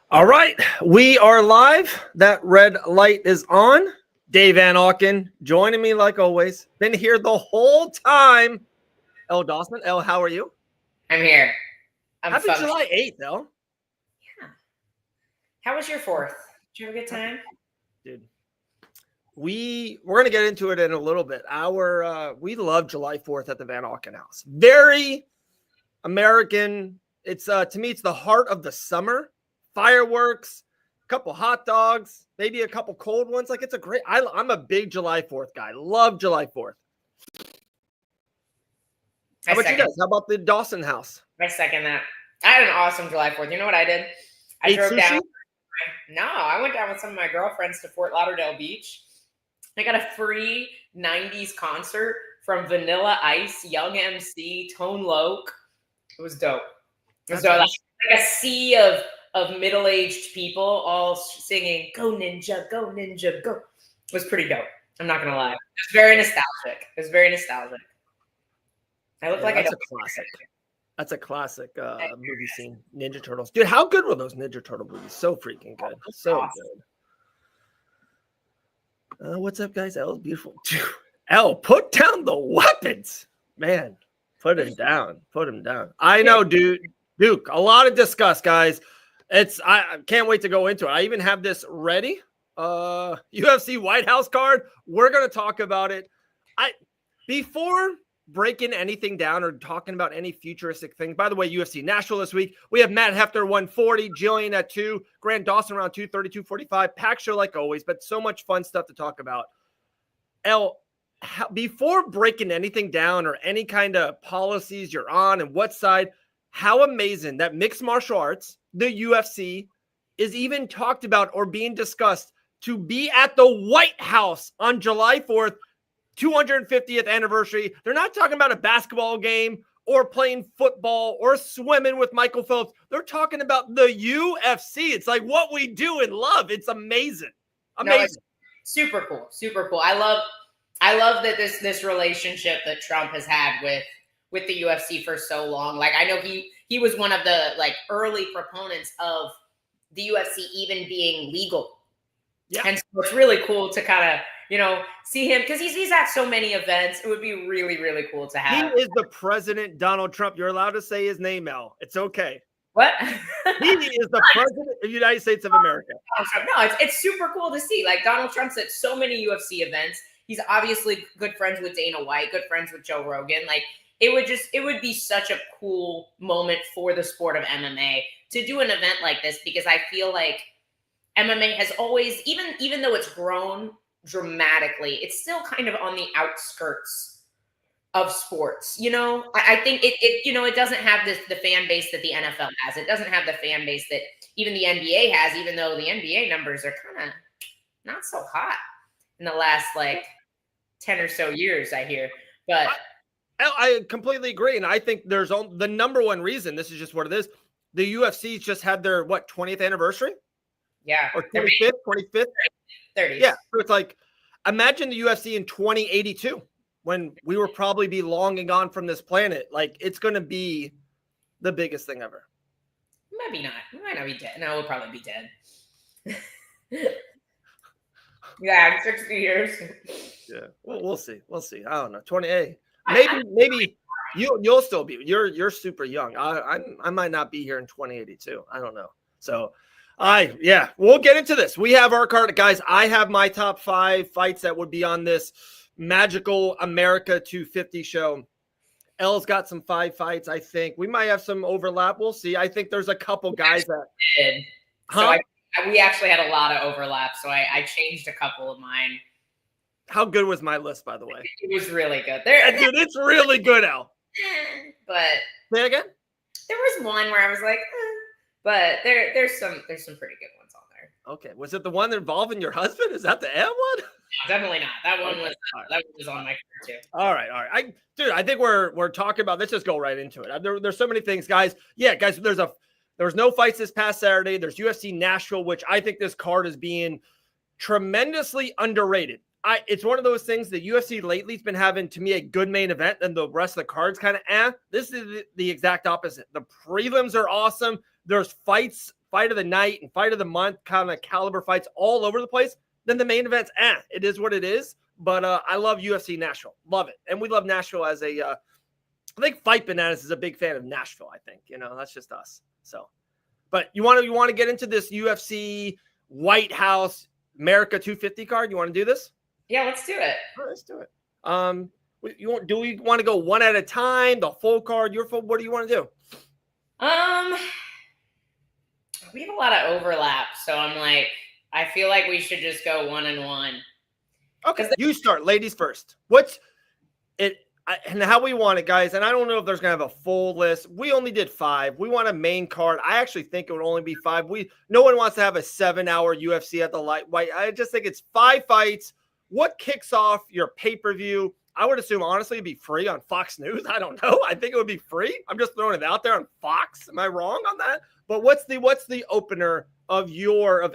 All right, we are live. That red light is on. Dave Van Auken joining me like always. Been here the whole time. El Dawson. El, how are you? I'm here. Happy July 8th, El. Yeah. How was your 4th? Did you have a good time? Dude, we're gonna get into it in a little bit. We love July 4th at the Van Auken house. Very American. It's to me, it's the heart of the summer. Fireworks, a couple hot dogs, maybe a couple cold ones. Like, it's a great. I'm a big July 4th guy. Love July 4th. How about you guys? How about the Dawson house? I second that. I had an awesome July 4th. You know what I did? I drove down. No, I went down with some of my girlfriends to Fort Lauderdale Beach. I got a free 90s concert from Vanilla Ice, Young MC, Tone Loc. It was dope. It was dope. Like a sea of middle-aged people all singing "Go Ninja, Go Ninja, Go." It was pretty dope. I'm not gonna lie. It was very nostalgic. I look like that's a classic. That's a classic movie scene. Ninja Turtles, dude. How good were those Ninja Turtle movies? So freaking good. So awesome. Good. What's up, guys? El's beautiful. El, put down the weapons, man. Put him down. Put him down. I know, dude. Duke, a lot of discuss, guys. I can't wait to go into it. I even have this ready. UFC White House card. We're gonna talk about it. Before breaking anything down or talking about any futuristic things. By the way, UFC Nashville this week. We have Matt Heffner 140, Gillian at 2, Grant Dawson around 230, 245. Pack show like always, but so much fun stuff to talk about. Before breaking anything down or any kind of policies you're on and what side, how amazing that mixed martial arts, the UFC, is even talked about or being discussed to be at the White House on July 4th, 250th anniversary. They're not talking about a basketball game or playing football or swimming with Michael Phelps. They're talking about the UFC. It's like what we do and love. It's amazing. Amazing. No, it's super cool. Super cool. I love that this relationship that Trump has had with the UFC for so long. Like, I know he was one of the early proponents of the UFC even being legal. Yeah. And so it's really cool to kind of, see him, because he's at so many events. It would be really, really cool to have. He is the President Donald Trump. You're allowed to say his name, El. It's okay. What? He is the President of the United States of America. No, it's super cool to see. Like, Donald Trump's at so many UFC events. He's obviously good friends with Dana White, good friends with Joe Rogan. Like, it would be such a cool moment for the sport of MMA to do an event like this, because I feel like MMA has always, even though it's grown dramatically, it's still kind of on the outskirts of sports. I think it doesn't have the fan base that the NFL has. It doesn't have the fan base that even the NBA has, even though the NBA numbers are kind of not so hot in the last 10 or so years, I hear. But I completely agree. And I think there's the number one reason, this is just what it is. The UFC's just had their 20th anniversary? Yeah. Or 25th? 30th. Yeah. So it's like, imagine the UFC in 2082 when we will probably be long and gone from this planet. Like, it's going to be the biggest thing ever. Maybe not. We might not be dead. No, we'll probably be dead. Yeah, 60 years. Yeah. Well, we'll see. We'll see. I don't know. 28. Maybe you'll still be. You're super young. I might not be here in 2082. I don't know. So we'll get into this. We have our card, guys. I have my top 5 fights that would be on this magical America 250 show. El's got some 5 fights. I think we might have some overlap. We'll see. I think there's a couple guys that did. So we actually had a lot of overlap. So I changed a couple of mine. How good was my list, by the way? It was really good. Dude, it's really good, El. But say again? There was one where I was like, but there's some pretty good ones on there. Okay. Was it the one involving your husband? Is that the M one? No, definitely not. That one was on my card too. All right. I think we're talking about, let's just go right into it. There's so many things, guys. Yeah, guys, there was no fights this past Saturday. There's UFC Nashville, which I think this card is being tremendously underrated. It's one of those things that UFC lately has been having, to me, a good main event, and the rest of the cards kind of This is the exact opposite. The prelims are awesome. There's fights fight of the night and fight of the month kind of caliber fights all over the place, then the main event's it is what it is. But I love UFC Nashville. Love it. And we love Nashville as a I think Fight Bananas is a big fan of Nashville, I think. That's just us. So, but you want to get into this UFC White House America 250 card? You want to do this? Yeah, let's do it. All right, let's do it. Do we want to go one at a time, the full card, your full? What do you want to do? We have a lot of overlap, so I feel like we should just go 1 and 1. Okay, you start, ladies first. What's it and how we want it, guys? And I don't know if there's gonna have a full list. We only did 5. We want a main card. I actually think it would only be 5. No one wants to have a 7-hour UFC at the white. I just think it's 5 fights. What kicks off your pay-per-view? I would assume, honestly, it'd be free on Fox News. I don't know. I think it would be free. I'm just throwing it out there on Fox. Am I wrong on that? But what's the opener of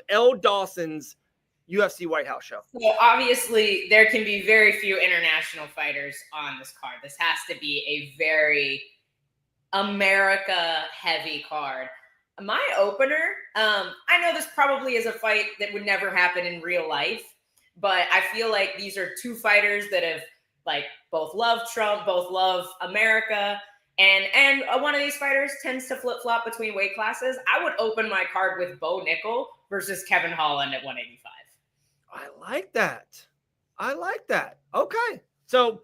L. Dawson's UFC White House show? Well, obviously, there can be very few international fighters on this card. This has to be a very America-heavy card. My opener, I know this probably is a fight that would never happen in real life, but I feel like these are 2 fighters that have both love Trump, both love America, and one of these fighters tends to flip-flop between weight classes. I would open my card with Bo Nickel versus Kevin Holland at 185. I like that. Okay. So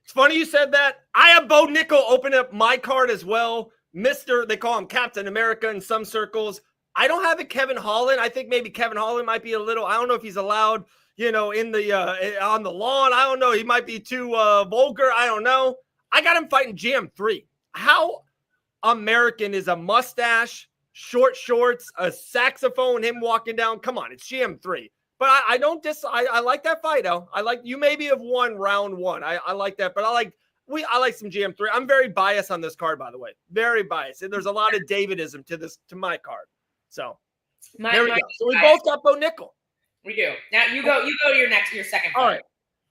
it's funny you said that. I have Bo Nickel open up my card as well. They call him Captain America in some circles. I don't have it Kevin Holland. I think maybe Kevin Holland might be I don't know if he's allowed, in the on the lawn. I don't know. He might be too vulgar. I don't know. I got him fighting GM3. How American is a mustache, short shorts, a saxophone, him walking down? Come on, it's GM3. But I like that fight, though. You maybe have won round 1. I like that, but I like some GM3. I'm very biased on this card, by the way. Very biased. There's a lot of Davidism to my card. So there we go. So we both got Bo Nickel. We do. Now you go to your second fight. All right.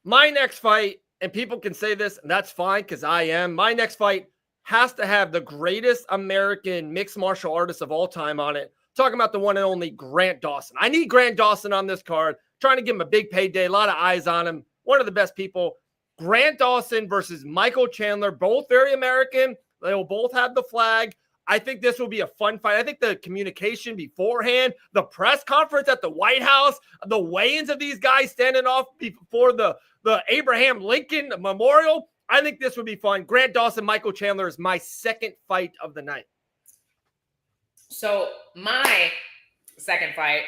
My next fight, and people can say this, and that's fine because I am. My next fight has to have the greatest American mixed martial artist of all time on it. Talking about the one and only Grant Dawson. I need Grant Dawson on this card. Trying to give him a big payday. A lot of eyes on him. One of the best people. Grant Dawson versus Michael Chandler. Both very American. They will both have the flag. I think this will be a fun fight. I think the communication beforehand, the press conference at the White House, the weigh-ins of these guys standing off before the Abraham Lincoln Memorial. I think this would be fun. Grant Dawson, Michael Chandler is my second fight of the night. So my second fight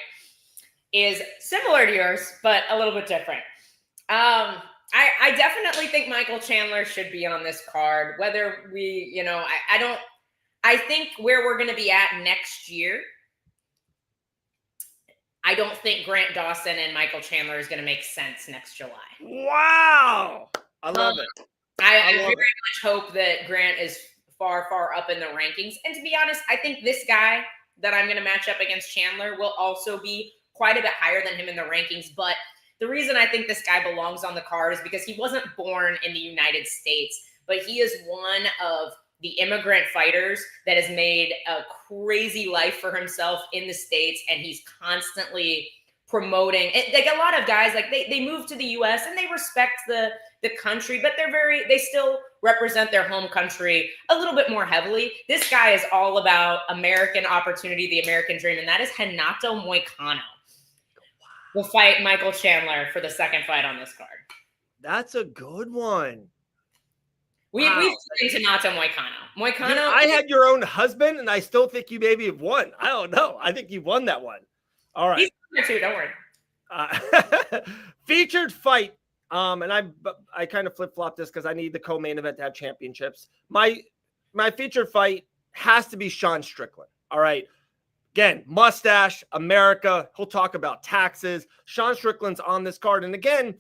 is similar to yours, but a little bit different. I definitely think Michael Chandler should be on this card. Whether we, I think where we're going to be at next year, I don't think Grant Dawson and Michael Chandler is going to make sense next July. Wow. I love it. I very much hope that Grant is far, far up in the rankings. And to be honest, I think this guy that I'm going to match up against Chandler will also be quite a bit higher than him in the rankings. But the reason I think this guy belongs on the card is because he wasn't born in the United States, but he is one of the immigrant fighters that has made a crazy life for himself in the States. And he's constantly promoting it. Like a lot of guys, they move to the US and they respect the country, but they still represent their home country a little bit more heavily. This guy is all about American opportunity, the American dream, and that is Renato Moicano. Will fight Michael Chandler for the second fight on this card. That's a good one. We've seen Renato Moicano. I had your own husband, and I still think you maybe have won. I don't know. I think you won that one. All right. He's there too. Don't worry. Featured fight. And I kind of flip-flop this because I need the co-main event to have championships. My featured fight has to be Sean Strickland. All right. Again, mustache, America. He'll talk about taxes. Sean Strickland's on this card. And again,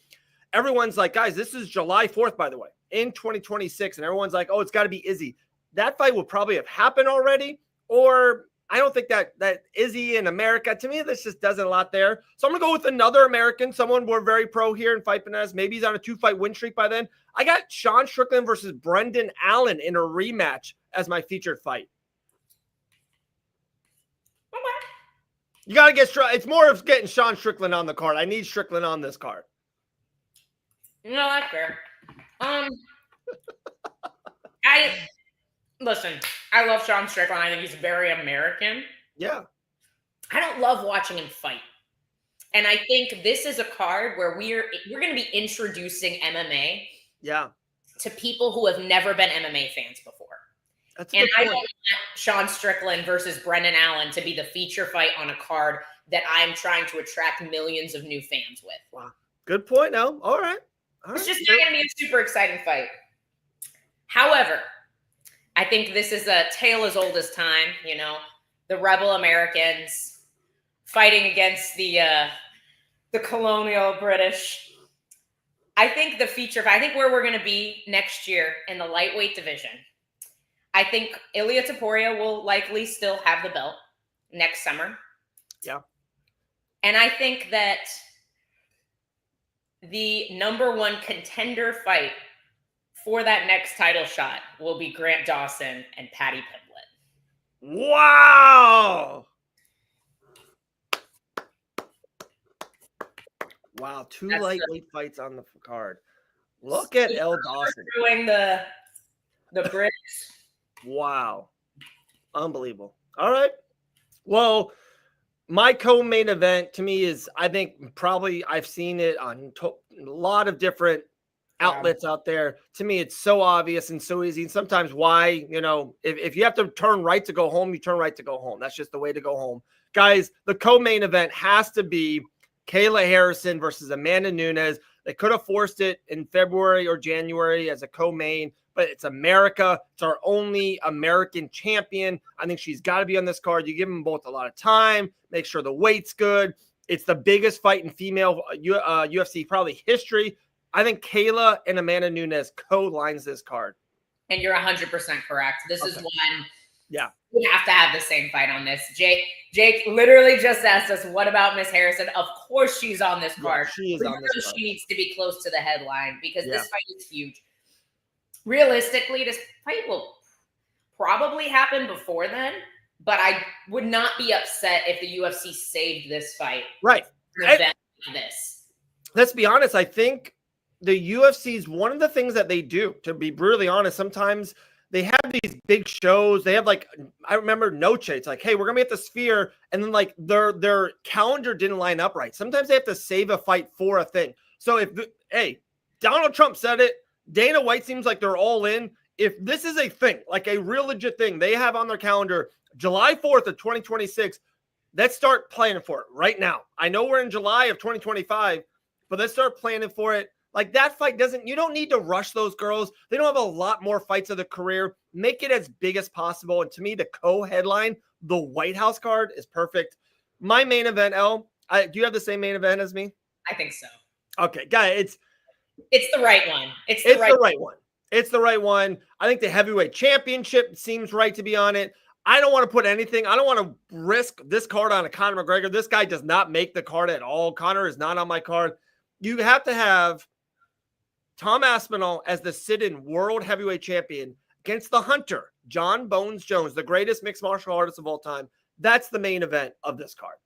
everyone's like, guys, this is July 4th, by the way, in 2026. And everyone's like, oh, it's got to be Izzy. That fight will probably have happened already. Or I don't think that Izzy in America, to me, this just doesn't a lot there. So I'm going to go with another American, someone we're very pro here in Fight Bananas. Maybe he's on a 2-fight win streak by then. I got Sean Strickland versus Brendan Allen in a rematch as my featured fight. You got to get it's more of getting Sean Strickland on the card. I need Strickland on this card. No, that's fair. Listen, I love Sean Strickland. I think he's very American. Yeah. I don't love watching him fight. And I think this is a card where we're going to be introducing MMA to people who have never been MMA fans before. That's a good point. I don't want Sean Strickland versus Brendan Allen to be the feature fight on a card that I'm trying to attract millions of new fans with. Wow. Good point, El. All right. It's just not going to be a super exciting fight. However, I think this is a tale as old as time, you know, the rebel Americans fighting against the colonial British. I think the feature, I think where we're going to be next year in the lightweight division, I think Ilia Topuria will likely still have the belt next summer. Yeah. And I think that the number one contender fight for that next title shot will be Grant Dawson and Paddy Pimblett. Wow. Wow, two lightweight fights on the card. Look at El Dawson doing the Brits. Wow, unbelievable. All right, well, my co-main event to me is, I think probably I've seen it on a lot of different outlets out there. To me, it's so obvious and so easy. And sometimes why, you know, if you have to turn right to go home, you turn right to go home. That's just the way to go home. Guys, the co-main event has to be Kayla Harrison versus Amanda Nunes. They could have forced it in February or January as a co-main, but it's America. It's our only American champion. I think she's got to be on this card. You give them both a lot of time, make sure the weight's good. It's the biggest fight in female UFC probably history. I think Kayla and Amanda Nunes co-lines this card. And you're 100% correct. This is one. Yeah. We have to have the same fight on this. Jake literally just asked us, what about Miss Harrison? Of course she's on this card. Yeah, she is on this card. She needs to be close to the headline because this fight is huge. Realistically, this fight will probably happen before then, but I would not be upset if the UFC saved this fight. Right. This. Let's be honest. I think the UFC is one of the things that they do, to be brutally honest. Sometimes they have these big shows. They have, like, I remember Noche. It's like, hey, we're going to be at the Sphere. And then, like, their calendar didn't line up right. Sometimes they have to save a fight for a thing. So hey, Donald Trump said it. Dana White seems like they're all in. If this is a thing, like a real legit thing they have on their calendar, July 4th of 2026, let's start planning for it right now. I know we're in July of 2025, but let's start planning for it. Like, that fight you don't need to rush those girls. They don't have a lot more fights of the career. Make it as big as possible. And to me, the co-headline, the White House card, is perfect. My main event, do you have the same main event as me? I think so. Okay, guys, it's the right one. It's the right one. It's the right one. I think the heavyweight championship seems right to be on it. I don't want to put anything. I don't want to risk this card on a Conor McGregor. This guy does not make the card at all. Conor is not on my card. You have to have Tom Aspinall as the sit-in world heavyweight champion against the Hunter, John Bones Jones, the greatest mixed martial artist of all time. That's the main event of this card.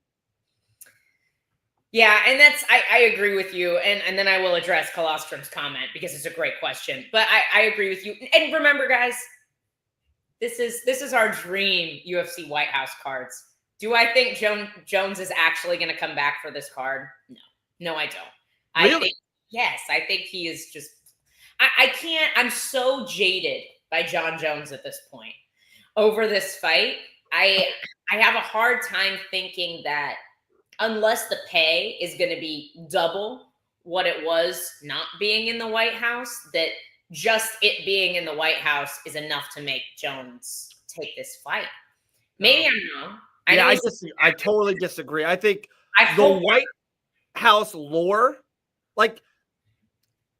Yeah, and I agree with you. And then I will address Kolostrom's comment because it's a great question. But I agree with you. And remember, guys, this is our dream UFC White House cards. Do I think Jones is actually going to come back for this card? No, I don't. Really? I think he is just I can't. I'm so jaded by John Jones at this point over this fight. I have a hard time thinking that unless the pay is going to be double what it was not being in the White House, that just it being in the White House is enough to make Jones take this fight. Maybe I'm wrong. I totally disagree. I think the White House lore, like,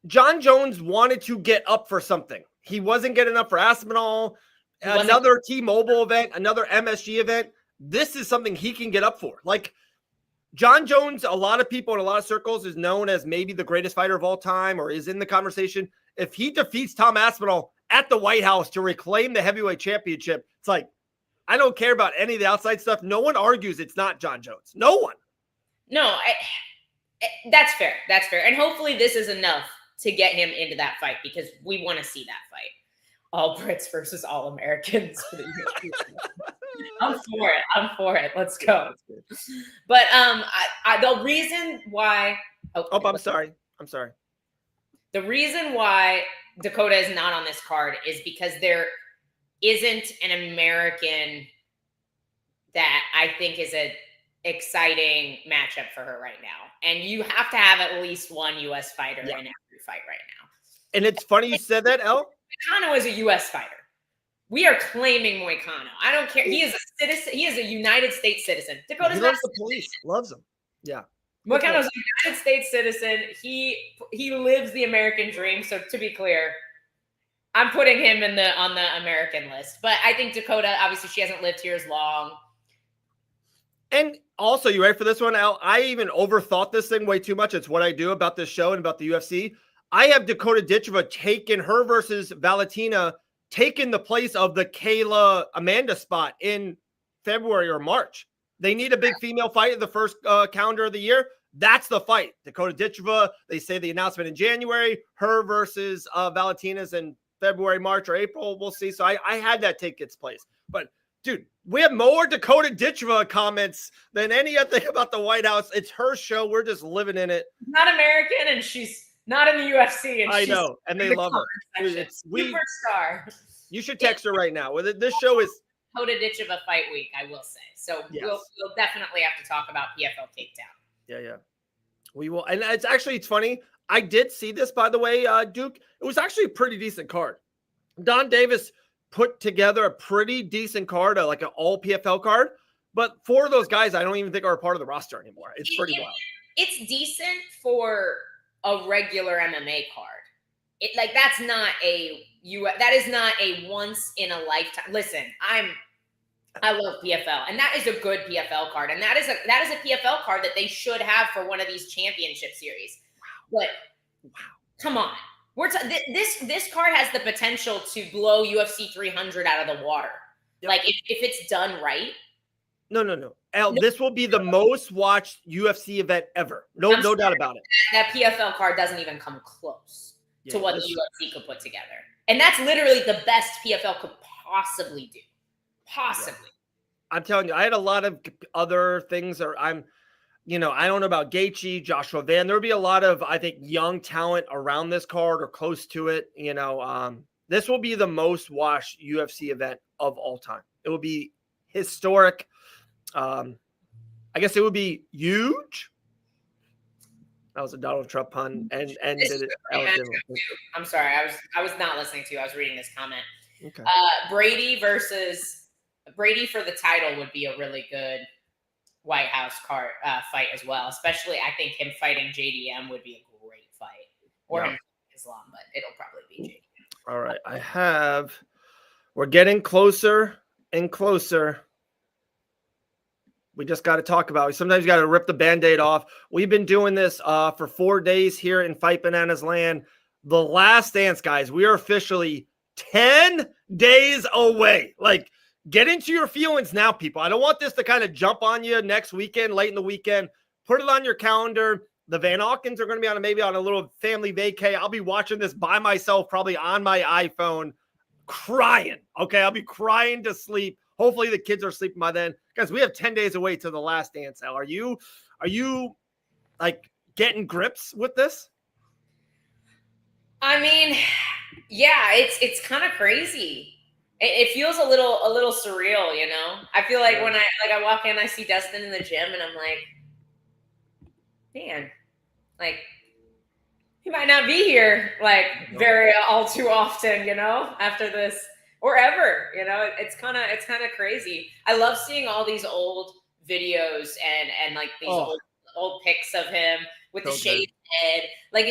John Jones wanted to get up for something. He wasn't getting up for Aspinall, another T-Mobile event, another MSG event. This is something he can get up for. Like, John Jones, a lot of people in a lot of circles is known as maybe the greatest fighter of all time, or is in the conversation. If he defeats Tom Aspinall at the White House to reclaim the heavyweight championship, it's like, I don't care about any of the outside stuff. No one argues it's not John Jones. No one. No, that's fair. That's fair. And hopefully this is enough to get him into that fight because we want to see that fight. All Brits versus all Americans. I'm for it. I'm for it. Let's go. But the reason why. I'm sorry. The reason why Dakota is not on this card is because there isn't an American that I think is an exciting matchup for her right now. And you have to have at least one U.S. fighter in every fight right now. And it's funny you said that, El. Moicano is a U.S. fighter. We are claiming Moicano. I don't care. He is a citizen. He is a United States citizen. Dakota's not the police. Loves him. Yeah. Moicano's a United States citizen. He lives the American dream. So to be clear, I'm putting him on the American list. But I think Dakota, obviously, she hasn't lived here as long. And also, you ready for this one, Al? I even overthought this thing way too much. It's what I do about this show and about the UFC. I have Dakota Ditcheva taking her versus Valentina, taking the place of the Kayla Amanda spot in February or March. They need a big female fight in the first calendar of the year. That's the fight. Dakota Ditcheva, they say the announcement in January, her versus Valentina's in February, March, or April. We'll see. So I had that take its place. But, dude, we have more Dakota Ditcheva comments than any other thing about the White House. It's her show. We're just living in it. Not American, and she's not in the UFC. And I know, and they love her. Dude, superstar. You should text her right now. This show is Dakota Ditcheva fight week, I will say. So we'll definitely have to talk about PFL Takedown. Yeah. We will. And it's funny. I did see this, by the way, Duke. It was actually a pretty decent card. Don Davis put together a pretty decent card, like an all PFL card. But 4 of those guys, I don't even think are a part of the roster anymore. It's pretty wild. It's decent for a regular MMA card. That's not that is not a once in a lifetime. Listen, I love PFL, and that is a good PFL card, and that is a PFL card that they should have for one of these championship series. Wow. But come on, this card has the potential to blow UFC 300 out of the water. Yep. Like if it's done right. No. Al, this will be the most watched UFC event ever. No doubt about it. That PFL card doesn't even come close to what the UFC could put together. And that's literally the best PFL could possibly do. Possibly. Yeah. I'm telling you, I had a lot of other things I don't know about Gaethje, Joshua Van. There'll be a lot of, I think, young talent around this card or close to it. This will be the most watched UFC event of all time. It will be historic. I guess it would be huge. That was a Donald Trump pun, and did it. I'm sorry, I was not listening to you. I was reading this comment. Okay. Brady for the title would be a really good White House card fight as well. Especially, I think him fighting JDM would be a great fight, or him Islam, but it'll probably be JDM. All right, we're getting closer and closer. We just got to talk about it. Sometimes you got to rip the Band-Aid off. We've been doing this for 4 days here in Fight Bananas land. The Last Dance, guys. We are officially 10 days away. Like, get into your feelings now, people. I don't want this to kind of jump on you next weekend, late in the weekend. Put it on your calendar. The Van Auckens are going to be maybe on a little family vacay. I'll be watching this by myself, probably on my iPhone, crying. Okay, I'll be crying to sleep. Hopefully the kids are sleeping by then. Guys, we have 10 days away to the Last Dance. Al, are you like getting grips with this? I mean, yeah, it's kind of crazy. It feels a little surreal, I feel like when I walk in, I see Dustin in the gym, and I'm like, man, like he might not be here very all too often, after this. Or ever, it's kind of crazy. I love seeing all these old videos and like these old pics of him with the shaved head. Like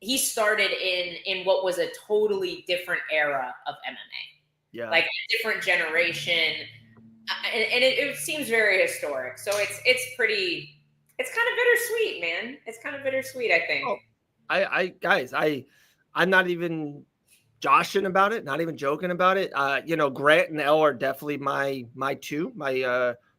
he started in what was a totally different era of MMA. Yeah. Like a different generation. And it seems very historic. So it's kind of bittersweet, man. It's kind of bittersweet, I think. I'm not even joshing about it, not even joking about it. Grant and Elle are definitely my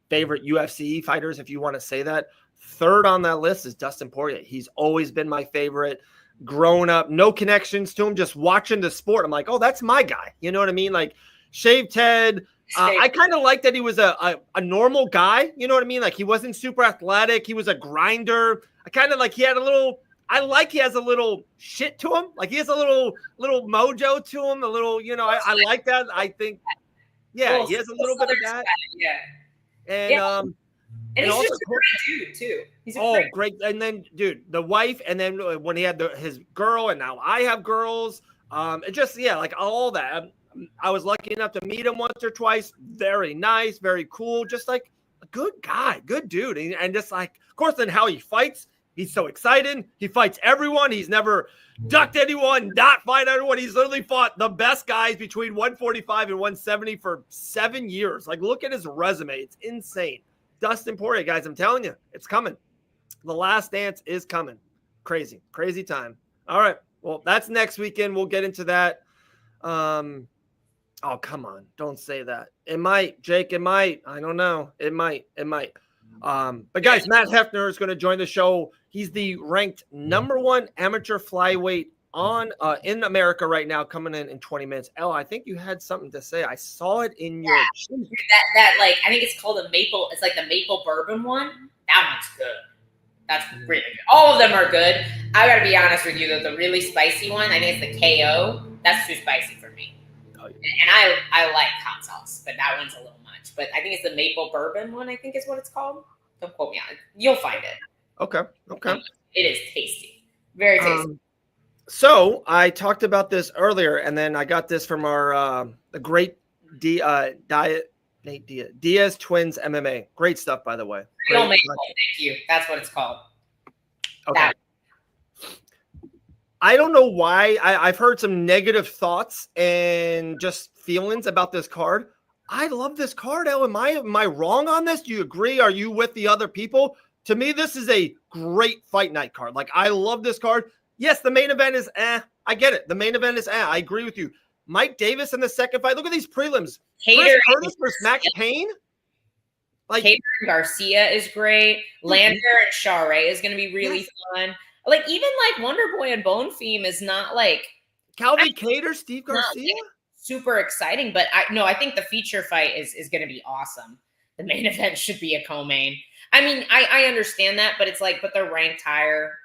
favorite UFC fighters, if you want to say that. Third on that list is Dustin Poirier. He's always been my favorite. Growing up, no connections to him, just watching the sport. I'm like, oh, that's my guy. You know what I mean? Like shaved head. I kind of like that he was a normal guy. You know what I mean? Like he wasn't super athletic. He was a grinder. I kind of like he has a little shit to him. Like he has a little mojo to him. A little, I like that. I think, yeah, he has a little bit of that. Yeah. And and he's just a great dude too. He's great. And then, dude, the wife, and then when he had his girl, and now I have girls. It just, like all that. I was lucky enough to meet him once or twice. Very nice, very cool. Just like a good guy, good dude. And just like, of course, then how he fights. He's so excited. He fights everyone. He's never ducked anyone, not fight anyone. He's literally fought the best guys between 145 and 170 for 7 years. Like, look at his resume. It's insane. Dustin Poirier, guys, I'm telling you, it's coming. The last dance is coming. Crazy, crazy time. All right. Well, that's next weekend. We'll get into that. Oh, come on. Don't say that. It might, Jake. It might. I don't know. It might. But guys, Matt Heffner is going to join the show. He's the ranked #1 amateur flyweight in America right now, coming in 20 minutes. Elle, I think you had something to say. I saw it in your sheet. That like, I think it's called a maple. It's like the maple bourbon one. That one's good. That's really good. All of them are good. I got to be honest with you, though. The really spicy one, I think it's the KO. That's too spicy for me. Oh, yeah. And I like hot sauce, but that one's a little much. But I think it's the maple bourbon one, I think is what it's called. Don't quote me on it. You'll find it. Okay. It is tasty. Very tasty. So I talked about this earlier, and then I got this from our the great Nate Diaz Twins MMA. Great stuff, by the way. Thank you. That's what it's called. Okay. I don't know why. I've heard some negative thoughts and just feelings about this card. I love this card, Elle. Am I wrong on this? Do you agree? Are you with the other people? To me, this is a great fight night card. Like, I love this card. Yes, the main event is I get it. The main event is I agree with you. Mike Davis in the second fight. Look at these prelims. Chris Curtis versus Max Payne. Like, Cater and Garcia is great. Lander and Charest is going to be really fun. Like, even like Wonder Boy and Bone Theme is not like Calvin Cater, Steve Garcia. Super exciting, but I think the feature fight is going to be awesome. The main event should be a co-main. I mean, I understand that, but it's like, but they're ranked higher,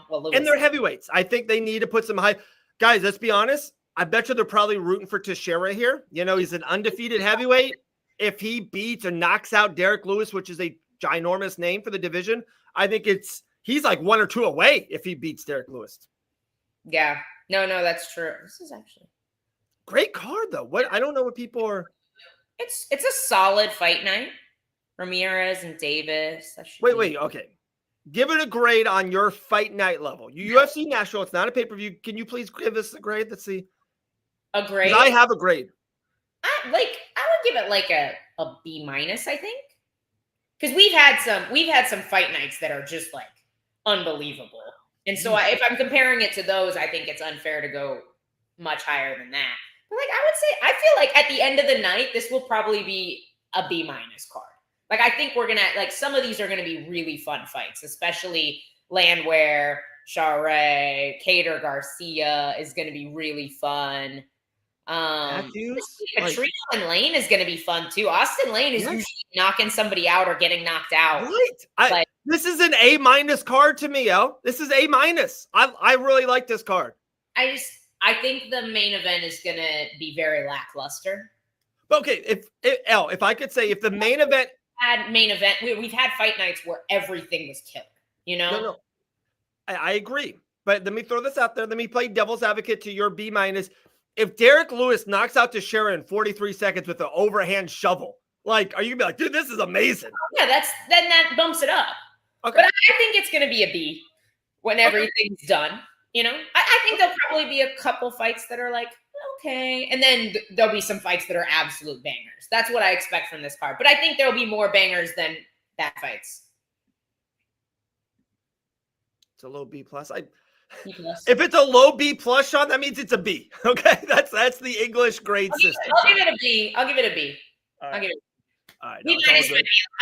Well, and they're heavyweights. I think they need to put some high guys. Let's be honest. I bet you they're probably rooting for Teixeira here. He's an undefeated heavyweight. If he beats or knocks out Derek Lewis, which is a ginormous name for the division, I think he's like 1 or 2 away if he beats Derek Lewis. Yeah. No, that's true. This is actually great card though. I don't know what people are. It's a solid fight night. Ramirez and Davis. Wait. Okay. Give it a grade on your fight night level. UFC Nashville. It's not a pay-per-view. Can you please give us a grade? Let's see. A grade? I have a grade. I would give it like a B-, I think. Because we've had some fight nights that are just like unbelievable. And so if I'm comparing it to those, I think it's unfair to go much higher than that. But like, I feel like at the end of the night, this will probably be a B- card. Like, I think we're going to, like, some of these are going to be really fun fights, especially Landwehr, Charest, Cater Garcia is going to be really fun. Petrino and Lane is going to be fun, too. Austin Lane is usually knocking somebody out or getting knocked out. Right. This is an A- card to me, Elle. This is A-. I really like this card. I think the main event is going to be very lackluster. Okay, if I could say, if the main event... We've had fight nights where everything was killer, No. I agree. But let me throw this out there. Let me play devil's advocate to your B-. If Derek Lewis knocks out Teixeira in 43 seconds with an overhand shovel, like, are you gonna be like, dude, this is amazing? Yeah, then that bumps it up. Okay. But I think it's gonna be a B when everything's done. I think there'll probably be a couple fights that are like, okay. And then there'll be some fights that are absolute bangers. That's what I expect from this card. But I think there'll be more bangers than bad fights. It's a little B+. B plus. If it's a low B plus, Sean, that means it's a B. Okay, that's the English grade system. I'll give it a B. I'll give it a B. All I'll give it. right, B minus.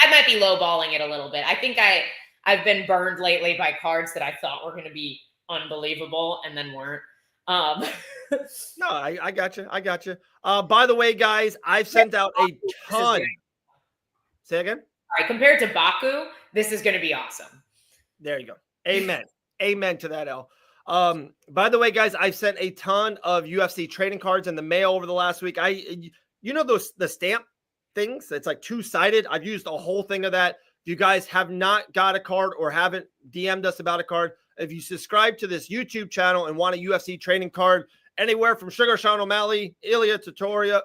I might be lowballing it a little bit. I think I've been burned lately by cards that I thought were going to be unbelievable and then weren't. No, I got you. I got you. By the way, guys, I've sent out a ton. Say again. All right, compared to Baku, this is going to be awesome. There you go. Amen. Amen to that, L. By the way, guys, I've sent a ton of UFC trading cards in the mail over the last week. The stamp things. It's like two-sided. I've used a whole thing of that. If you guys have not got a card or haven't DM'd us about a card, if you subscribe to this YouTube channel and want a UFC trading card, anywhere from Sugar Sean O'Malley, Ilya Topuria,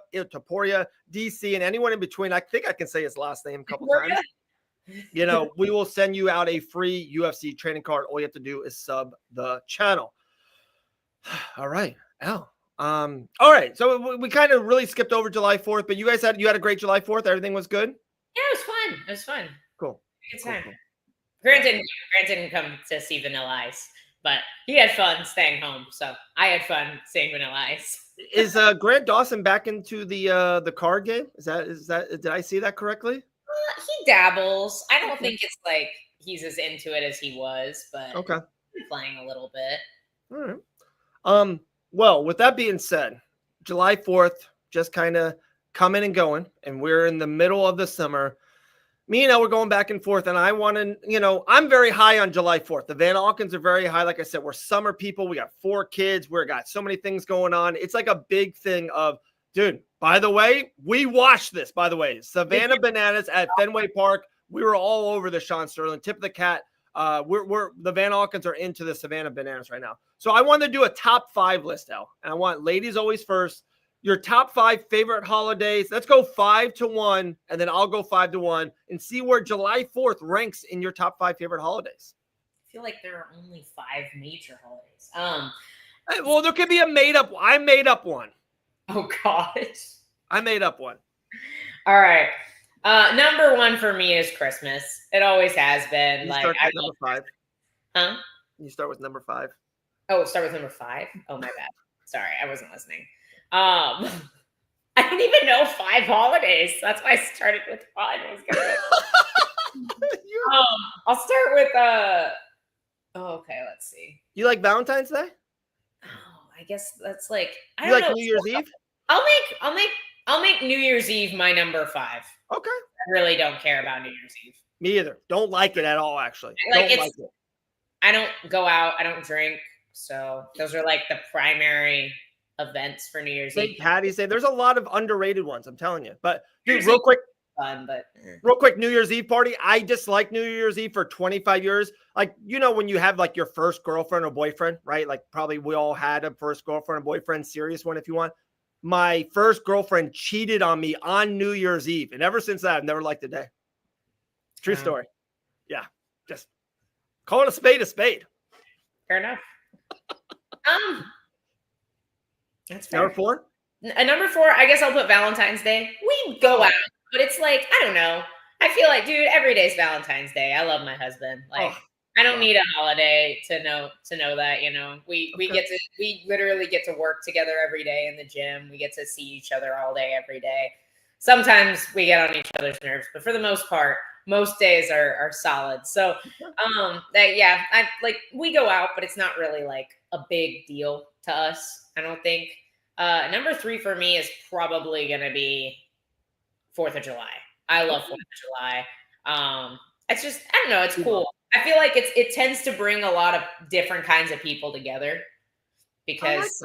DC, and anyone in between, I think I can say his last name a couple times. We will send you out a free UFC trading card. All you have to do is sub the channel. All right, Al. All right. So we kind of really skipped over July 4th, but you had a great July 4th. Everything was good. Yeah, it was fun. It was fun. Cool. Good time. Cool. Grant didn't come to see Vanilla Ice, but he had fun staying home. So I had fun seeing Vanilla Ice. Is Grant Dawson back into the card game? Is that did I see that correctly? He dabbles. I don't think it's like he's as into it as he was, but okay, he's playing a little bit. All right. Well, with that being said, July 4th just kind of coming and going, and we're in the middle of the summer. Me and Elle were going back and forth, and I want to, I'm very high on July 4th. The Van Alkens are very high. Like I said, we're summer people. We got 4 kids. We've got so many things going on. It's like a big thing of, dude, by the way, we watched this, by the way. Savannah Bananas at Fenway Park. We were all over the Sean Sterling. Tip of the cat. The Van Alkens are into the Savannah Bananas right now. So I want to do a top 5 list, Elle. And I want ladies always first. Your top 5 favorite holidays. Let's go 5 to 1, and then I'll go 5 to 1 and see where July 4th ranks in your top 5 favorite holidays. I feel like there are only 5 major holidays. Well, there could be a made up. I made up one. Oh God. I made up one. All right. Number 1 for me is Christmas. It always has been. You start with number 5. Huh? You start with number 5. Oh, start with number 5? Oh, my bad. Sorry, I wasn't listening. I didn't even know 5 holidays. That's why I started with 5. I'll start with okay, let's see. You like Valentine's Day? Oh, I guess that's like I don't know. New Year's Eve? I'll make New Year's Eve my number 5. Okay. I really don't care about New Year's Eve. Me either. Don't like it at all, actually. I don't go out. I don't drink. So those are like the primary events for New Year's Eve. Patty's Day. There's a lot of underrated ones, I'm telling you. But dude, real quick, New Year's Eve party. I dislike New Year's Eve for 25 years. Like, when you have like your first girlfriend or boyfriend, right? Like probably we all had a first girlfriend or boyfriend, serious one if you want. My first girlfriend cheated on me on New Year's Eve. And ever since that, I've never liked the day. True story. Yeah. Just call it a spade a spade. Fair enough. That's fair. Number 4? Number 4, I guess I'll put Valentine's Day. We go out, but it's like, I don't know. I feel like, dude, every day's Valentine's Day. I love my husband. Like, I don't need a holiday to know that, we literally get to work together every day in the gym. We get to see each other all day, every day. Sometimes we get on each other's nerves, but for the most part, most days are solid. So, we go out, but it's not really like a big deal to us. I don't think. Number 3 for me is probably going to be 4th of July. I love 4th of July. It's just, I don't know. It's cool. I feel like it tends to bring a lot of different kinds of people together because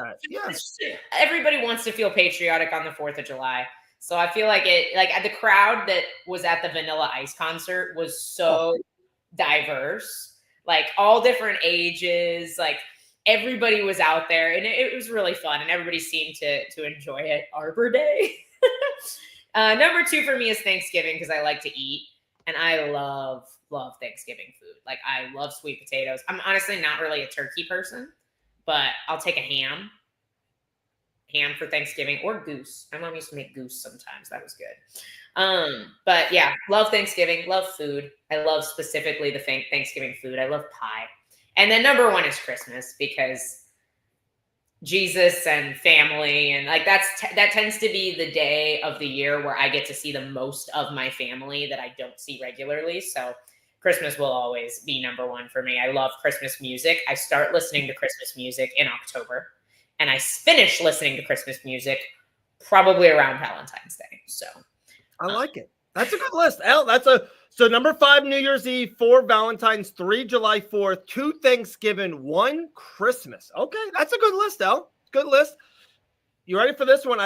everybody wants to feel patriotic on the 4th of July. So I feel like the crowd that was at the Vanilla Ice concert was so diverse, like all different ages, like everybody was out there and it was really fun and everybody seemed to enjoy it. Arbor Day. Number 2 for me is Thanksgiving because I like to eat and I love Thanksgiving food. Like I love sweet potatoes. I'm honestly not really a turkey person, but I'll take a ham for Thanksgiving or goose. My mom used to make goose sometimes. That was good. But yeah, love Thanksgiving, love food. I love specifically the Thanksgiving food. I love pie. And then number one is Christmas, because Jesus and family, and like that tends to be the day of the year where I get to see the most of my family that I don't see regularly. So Christmas will always be number one for me. I love Christmas music. I start listening to Christmas music in October, and I finish listening to Christmas music probably around Valentine's Day. So I like it. That's a good list. So number 5, New Year's Eve, 4, Valentine's, 3, July 4th, 2, Thanksgiving, 1, Christmas. Okay, that's a good list, El. Good list. You ready for this one?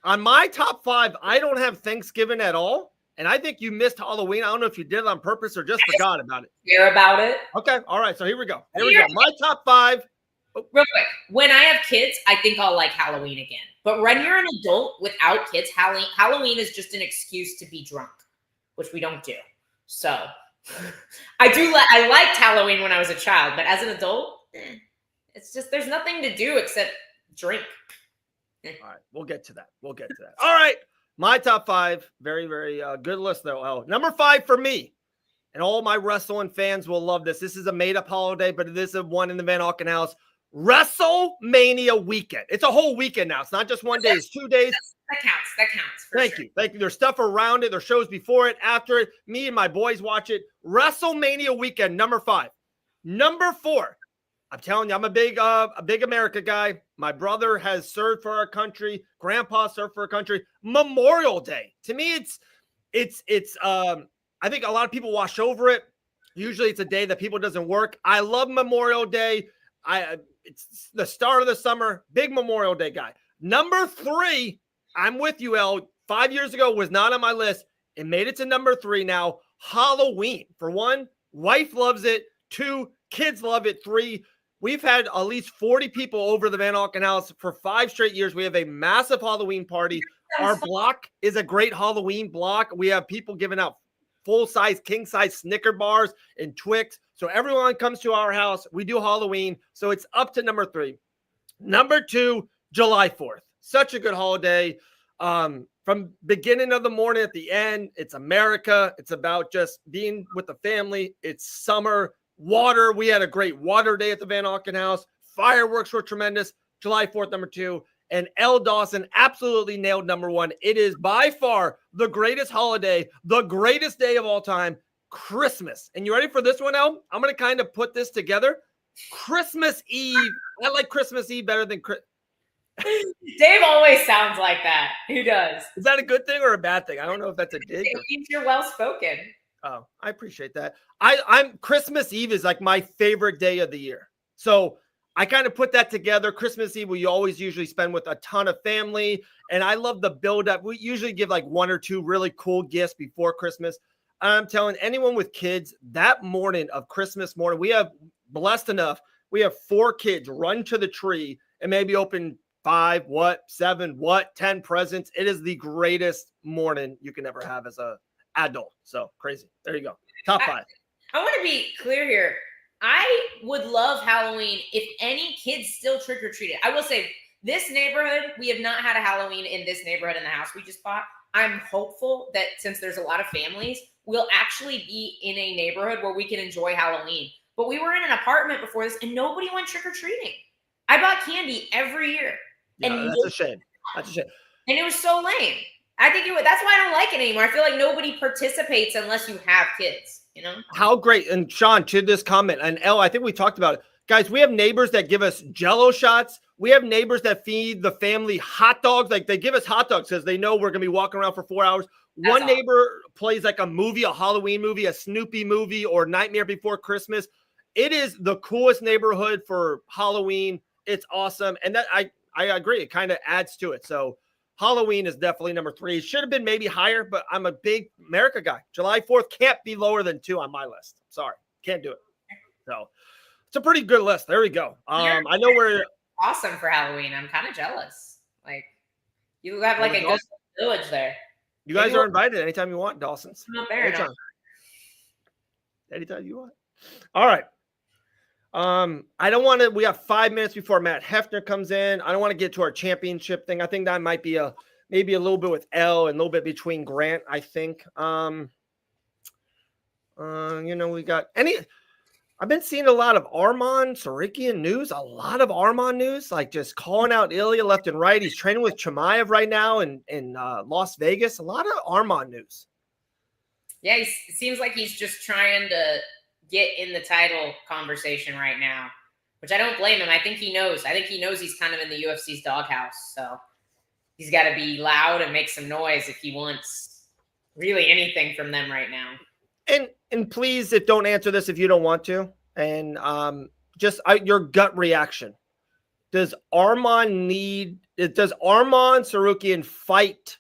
On my top 5, I don't have Thanksgiving at all, and I think you missed Halloween. I don't know if you did it on purpose or just forgot about it. Hear about it. Okay, all right. So here we go. My top 5. Real quick, when I have kids, I think I'll like Halloween again. But when you're an adult without kids, Halloween is just an excuse to be drunk, which we don't do. So I liked Halloween when I was a child, but as an adult, it's just, there's nothing to do except drink. All right, we'll get to that. All right, my top 5, very, very good list though. El. Number 5 for me, and all my wrestling fans will love this. This is a made-up holiday, but it is a one in the Van Auken house. WrestleMania weekend. It's a whole weekend now. It's not just one day. It's 2 days. That counts. Thank you. There's stuff around it. There's shows before it, after it. Me and my boys watch it. WrestleMania weekend, number 5. Number 4. I'm telling you, I'm a big America guy. My brother has served for our country. Grandpa served for our country. Memorial Day. To me, it's I think a lot of people wash over it. Usually it's a day that people doesn't work. I love Memorial Day. It's the start of the summer. Big Memorial Day guy. Number 3, I'm with you, El. 5 years ago was not on my list. It made it to number 3 now. Halloween. For 1, wife loves it. 2, kids love it. 3, we've had at least 40 people over the Van Auken house for 5 straight years. We have a massive Halloween party. Our block is a great Halloween block. We have people giving out full-size, king-size Snicker bars and Twix. So everyone comes to our house. We do Halloween. So it's up to number 3. Number 2, July 4th. Such a good holiday. From beginning of the morning at the end, it's America. It's about just being with the family. It's summer. Water. We had a great water day at the Van Auken house. Fireworks were tremendous. July 4th, number 2. And L. Dawson absolutely nailed number 1. It is by far the greatest holiday, the greatest day of all time, Christmas. And you ready for this one, El? I'm going to kind of put this together. Christmas Eve. I like Christmas Eve better than Christmas. Dave always sounds like that. Who does? Is that a good thing or a bad thing? I don't know if that's a dig. It means you're well spoken. Oh, I appreciate that. I'm Christmas Eve is like my favorite day of the year. So I kind of put that together. Christmas Eve, we always usually spend with a ton of family. And I love the build up. We usually give like 1 or 2 really cool gifts before Christmas. I'm telling anyone with kids, that morning of Christmas morning, we have blessed enough. We have 4 kids run to the tree and maybe open 5, 7, 10 presents. It is the greatest morning you can ever have as a adult. So crazy. There you go. Top 5. I want to be clear here. I would love Halloween if any kids still trick-or-treated. I will say, this neighborhood, we have not had a Halloween in this neighborhood in the house we just bought. I'm hopeful that since there's a lot of families, we'll actually be in a neighborhood where we can enjoy Halloween. But we were in an apartment before this, and nobody went trick-or-treating. I bought candy every year. Yeah, and that's a shame. That's a shame. And it was so lame. I think that's why I don't like it anymore. I feel like nobody participates unless you have kids, you know? How great. And Sean, to this comment, and Elle, I think we talked about it. Guys, we have neighbors that give us Jell-O shots. We have neighbors that feed the family hot dogs. Like, they give us hot dogs because they know we're going to be walking around for 4 hours. One neighbor plays like a movie, a Halloween movie, a Snoopy movie, or Nightmare Before Christmas. It is the coolest neighborhood for Halloween. It's awesome. And that I agree. It kind of adds to it. So Halloween is definitely number 3. It should have been maybe higher, but I'm a big America guy. July 4th can't be lower than 2 on my list. Sorry. Can't do it. So it's a pretty good list. There we go. I know we're awesome for Halloween. I'm kind of jealous. Like, you have like a good village there. You guys are invited anytime you want, Dawson's. I'm not there. Anytime you want. All right. I don't want to. We have 5 minutes before Matt Heffner comes in. I don't want to get to our championship thing. I think that might be maybe a little bit with L and a little bit between Grant. I think. We got any. I've been seeing a lot of Arman Serkanian news, a lot of Arman news, like just calling out Ilya left and right. He's training with Chimaev right now in Las Vegas. A lot of Arman news. Yeah, it seems like he's just trying to get in the title conversation right now, which I don't blame him. I think he knows. I think he knows he's kind of in the UFC's doghouse. So he's got to be loud and make some noise if he wants really anything from them right now. And please, don't answer this if you don't want to. And just your gut reaction. Does Arman Serkanian fight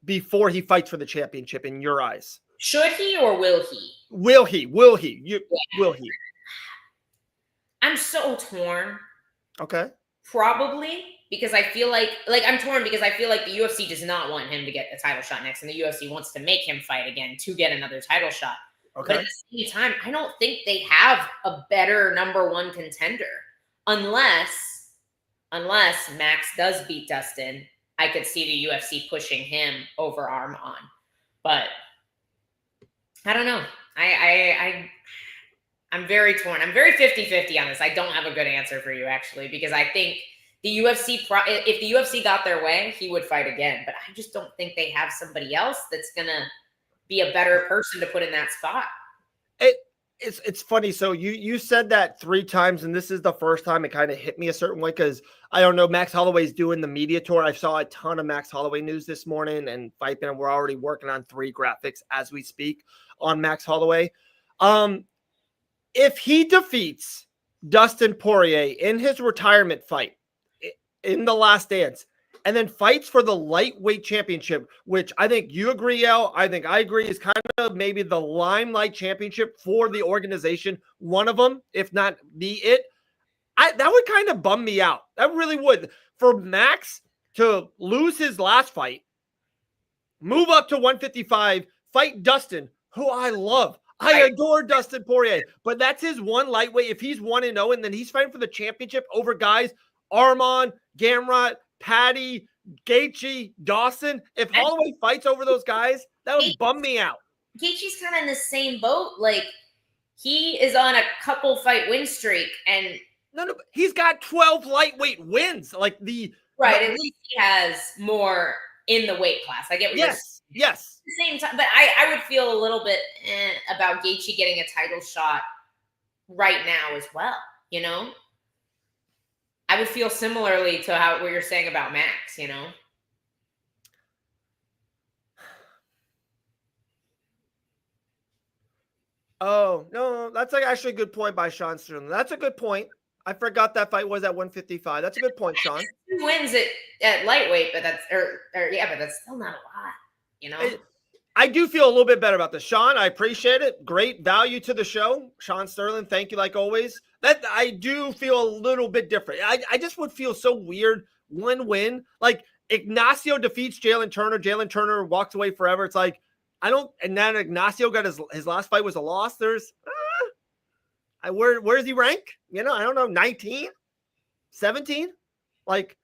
before he fights for the championship in your eyes? Should he or will he? Will he? Will he? Will he? I'm so torn. Okay. Probably. Because I feel like I'm torn because I feel like the UFC does not want him to get the title shot next, and the UFC wants to make him fight again to get another title shot. Okay. But at the same time, I don't think they have a better number one contender unless Max does beat Dustin. I could see the UFC pushing him over Arman, but I don't know. I'm very torn. I'm very 50-50 on this. I don't have a good answer for you actually, because I think the UFC, if the UFC got their way, he would fight again. But I just don't think they have somebody else that's going to be a better person to put in that spot. It's funny. So you said that 3 times, and this is the first time it kind of hit me a certain way because I don't know, Max Holloway's doing the media tour. I saw a ton of Max Holloway news this morning, and Fight, and we're already working on 3 graphics as we speak on Max Holloway. If he defeats Dustin Poirier in his retirement fight, in the Last Dance, and then fights for the lightweight championship, which I think you agree, Al, I think I agree, is kind of maybe the limelight championship for the organization. One of them, if not it. That would kind of bum me out. That really would. For Max to lose his last fight, move up to 155, fight Dustin, who I love. I adore Dustin Poirier, but that's his one lightweight. If he's 1-0 and then he's fighting for the championship over guys Arman, Gamrot, Patty, Gaethje, Dawson. If Holloway fights over those guys, that would bum me out. Gaethje's kind of in the same boat. Like, he is on a couple fight win streak, and no, he's got 12 lightweight wins. Like right. At least he has more in the weight class. I get what you're saying. Yes. At the same time, but I would feel a little bit about Gaethje getting a title shot right now as well. You know. I would feel similarly to what you're saying about Max, you know? Oh, no, that's actually a good point by Sean Sterling. That's a good point. I forgot that fight was at 155. That's a good point, Sean. He wins it at lightweight, but that's but that's still not a lot, you know? I do feel a little bit better about this. Sean, I appreciate it. Great value to the show. Sean Sterling, thank you like always. That I do feel a little bit different. I just would feel so weird win. Like Ignacio defeats Jalen Turner. Jalen Turner walks away forever. It's like, and then Ignacio got his last fight was a loss. There's, where does he rank? You know, I don't know, 19, 17. Like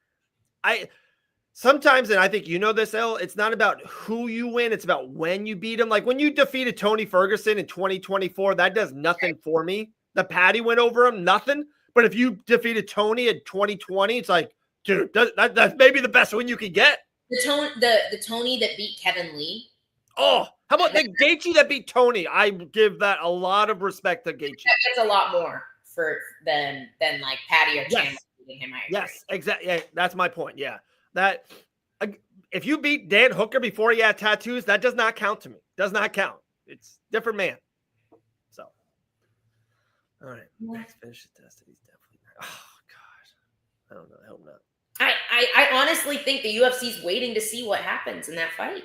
sometimes, and I think you know this, El, it's not about who you win. It's about when you beat him. Like when you defeated Tony Ferguson in 2024, that does nothing for me. The Patty went over him, nothing. But if you defeated Tony in 2020, it's like, dude, that's maybe the best win you could get. The Tony that beat Kevin Lee. Oh, how about the Gaethje that beat Tony? I give that a lot of respect to Gaethje. That gets a lot more than like Patty or Chandler beating him. Yes, exactly. Yeah, that's my point. Yeah, that if you beat Dan Hooker before he had tattoos, that does not count to me. Does not count. It's different man. So, all right, let's finish the test. He's definitely not. Oh God, I don't know. I hope not. I honestly think the UFC's waiting to see what happens in that fight.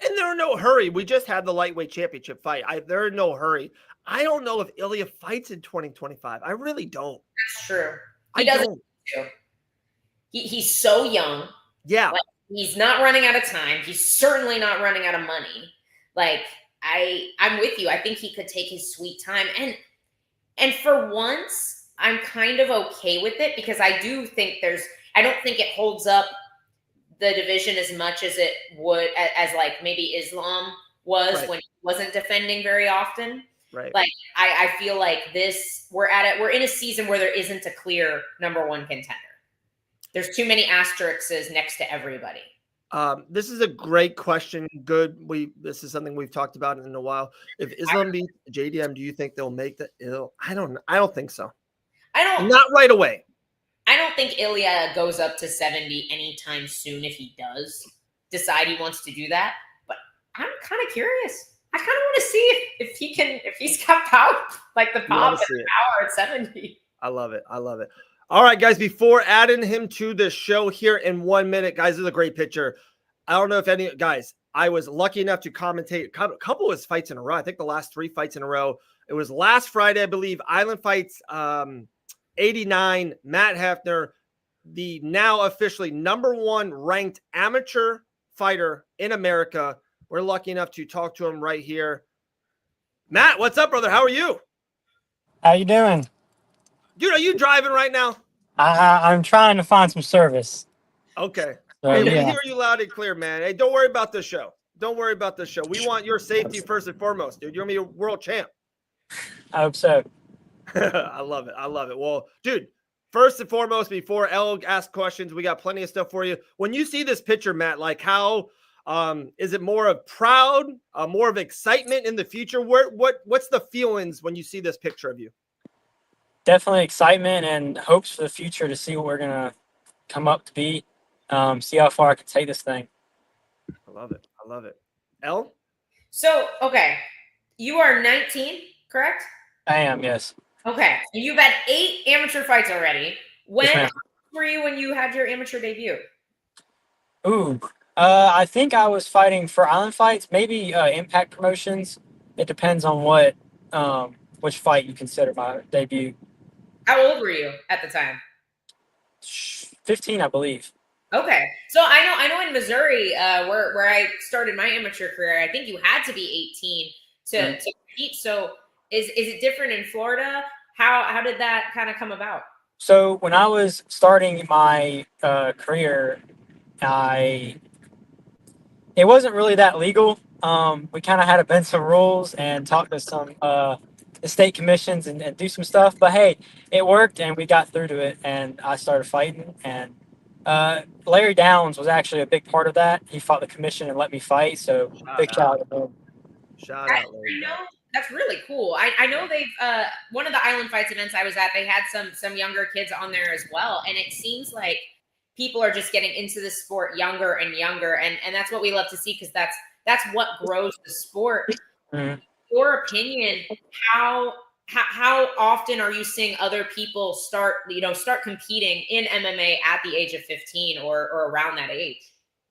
And they're in no hurry. We just had the lightweight championship fight. They're in no hurry. I don't know if Ilya fights in 2025. I really don't. That's true. He doesn't. He's so young. Yeah. Like, he's not running out of time. He's certainly not running out of money. Like, I'm with you. I think he could take his sweet time. And for once, I'm kind of okay with it because I do think I don't think it holds up the division as much as it would as like maybe Islam was when he wasn't defending very often. Right. Like I feel like we're in a season where there isn't a clear number one contender. There's too many asterisks next to everybody. This is a great question. Good. This is something we've talked about in a while. If Islam beats JDM, do you think they'll make the ill? I don't think so. Not right away. I don't think Ilya goes up to 70 anytime soon if he does decide he wants to do that. But I'm kind of curious. I kind of want to see if he's got power, like the pop and the power at 70. I love it. All right, guys, before adding him to the show here in 1 minute, guys, this is a great picture. I don't know if any guys, I was lucky enough to commentate a couple of his fights in a row. I think the last 3 fights in a row. It was last Friday, I believe, Island Fights 89, Matt Heffner, the now officially #1 ranked amateur fighter in America. We're lucky enough to talk to him right here. Matt, what's up, brother? How are you? How you doing? Dude, are you driving right now? I'm trying to find some service. Okay. So, Hey, yeah. we hear you loud and clear, man. Hey, don't worry about the show. We want your safety first and foremost, dude. You're going to be a world champ. I hope so. I love it. Well, dude, first and foremost, before El asks questions, we got plenty of stuff for you. When you see this picture, Matt, like how is it more of proud, more of excitement in the future? What's the feelings when you see this picture of you? Definitely excitement and hopes for the future to see what we're gonna come up to be. See how far I can take this thing. I love it. El? So, okay, you are 19, correct? I am, yes. Okay, you've had 8 amateur fights already. When Yes, were you when you had your amateur debut? Ooh, I think I was fighting for Island Fights, maybe Impact Promotions. It depends on which fight you consider my debut. How old were you at the time? 15, I believe. Okay, so I know in Missouri, where I started my amateur career, I think you had to be 18 to compete. So is it different in Florida? How did that kind of come about? So when I was starting my career, it wasn't really that legal. We kind of had to bend some rules and talk to some the state commissions and do some stuff. But hey, it worked and we got through to it. And I started fighting. And Larry Downs was actually a big part of that. He fought the commission and let me fight. So big shout out to him. Shout out, Larry. I know that's really cool. I know they've one of the Island Fights events I was at, they had some younger kids on there as well. And it seems like people are just getting into the sport younger and younger. And that's what we love to see because that's what grows the sport. Mm-hmm. Your opinion, how often are you seeing other people start competing in MMA at the age of 15 or around that age?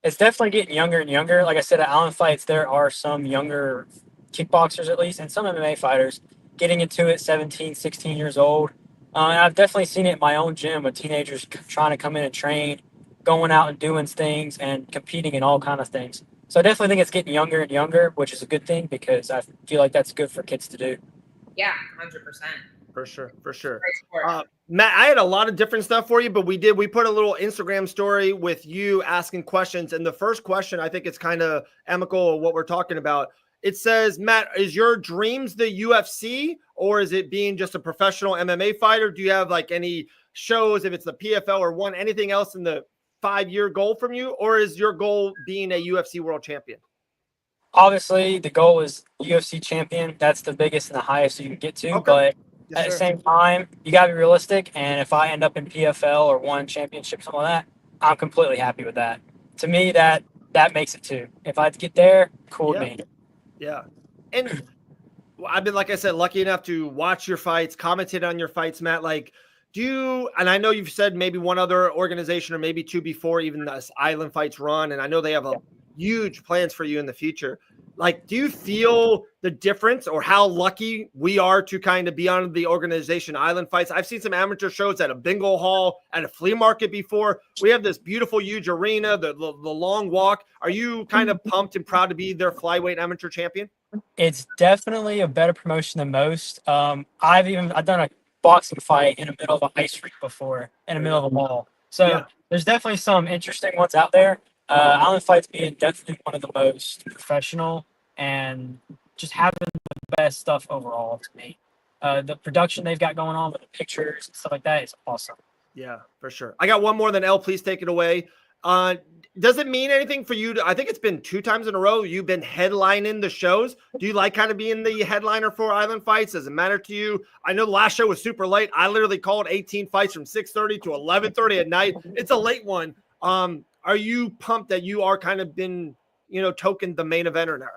It's definitely getting younger and younger. Like I said, at Island Fights, there are some younger kickboxers at least and some MMA fighters getting into it 17, 16 years old. And I've definitely seen it in my own gym with teenagers trying to come in and train, going out and doing things and competing in all kind of things. So I definitely think it's getting younger and younger, which is a good thing because I feel like that's good for kids to do. Yeah, 100%. For sure. Matt, I had a lot of different stuff for you, but we put a little Instagram story with you asking questions. And the first question, I think it's kind of amicable of what we're talking about. It says, Matt, is your dreams the UFC or is it being just a professional MMA fighter? Do you have like any shows, if it's the PFL or anything else in the 5-year goal from you? Or is your goal being a UFC world champion? Obviously, the goal is UFC champion. That's the biggest and the highest you can get to. Okay. But at the same time, you got to be realistic. And if I end up in PFL or one championship, something like that, I'm completely happy with that. To me, that makes it too. If I get there, cool with me. Yeah. And I've been, like I said, lucky enough to watch your fights, commentate on your fights, Matt. Like, and I know you've said maybe one other organization or maybe 2 before even this Island Fights run, and I know they have huge plans for you in the future. Like, do you feel the difference or how lucky we are to kind of be on the organization Island Fights? I've seen some amateur shows at a bingo hall, at a flea market before. We have this beautiful, huge arena, the long walk. Are you kind of pumped and proud to be their flyweight amateur champion? It's definitely a better promotion than most. I've done a boxing fight in the middle of a ice rink before, in the middle of a mall. So there's definitely some interesting ones out there. Island Fights being definitely one of the most professional and just having the best stuff overall to me. The production they've got going on with the pictures and stuff like that is awesome. Yeah, for sure. I got one more, then L, please take it away. Does it mean anything for you I think it's been 2 times in a row you've been headlining the shows. Do you like kind of being the headliner for Island Fights? Does it matter to you? I know the last show was super late. I literally called 18 fights from 6:30 to 11:30 at night. It's a late one. Are you pumped that you are kind of been, token the main eventer now?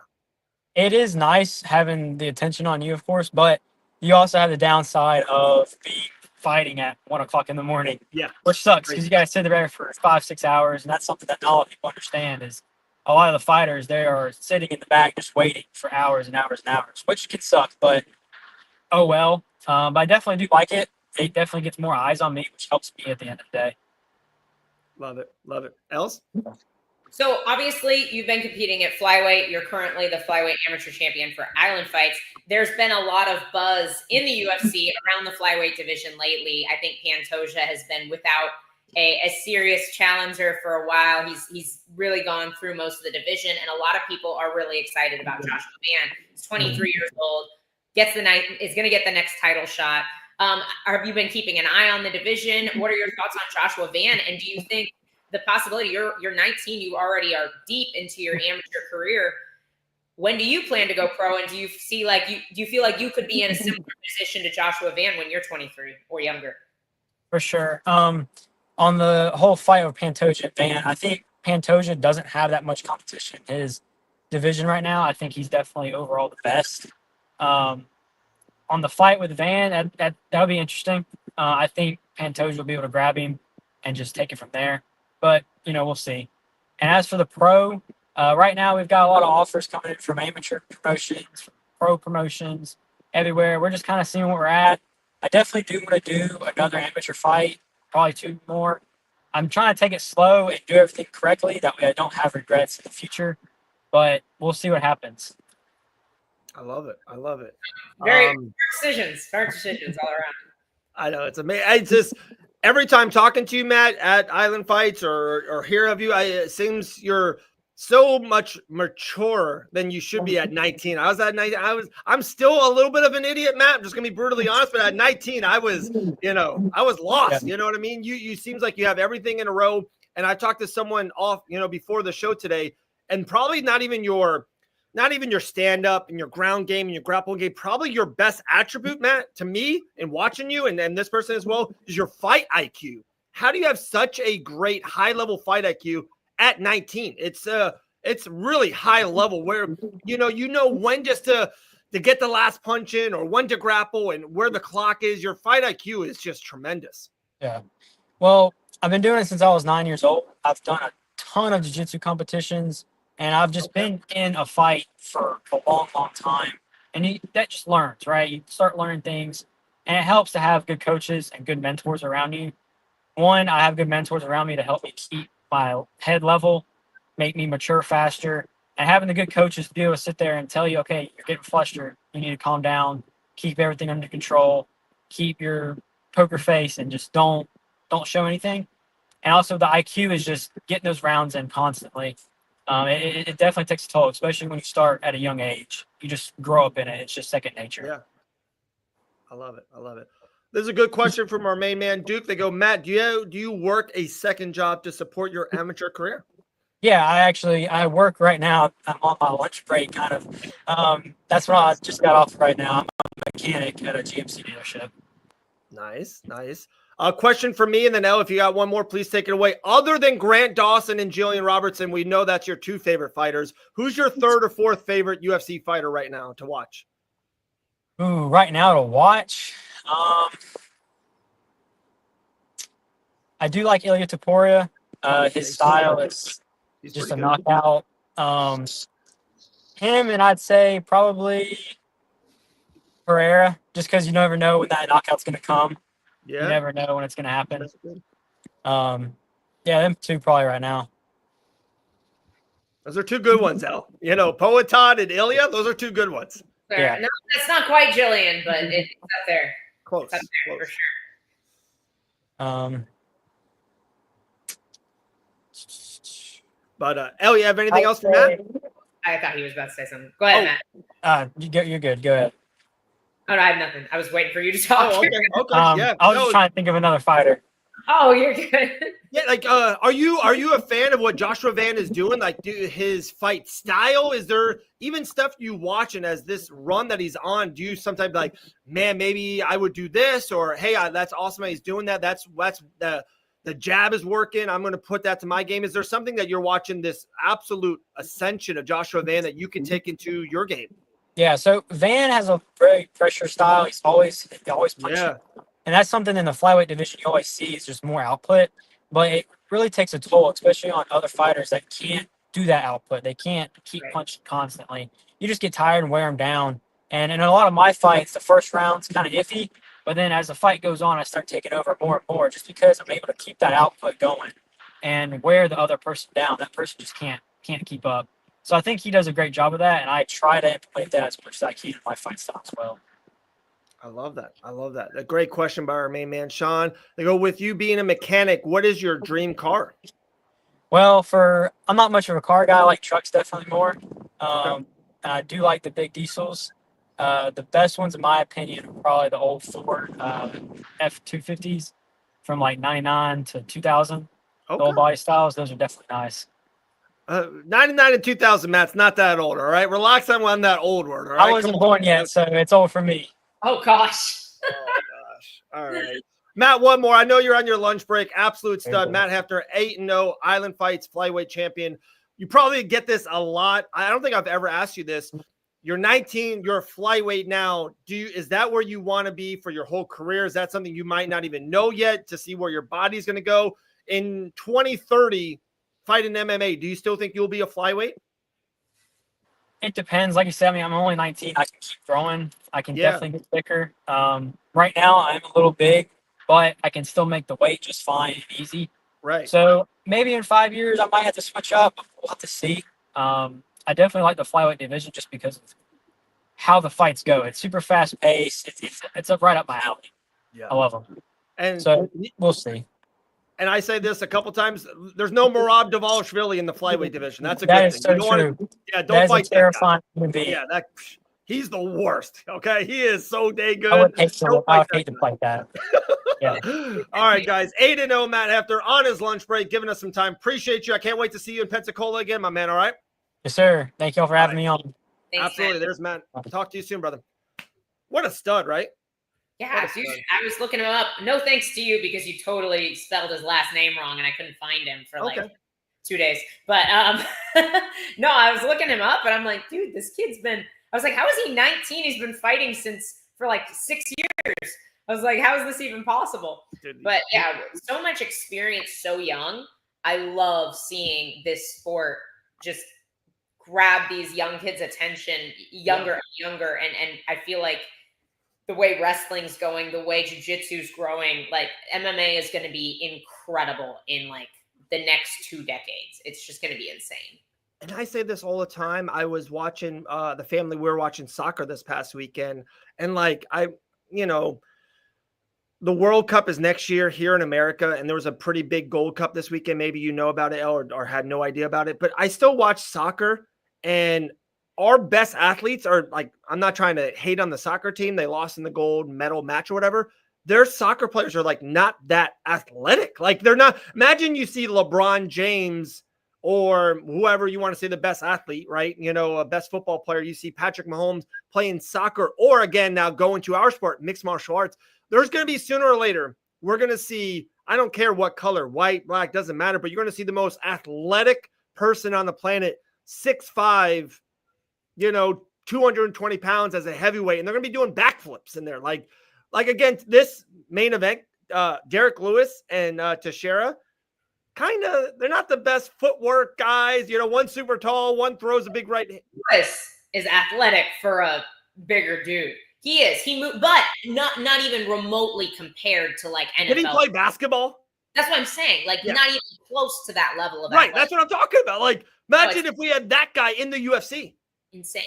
It is nice having the attention on you, of course, but you also have the downside of being fighting at 1 o'clock in the morning. Yeah. Which sucks because you guys sit there for 5-6 hours. And that's something that not a lot of people understand is a lot of the fighters, they are sitting in the back just waiting for hours and hours and hours, which can suck, but oh well. But I definitely do like it. It definitely gets more eyes on me, which helps me at the end of the day. Love it. Love it. Els? So obviously you've been competing at Flyweight. You're currently the Flyweight amateur champion for Island Fights. There's been a lot of buzz in the UFC around the Flyweight division lately. I think Pantoja has been without a serious challenger for a while. He's really gone through most of the division, and a lot of people are really excited about Joshua Van. He's 23 years old, is going to get the next title shot. Have you been keeping an eye on the division? What are your thoughts on Joshua Van? And do you think the possibility you're 19, you already are deep into your amateur career? When do you plan to go pro? And do you feel like you could be in a similar position to Joshua Van when you're 23 or younger? For sure. On the whole fight of Pantoja and Van, I think Pantoja doesn't have that much competition in his division right now. I think he's definitely overall the best. On the fight with Van, that would be interesting. I think Pantoja will be able to grab him and just take it from there. But, we'll see. And as for the pro, right now we've got a lot of offers coming in from amateur promotions, from pro promotions, everywhere. We're just kind of seeing where we're at. I definitely do want to do another amateur fight, probably 2 more. I'm trying to take it slow and do everything correctly. That way I don't have regrets in the future. But we'll see what happens. I love it. I love it. Very smart decisions all around. I know it's amazing. I just every time talking to you, Matt, at Island Fights or hear of you, it seems you're so much mature than you should be at 19. I was at 19. I'm still a little bit of an idiot, Matt. I'm just gonna be brutally honest, but at 19, I was lost. Yeah. You know what I mean? You seems like you have everything in a row. And I talked to someone before the show today, and probably not even your stand-up and your ground game and your grappling game, probably your best attribute, Matt, to me, in watching you and this person as well, is your fight IQ. How do you have such a great high-level fight IQ at 19? It's really high level where, you know when just to get the last punch in or when to grapple and where the clock is. Your fight IQ is just tremendous. Yeah. Well, I've been doing it since I was 9 years old. I've done a ton of jiu-jitsu competitions. And I've just been in a fight for a long, long time. And that just learns, right? You start learning things. And it helps to have good coaches and good mentors around you. One, I have good mentors around me to help me keep my head level, make me mature faster. And having the good coaches to be able to sit there and tell you, okay, you're getting flustered. You need to calm down, keep everything under control, keep your poker face, and just don't show anything. And also the IQ is just getting those rounds in constantly. It definitely takes a toll, especially when you start at a young age. You just grow up in it. It's just second nature. Yeah. I love it. I love it. There's a good question from our main man, Duke. They go, Matt, do you work a second job to support your amateur career? Yeah, I work right now. I'm on my lunch break, kind of. That's what I just got off right now. I'm a mechanic at a GMC dealership. Nice, nice. A question for me, and then Elle, if you got one more, please take it away. Other than Grant Dawson and Gillian Robertson, we know that's your 2 favorite fighters. Who's your 3rd or 4th favorite UFC fighter right now to watch? Ooh, right now to watch? I do like Ilya Topuria. His style is just a knockout. Him, and I'd say probably Pereira, just because you never know when that knockout's going to come. Yeah. You never know when it's going to happen. Yeah, them 2 probably right now. Those are 2 good ones, Elle. Poetan and Ilya, those are 2 good ones. Fair. Yeah. No, that's not quite Gillian, but it's up there. Close. It's up there close. for sure. But Elle, you have anything else for Matt? I thought he was about to say something. Go ahead, Matt. You're good. Go ahead. Oh, no, I have nothing. I was waiting for you to talk. Oh, okay. Yeah. I was just trying to think of another fighter. Oh, you're good. Yeah, like, are you a fan of what Joshua Van is doing? Like, his fight style? Is there even stuff you watching as this run that he's on? Do you sometimes like, man, maybe I would do this, or hey, that's awesome that he's doing that. That's the jab is working. I'm going to put that to my game. Is there something that you're watching this absolute ascension of Joshua Van that you can take into your game? Yeah, so Van has a very pressure style. He's always punching. Yeah. And that's something in the flyweight division you always see is just more output. But it really takes a toll, especially on other fighters that can't do that output. They can't keep punching constantly. You just get tired and wear them down. And in a lot of my fights, the first round's kind of iffy. But then as the fight goes on, I start taking over more and more just because I'm able to keep that output going and wear the other person down. That person just can't keep up. So I think he does a great job of that, and I try to implement that as much as I can in my fight style as well. I love that. A great question by our main man, Sean. They go, with you being a mechanic, what is your dream car? Well, I'm not much of a car guy. I like trucks definitely more. And I do like the big diesels. The best ones, in my opinion, are probably the old Ford F-250s from like 99 to 2000. The old body styles, those are definitely nice. 99 and 2000, Matt's not that old, all right? Relax on that old word, all right? I wasn't born yet, so it's old for me. Oh, gosh. All right. Matt, one more. I know you're on your lunch break. Absolute stud. Matt Hefner, 8-0, Island Fights flyweight champion. You probably get this a lot. I don't think I've ever asked you this. You're 19. You're a flyweight now. Is that where you want to be for your whole career? Is that something you might not even know yet to see where your body's going to go? In 2030, fighting MMA, do you still think you'll be a flyweight? It depends. Like you said, I'm only 19. I can keep growing. I can definitely get thicker. Right now, I'm a little big, but I can still make the weight just fine and easy. Right. So maybe in 5 years, I might have to switch up. We'll have to see. I definitely like the flyweight division just because of how the fights go. It's super fast paced. It's up right up my alley. Yeah. I love them. And so we'll see. And I say this a couple times: there's no Merab Dvalishvili in the flyweight division. That's a good thing. That is so true. Don't fight that guy. Yeah, he's the worst. Okay, he is so dang good. I would hate to fight that. Yeah. All right, guys. 8-0, Matt Hefner on his lunch break, giving us some time. Appreciate you. I can't wait to see you in Pensacola again, my man. All right. Yes, sir. Thank you all for having me on. Thanks, absolutely. Matt. There's Matt. Talk to you soon, brother. What a stud, right? Yeah, dude, I was looking him up. No thanks to you because you totally spelled his last name wrong and I couldn't find him for like 2 days. But no, I was looking him up and I'm like, dude, this kid's been, I was like, how is he 19? He's been fighting for like 6 years. I was like, how is this even possible? But yeah, so much experience so young. I love seeing this sport just grab these young kids' attention younger and younger. And I feel like the way wrestling's going, the way jiu-jitsu's growing, like MMA is going to be incredible in like the next 2 decades. It's just going to be insane. And I say this all the time. I was watching the family. We were watching soccer this past weekend. And like, the World Cup is next year here in America. And there was a pretty big Gold Cup this weekend. Maybe you know about it or had no idea about it. But I still watch soccer, and our best athletes are like, I'm not trying to hate on the soccer team. They lost in the gold medal match or whatever. Their soccer players are like not that athletic. Like they're not. Imagine you see LeBron James or whoever you want to say the best athlete, right? A best football player. You see Patrick Mahomes playing soccer, or again, now going to our sport, mixed martial arts. There's going to be sooner or later, we're going to see, I don't care what color, white, black, doesn't matter, but you're going to see the most athletic person on the planet, 6'5", 220 pounds as a heavyweight, and they're going to be doing backflips in there. Like again, this main event, Derek Lewis and Teixeira, they're not the best footwork guys. One super tall, one throws a big right. Lewis is athletic for a bigger dude. He is. He moved, but not even remotely compared to like NFL. Did he play basketball? That's what I'm saying. Like not even close to that level of right. That's what I'm talking about. Like imagine if we had that guy in the UFC. Insane.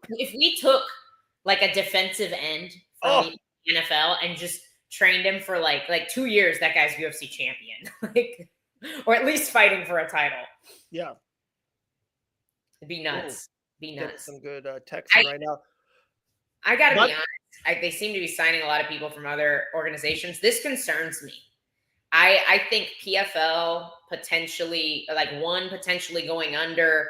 If we took like a defensive end from the NFL and just trained him for like 2 years, that guy's UFC champion, or at least fighting for a title. Yeah. It'd be nuts. Be Getting nuts. some good texting right now. I gotta be honest. They seem to be signing a lot of people from other organizations. This concerns me. I think PFL potentially going under.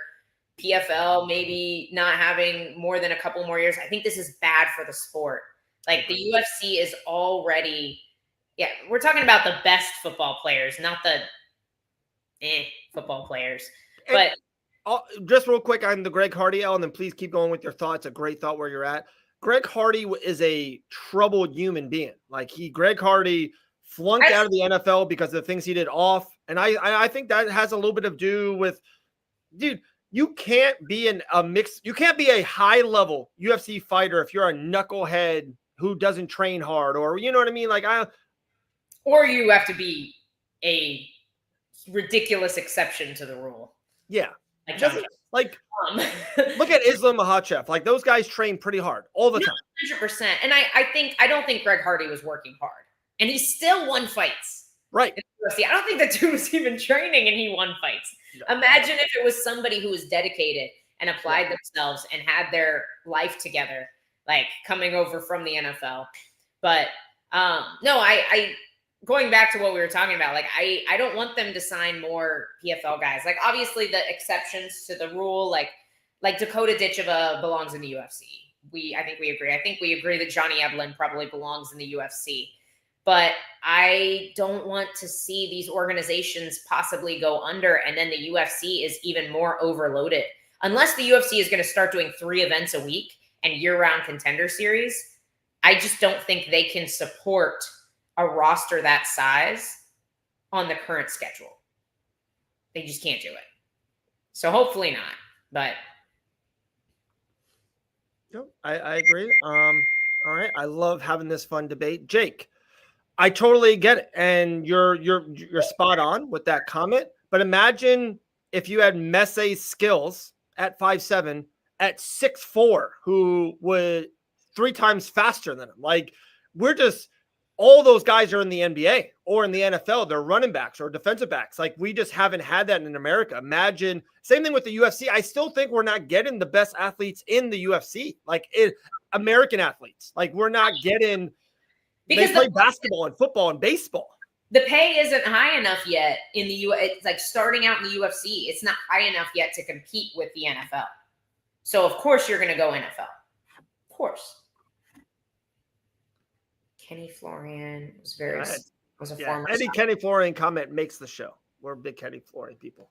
PFL maybe not having more than a couple more years. I think this is bad for the sport. Like the UFC is already, we're talking about the best football players, not the football players. But just real quick on the Greg Hardy, and then please keep going with your thoughts. A great thought where you're at. Greg Hardy is a troubled human being. Like Greg Hardy flunked out of the NFL because of the things he did off. And I think that has a little bit of do with, dude, you can't be you can't be a high level UFC fighter if you're a knucklehead who doesn't train hard, or you know what I mean? Or you have to be a ridiculous exception to the rule. Yeah. Look at Islam Makhachev. Like those guys train pretty hard all the time. 100%. And I don't think Greg Hardy was working hard. And he still won fights. Right. I don't think the dude was even training and he won fights. No. Imagine if it was somebody who was dedicated and applied themselves and had their life together, like coming over from the NFL. But no, I going back to what we were talking about, like I don't want them to sign more PFL guys. Like obviously the exceptions to the rule, like Dakota Ditcheva belongs in the UFC. I think we agree. I think we agree that Johnny Evelyn probably belongs in the UFC. But I don't want to see these organizations possibly go under, and then the UFC is even more overloaded. Unless the UFC is going to start doing 3 events a week and year-round contender series, I just don't think they can support a roster that size on the current schedule. They just can't do it. So hopefully not, but. Yep, I agree. All right. I love having this fun debate. Jake, I totally get it. And you're spot on with that comment. But imagine if you had Messay's skills at 5'7", at 6'4", who would 3 times faster than him. Like all those guys are in the NBA or in the NFL. They're running backs or defensive backs. Like we just haven't had that in America. Imagine same thing with the UFC. I still think we're not getting the best athletes in the UFC, American athletes. Like we're not getting, because they play basketball and football and baseball. The pay isn't high enough yet in the U. It's like starting out in the UFC. It's not high enough yet to compete with the NFL. So of course you're going to go NFL. Of course. Kenny Florian was a former. Any Kenny Florian comment makes the show. We're big Kenny Florian people.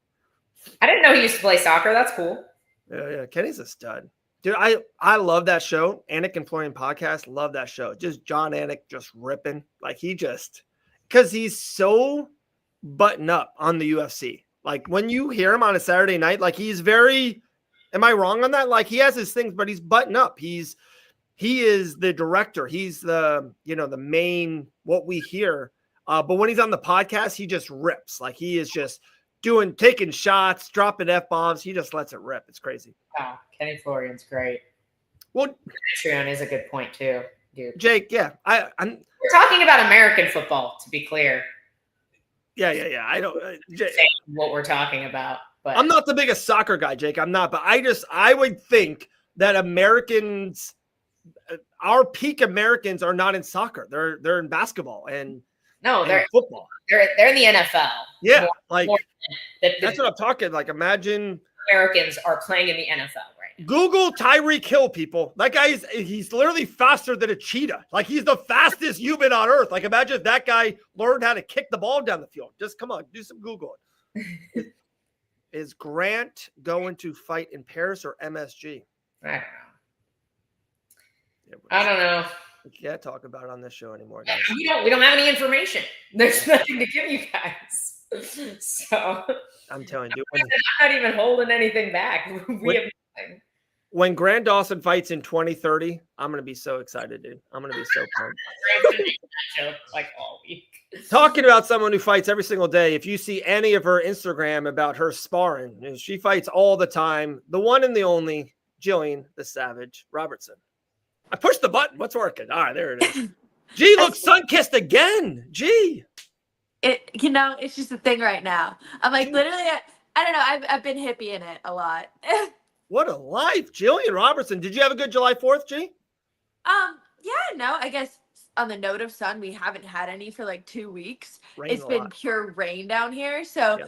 I didn't know he used to play soccer. That's cool. Yeah. Kenny's a stud. Dude, I love that show. Anik and Florian podcast. Love that show. Just John Anik just ripping. Like because he's so button up on the UFC. Like when you hear him on a Saturday night, like he's very, am I wrong on that? Like he has his things, but he's button up. He is the director. He's the main, what we hear. But when he's on the podcast, he just rips. Like he is just taking shots, dropping F-bombs. He just lets it rip. It's crazy. Wow. Kenny Florian's great. Well, Patreon is a good point too, dude. Jake, yeah. We're talking about American football, to be clear. Yeah. I don't what we're talking about. But I'm not the biggest soccer guy, Jake. I'm not, but I would think that Americans, our peak Americans are not in soccer. They're in basketball and they're football. They're in the NFL. Yeah, that's what I'm talking. Like, imagine Americans are playing in the NFL right now. Google Tyreek Hill, people. That guy he's literally faster than a cheetah. Like he's the fastest human on earth. Like imagine if that guy learned how to kick the ball down the field. Just come on, do some Googling. Is Grant going to fight in Paris or MSG? I don't know. We can't talk about it on this show anymore, guys. We don't have any information. There's nothing to give you guys. So I'm telling you, I'm not even holding anything back. We have nothing. When Grant Dawson fights in 2030, I'm gonna be so excited, dude. I'm gonna be so pumped. Like all week. Talking about someone who fights every single day. If you see any of her Instagram about her sparring, she fights all the time. The one and the only Gillian, the Savage Robertson. I pushed the button. What's working? All right, there it is. Gee, look, sun-kissed again. Gee. It's just a thing right now. I'm like, literally, I don't know. I've been hippie in it a lot. What a life. Gillian Robertson. Did you have a good July 4th, G? Yeah, no, I guess on the note of sun, we haven't had any for like 2 weeks. Rained It's a been lot. pure rain down here. So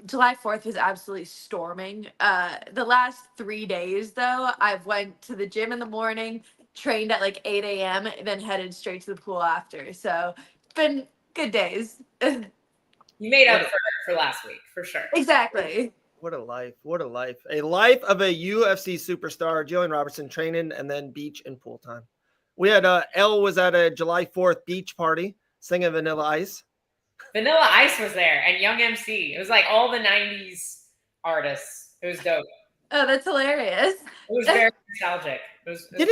July 4th was absolutely storming. The last 3 days though, I've went to the gym in the morning, trained at like 8 a.m., then headed straight to the pool after. So it's been good days. You made up for last week, for sure. Exactly. What a life. What a life. A life of a UFC superstar, Gillian Robertson, training and then beach and pool time. We had Elle was at a July 4th beach party singing Vanilla Ice. Vanilla Ice was there and Young MC. It was like all the 90s artists. It was dope. Oh, that's hilarious. It was very nostalgic. It was fun.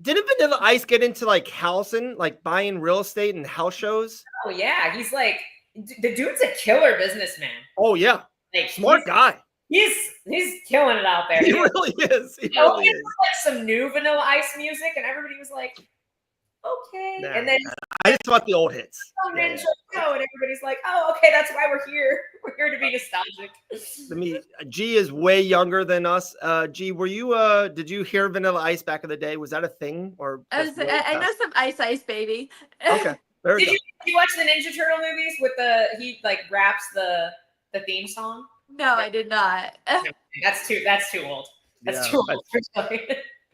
Didn't Vanilla Ice get into like housing, like buying real estate and house shows? Oh, yeah. He's like, the dude's a killer businessman. Oh, yeah. Like, Smart guy. He's killing it out there. He really is. He really is. Like some new Vanilla Ice music, and everybody was like, okay. Nah, and then I just want the old hits. and everybody's like, oh, okay, that's why we're here. We're here to be nostalgic. G is way younger than us. G, were you did you hear Vanilla Ice back in the day? Was that a thing? Or I know some Ice baby. Okay. Did you watch the Ninja Turtle movies with he like raps the theme song? No, I did not. That's too old. That's too old for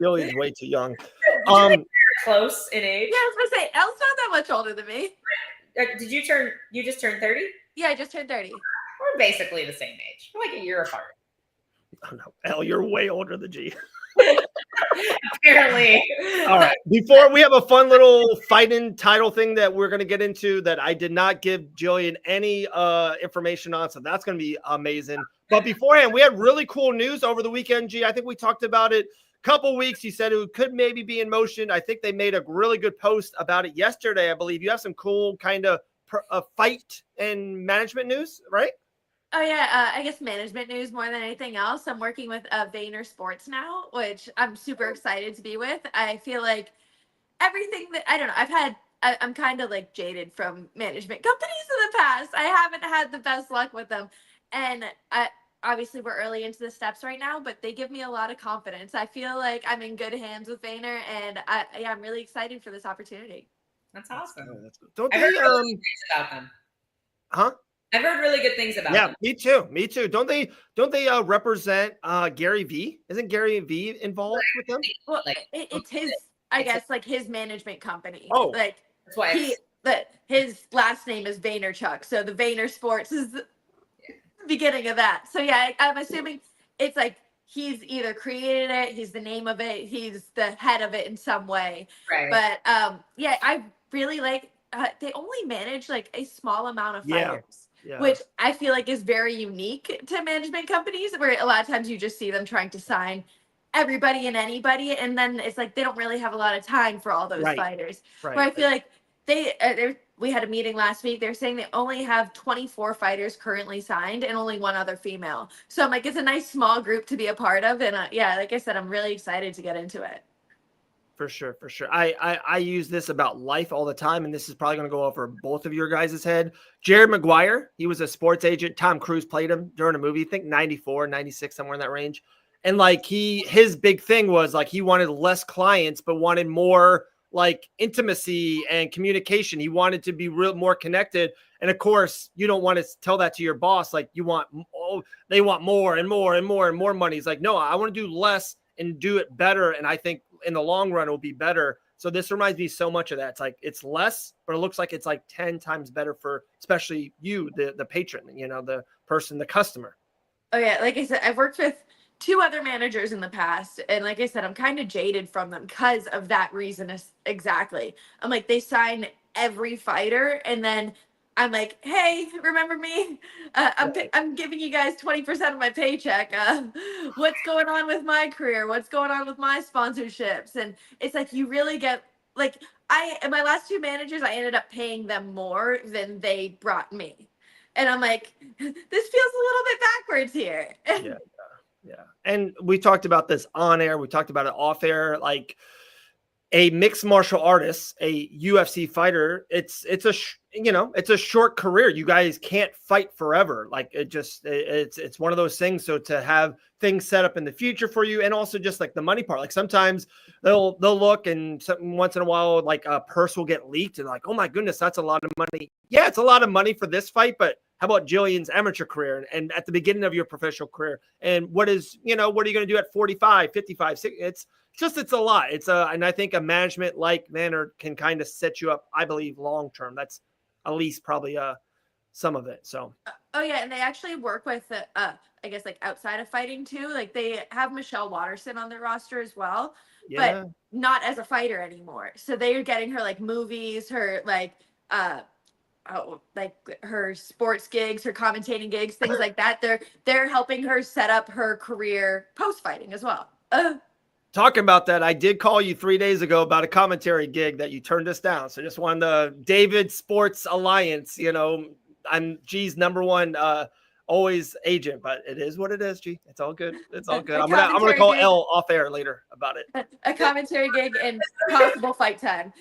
Gillian's way too young. Close in age. Yeah, I was gonna say, Elle's not that much older than me. You just turned 30? Yeah, I just turned 30. We're basically the same age. We're like a year apart. Oh no, Elle, you're way older than G. Apparently. All right. Before we have a fun little fighting title thing that we're going to get into that I did not give Gillian any information on, so that's going to be amazing. But beforehand, we had really cool news over the weekend, G. I think we talked about it a couple weeks. You said it could maybe be in motion. I think they made a really good post about it yesterday, I believe. You have some cool kind of fight and management news, right? Oh yeah, I guess management news more than anything else. I'm working with Vayner Sports now, which I'm super excited to be with. I feel like everything that I don't know. I'm kind of like jaded from management companies in the past. I haven't had the best luck with them, and obviously we're early into the steps right now, but they give me a lot of confidence. I feel like I'm in good hands with Vayner, and I'm really excited for this opportunity. That's awesome. Oh, that's good. Don't I've they heard really good things about them. Huh? I've heard really good things about them. Yeah, me too. Don't they represent Gary V? Isn't Gary V involved with them? Well, it's his, I guess, like his management company. Oh, like that's why his last name is Vaynerchuk, so the Vayner Sports is the beginning of that. So yeah, I'm assuming it's like he's either created it, he's the name of it, he's the head of it in some way. Right. But yeah, I really like. They only manage like a small amount of fighters. Yeah. Which I feel like is very unique to management companies, where a lot of times you just see them trying to sign everybody and anybody, and then it's like they don't really have a lot of time for all those fighters. Right. Where I feel like we had a meeting last week. They're saying they only have 24 fighters currently signed and only one other female. So I'm like, it's a nice small group to be a part of, and yeah, like I said, I'm really excited to get into it. For sure. I use this about life all the time, and this is probably going to go over both of your guys' head. Jared Maguire, he was a sports agent. Tom Cruise played him during a movie, I think 94, 96, somewhere in that range. And like his big thing was like he wanted less clients, but wanted more like intimacy and communication. He wanted to be more connected. And of course, you don't want to tell that to your boss. Like they want more and more and more and more money. He's like, no, I want to do less and do it better. And I think in the long run, it will be better. So this reminds me so much of that. It's like, it's less, but it looks like it's like 10 times better for especially you, the patron, the person, the customer. Oh yeah. Like I said, I've worked with 2 other managers in the past. And like I said, I'm kind of jaded from them because of that reason. Exactly. I'm like, they sign every fighter and then I'm like, hey, remember me? I'm giving you guys 20% of my paycheck. What's going on with my career? What's going on with my sponsorships? And it's like you really get like my last 2 managers, I ended up paying them more than they brought me. And I'm like, this feels a little bit backwards here. Yeah. And we talked about this on air. We talked about it off air. Like a mixed martial artist, a UFC fighter, it's a short career. You guys can't fight forever. Like it's one of those things. So to have things set up in the future for you, and also just like the money part, like sometimes they'll look and once in a while, like a purse will get leaked and like, oh my goodness, that's a lot of money. Yeah, it's a lot of money for this fight, but how about Gillian's amateur career and at the beginning of your professional career? And what are you going to do at 45, 55, 60? It's a lot. And I think a management like manner can kind of set you up, I believe, long term. That's at least probably some of it. So. Oh yeah, and they actually work with I guess like outside of fighting too. Like they have Michelle Waterson on their roster as well, but not as a fighter anymore. So they are getting her like movies, her like like her sports gigs, her commentating gigs, things like that. They're helping her set up her career post fighting as well. Talking about that, I did call you 3 days ago about a commentary gig that you turned us down. So just wanted the David Sports Alliance, I'm G's number one always agent, but it is what it is, G. It's all good. It's all good. I'm gonna call L off air later about it. A commentary gig and possible fight time.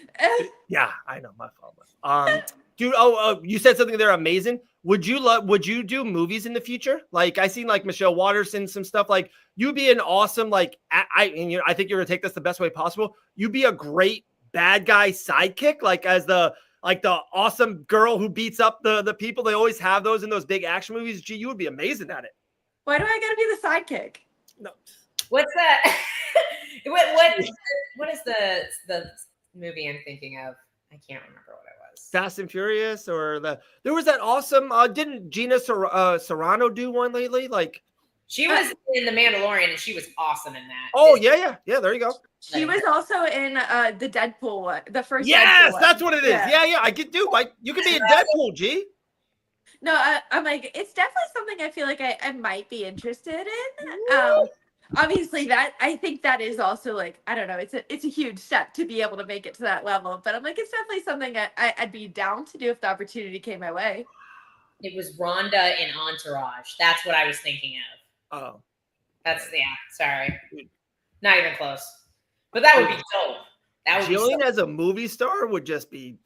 Yeah, I know, my fault. Dude, you said something there amazing. Would you do movies in the future? Like I seen like Michelle Waterson, some stuff. Like you'd be an awesome, like I think you're gonna take this the best way possible. You'd be a great bad guy sidekick, like as the awesome girl who beats up the people. They always have those in those big action movies. Gee, you would be amazing at it. Why do I gotta be the sidekick? No. What's that? what is the movie I'm thinking of? I can't remember what it was. Fast and Furious, or there was that awesome. Didn't Gina Serrano do one lately? Like she was in The Mandalorian, and she was awesome in that. Oh yeah. There you go. She was also in the Deadpool one, the first. Yes, Deadpool that's one. what it is. Yeah. I could do. Like you could be in Deadpool, G. No, I'm like, it's definitely something I feel like I might be interested in. Obviously, that I think that is also like, I don't know, it's a huge step to be able to make it to that level. But I'm like, it's definitely something I'd be down to do if the opportunity came my way. It was Rhonda in Entourage. That's what I was thinking of. Oh, that's sorry, not even close. But that would be dope. That would Gillian be as a movie star would just be.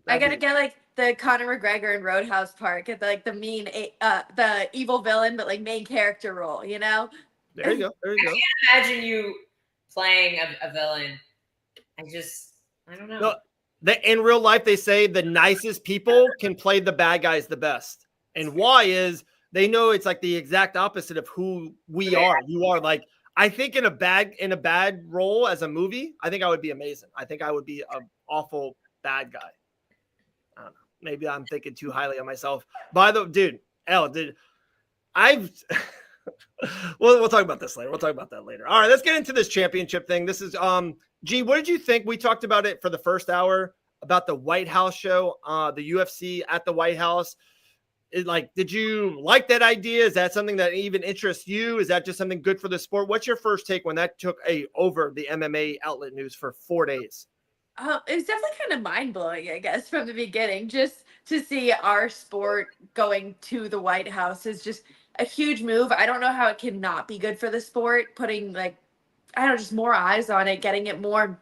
I gotta get like the Conor McGregor in Roadhouse Park at the evil villain, but like main character role, There you go. There you go. I can't imagine you playing a villain. I don't know. No, in real life, they say the nicest people can play the bad guys the best. And why is they know it's like the exact opposite of who we are. You are like, I think in a bad role as a movie, I think I would be amazing. I think I would be an awful bad guy. I don't know. Maybe I'm thinking too highly of myself. We'll talk about this later. We'll talk about that later. All right, let's get into this championship thing. This is G, what did you think? We talked about it for the first hour about the White House show, the UFC at the White House. Did you like that idea? Is that something that even interests you? Is that just something good for the sport? What's your first take when that took over the MMA outlet news for 4 days? It was definitely kind of mind-blowing, I guess, from the beginning. Just to see our sport going to the White House is just a huge move. I don't know how it can not be good for the sport, putting just more eyes on it, getting it more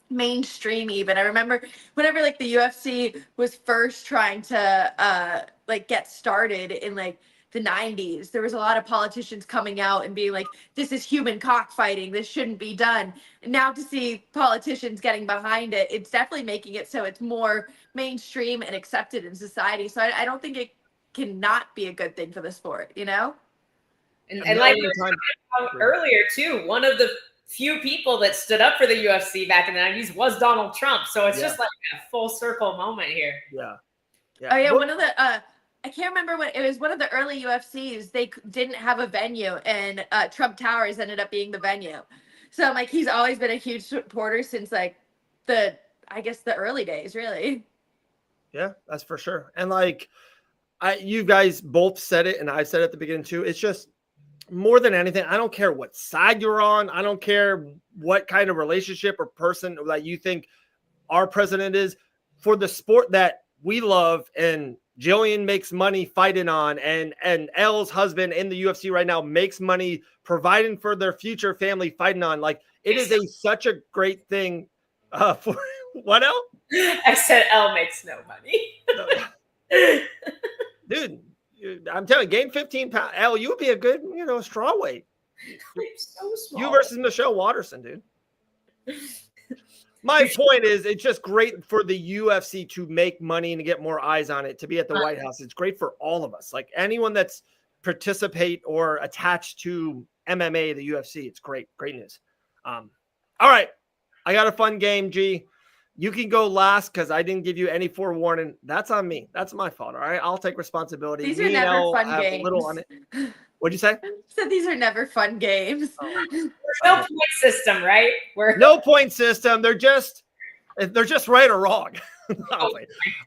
mainstream even. I remember whenever the UFC was first trying to get started in the 90s, there was a lot of politicians coming out and being like, this is human cockfighting, this shouldn't be done. And now to see politicians getting behind it, it's definitely making it so it's more mainstream and accepted in society. So I don't think it cannot be a good thing for the sport, And like we were talking about earlier too, one of the few people that stood up for the UFC back in the 90s was Donald Trump. So it's just like a full circle moment here. Yeah. Oh yeah, one of the I can't remember what it was. One of the early UFCs, they didn't have a venue, and Trump Towers ended up being the venue. So I'm like, he's always been a huge supporter since the early days, really. Yeah, that's for sure. And you guys both said it, and I said it at the beginning too. It's just more than anything, I don't care what side you're on. I don't care what kind of relationship or person that you think our president is. For the sport that we love and Gillian makes money fighting on, and L's husband in the UFC right now makes money providing for their future family fighting on. It is such a great thing For what else? I said L makes no money. Dude, I'm telling you, gain 15 pounds. L, you would be a good, straw weight. I'm so small. You versus Michelle Watterson, dude. My point is, it's just great for the UFC to make money and to get more eyes on it, to be at the White House. It's great for all of us. Like anyone that's participate or attached to MMA, the UFC, it's great. Great news. All right. I got a fun game, G. You can go last because I didn't give you any forewarning. That's on me. That's my fault. All right. I'll take responsibility. These are never fun games. A little on it. What'd you say? So these are never fun games. There's no point system, right? No point system. They're just right or wrong. All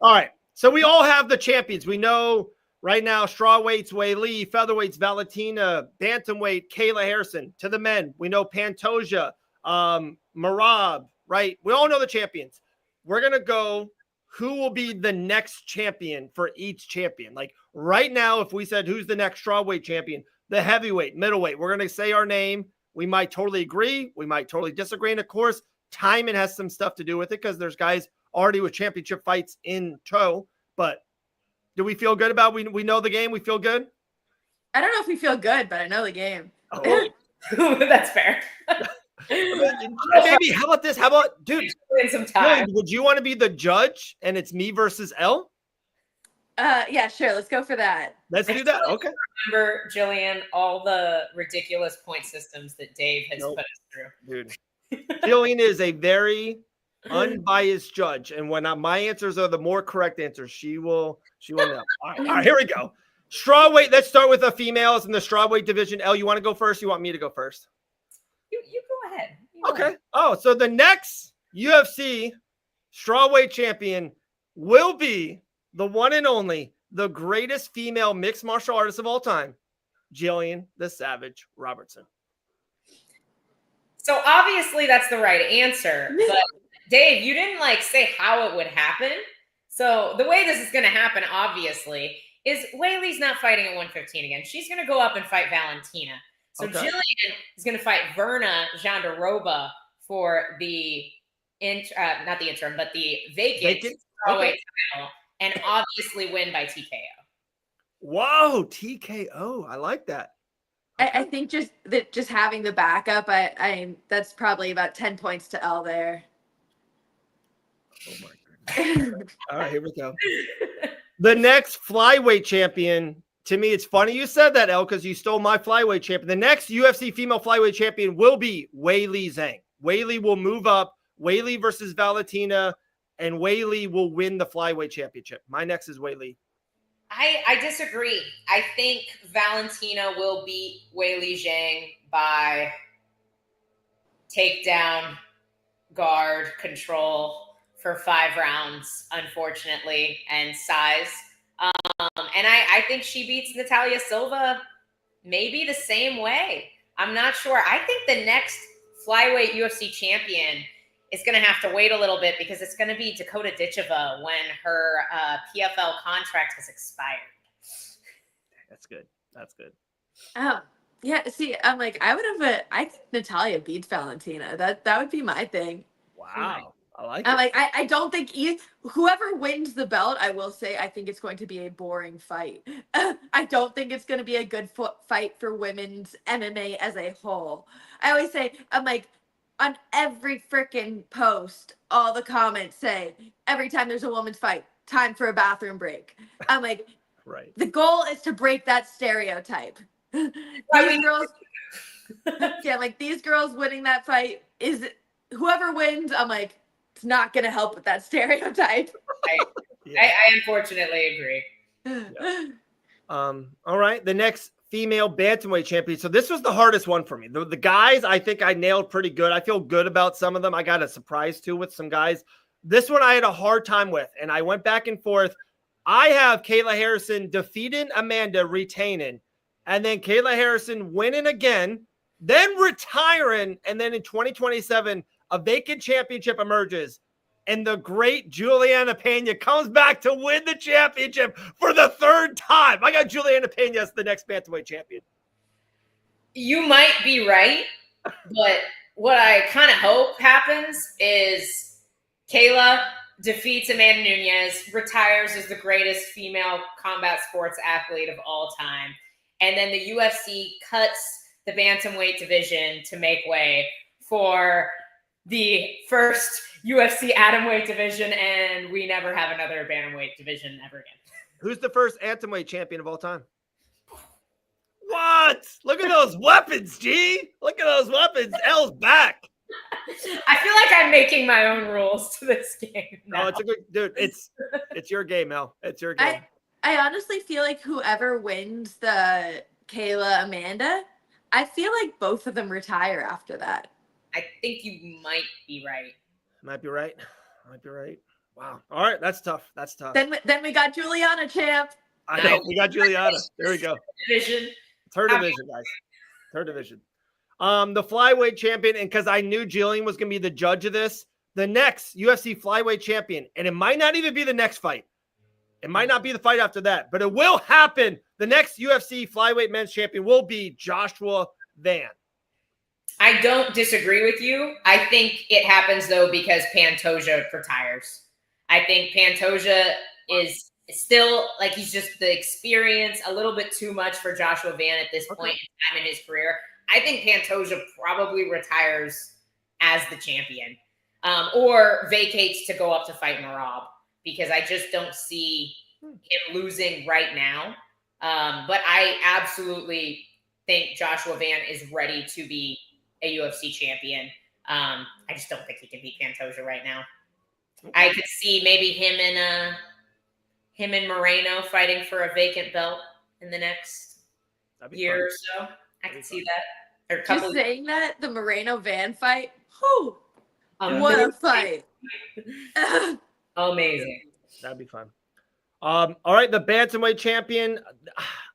right. So we all have the champions. We know right now, strawweights, Wei Li, featherweights, Valentina, bantamweight, Kayla Harrison. To the men, we know Pantoja, Marab, right? We all know the champions. We're going to go who will be the next champion for each champion. Like right now, if we said who's the next strawweight champion, the heavyweight, middleweight, we're going to say our name. We might totally agree. We might totally disagree. And of course, timing has some stuff to do with it because there's guys already with championship fights in tow. But do we feel good about we know the game? We feel good? I don't know if we feel good, but I know the game. Oh. That's fair. Maybe how about this? How about, dude, some time. Would you want to be the judge and it's me versus L? Yeah, sure. Let's go for that. Let's do that. Okay. Remember, Gillian, all the ridiculous point systems that Dave has put us through. Dude, Gillian is a very unbiased judge, and when my answers are the more correct answers, she will know. All right, here we go. Strawweight. Let's start with the females in the strawweight division. L, you want to go first? You want me to go first? You go ahead. Okay. Oh, so the next UFC strawweight champion will be the one and only, the greatest female mixed martial artist of all time, Gillian the Savage Robertson. So obviously that's the right answer, but Dave, you didn't say how it would happen. So the way this is going to happen, obviously, is Wei Li's not fighting at 115 again. She's going to go up and fight Valentina. So Gillian is going to fight Verna Jandaroba for the not the interim, but the vacant strawweight title, and obviously win by TKO. Whoa, TKO! I like that. I think just having the backup, I that's probably about 10 points to L there. Oh my goodness! All right, here we go. The next flyweight champion. To me, it's funny you said that, El, because you stole my flyweight champion. The next UFC female flyweight champion will be Wei Li Zhang. Wei Li will move up. Wei Li versus Valentina, and Wei Li will win the flyweight championship. My next is Wei Li. I disagree. I think Valentina will beat Wei Li Zhang by takedown, guard, control for 5 rounds, unfortunately, and size. And I think she beats Natalia Silva maybe the same way. I'm not sure. I think the next flyweight UFC champion is going to have to wait a little bit because it's going to be Dakota Ditcheva when her PFL contract has expired. That's good. That's good. Yeah. See, I'm I think Natalia beats Valentina. That would be my thing. Wow. I like it. I don't think whoever wins the belt, I will say, I think it's going to be a boring fight. I don't think it's going to be a good fight for women's MMA as a whole. I always say, on every freaking post, all the comments say, every time there's a women's fight, time for a bathroom break. I'm like, right. The goal is to break that stereotype. These girls, yeah, these girls winning that fight is whoever wins. I'm like, it's not going to help with that stereotype. I unfortunately agree. Yeah. All right. The next female bantamweight champion. So this was the hardest one for me. The guys, I think I nailed pretty good. I feel good about some of them. I got a surprise too with some guys. This one I had a hard time with, and I went back and forth. I have Kayla Harrison defeating Amanda, retaining, and then Kayla Harrison winning again, then retiring, and then in 2027, a vacant championship emerges, and the great Juliana Pena comes back to win the championship for the 3rd time. I got Juliana Pena as the next bantamweight champion. You might be right, but what I kind of hope happens is Kayla defeats Amanda Nunes, retires as the greatest female combat sports athlete of all time. And then the UFC cuts the bantamweight division to make way for the first UFC atomweight division, and we never have another bantamweight division ever again. Who's the first atomweight champion of all time? What? Look at those weapons, G. Look at those weapons. L's back. I feel like I'm making my own rules to this game now. No, it's a good dude. It's your game, L. It's your game. I honestly feel like whoever wins the Kayla Amanda, I feel like both of them retire after that. I think you might be right. Might be right. Wow. All right, that's tough. Then we got Juliana champ. I know. We got Juliana. There we go. Division. It's her division, guys. Her division. The flyweight champion, and because I knew Gillian was going to be the judge of this, the next UFC flyweight champion, and it might not even be the next fight. It might not be the fight after that, but it will happen. The next UFC flyweight men's champion will be Joshua Van. I don't disagree with you. I think it happens, though, because Pantoja retires. I think Pantoja is still, like, he's just the experience a little bit too much for Joshua Van at this point in time in his career. I think Pantoja probably retires as the champion or vacates to go up to fight Merab, because I just don't see him losing right now. But I absolutely think Joshua Van is ready to be a UFC champion. I just don't think he can beat Pantoja right now. I could see maybe him and Moreno fighting for a vacant belt in the next year or so. I can see that. Or a couple. Just saying that, the Moreno Van fight. Whew. What a fight. Amazing. That'd be fun. All right, the bantamweight champion.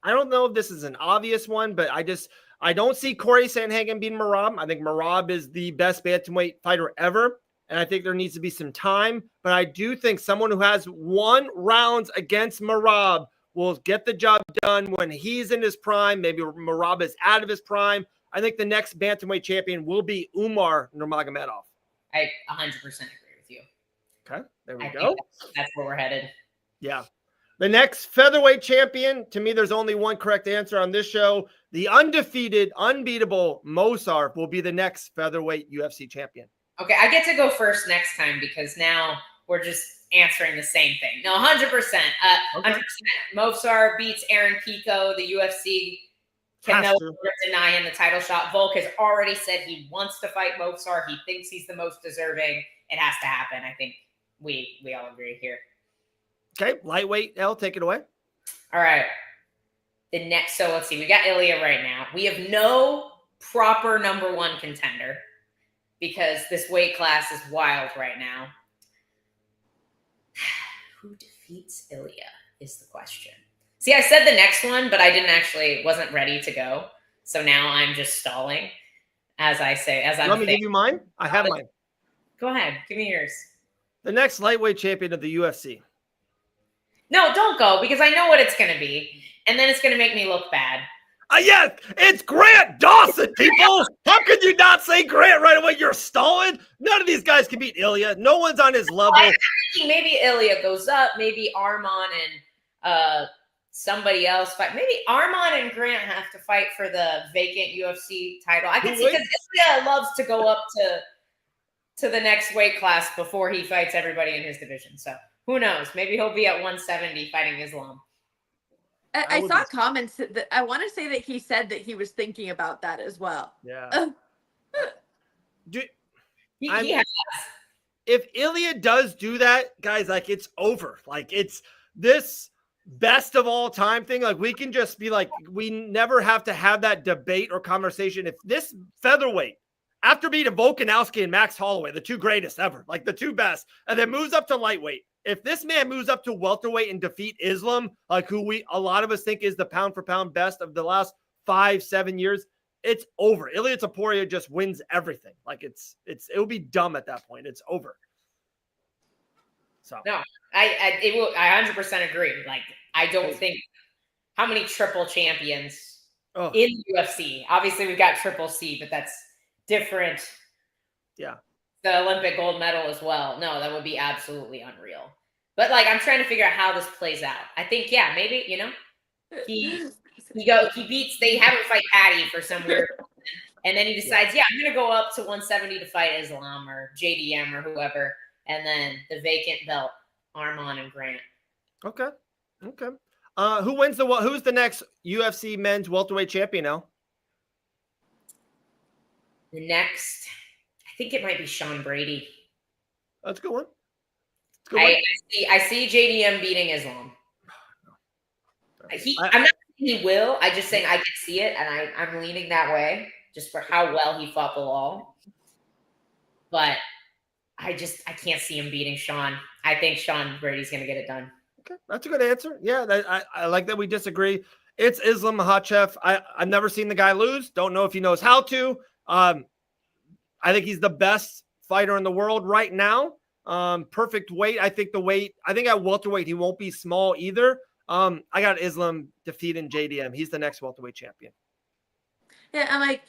I don't know if this is an obvious one, but I don't see Corey Sandhagen beating Merab. I think Merab is the best bantamweight fighter ever, and I think there needs to be some time. But I do think someone who has won rounds against Merab will get the job done when he's in his prime. Maybe Merab is out of his prime. I think the next bantamweight champion will be Umar Nurmagomedov. I 100% agree with you. Okay, there we go. That's where we're headed. Yeah. The next featherweight champion, to me, there's only one correct answer on this show. The undefeated, unbeatable Mosar will be the next featherweight UFC champion. Okay, I get to go first next time because now we're just answering the same thing. No, 100%. 100%. Mosar beats Aaron Pico. The UFC can no longer deny him the title shot. Volk has already said he wants to fight Mosar. He thinks he's the most deserving. It has to happen. I think we all agree here. Okay, lightweight, L, take it away. All right. The next, so let's see. We got Ilya right now. We have no proper number one contender because this weight class is wild right now. Who defeats Ilya is the question. See, I said the next one, but I wasn't ready to go. So now I'm just stalling as I say, as I'm Let me give you mine? I have mine. Go ahead. Give me yours. The next lightweight champion of the UFC. No, don't go because I know what it's going to be. And then it's going to make me look bad. Yes, it's Grant Dawson, people. How could you not say Grant right away? You're stalling. None of these guys can beat Ilya. No one's on his level. I'm thinking maybe Ilya goes up. Maybe Arman and somebody else fight. Maybe Arman and Grant have to fight for the vacant UFC title. I can see because Ilya loves to go up to the next weight class before he fights everybody in his division. So who knows? Maybe he'll be at 170 fighting Islam. I saw comments that I want to say that he said that he was thinking about that as well. Yeah. He has. If Ilya does do that, guys, like it's over. Like it's this best of all time thing. Like we can just be like, we never have to have that debate or conversation. If this featherweight, after beating Volkanovski and Max Holloway, the two greatest ever, like the two best, and then moves up to lightweight. If this man moves up to welterweight and defeat Islam, like who a lot of us think is the pound for pound best of the last 5-7 years, it's over. Ilya Topuria just wins everything. Like it will be dumb at that point. It's over. So no, I 100% agree. Like I don't think how many triple champions in UFC. Obviously, we've got triple C, but that's different. Yeah. the Olympic gold medal as well. No, that would be absolutely unreal. But like, I'm trying to figure out how this plays out. I think, yeah, maybe, he beats, they have him fight Patty for some weird, and then he decides, I'm going to go up to 170 to fight Islam or JDM or whoever. And then the vacant belt, Arman and Grant. Okay. Who's the next UFC men's welterweight champion now? The next, I think it might be Sean Brady. That's a good one. I see JDM beating Islam. I'm not saying he will. I'm just saying I can see it, and I'm leaning that way just for how well he fought Bilal. But I can't see him beating Sean. I think Sean Brady's going to get it done. Okay, that's a good answer. Yeah, I like that we disagree. It's Islam Makhachev. I've never seen the guy lose. Don't know if he knows how to. I think he's the best fighter in the world right now. Perfect weight. I think at welterweight he won't be small either. I got Islam defeating JDM. He's the next welterweight champion. Yeah, I'm like,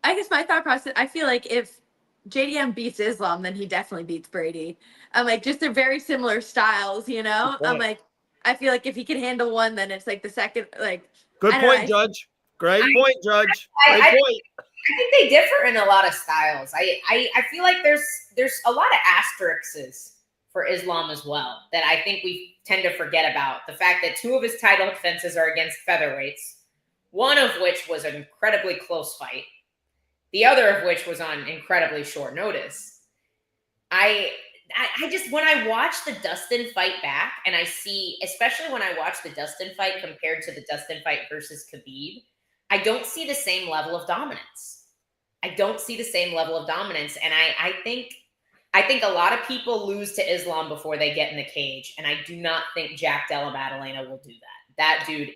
I guess my thought process, I feel like if JDM beats Islam, then he definitely beats Brady. I'm like, just they're very similar styles, I'm like, I feel like if he can handle one, then it's like the second, like. Good point, Judge. Great point, Judge. Great point. I think they differ in a lot of styles. I feel like there's a lot of asterisks for Islam as well that I think we tend to forget about. The fact that 2 of his title defenses are against featherweights, one of which was an incredibly close fight, the other of which was on incredibly short notice. I just, when I watch the Dustin fight back, and I see, especially when I watch the Dustin fight compared to the Dustin fight versus Khabib, I don't see the same level of dominance. And I think a lot of people lose to Islam before they get in the cage, and I do not think Jack Della Maddalena will do that. That dude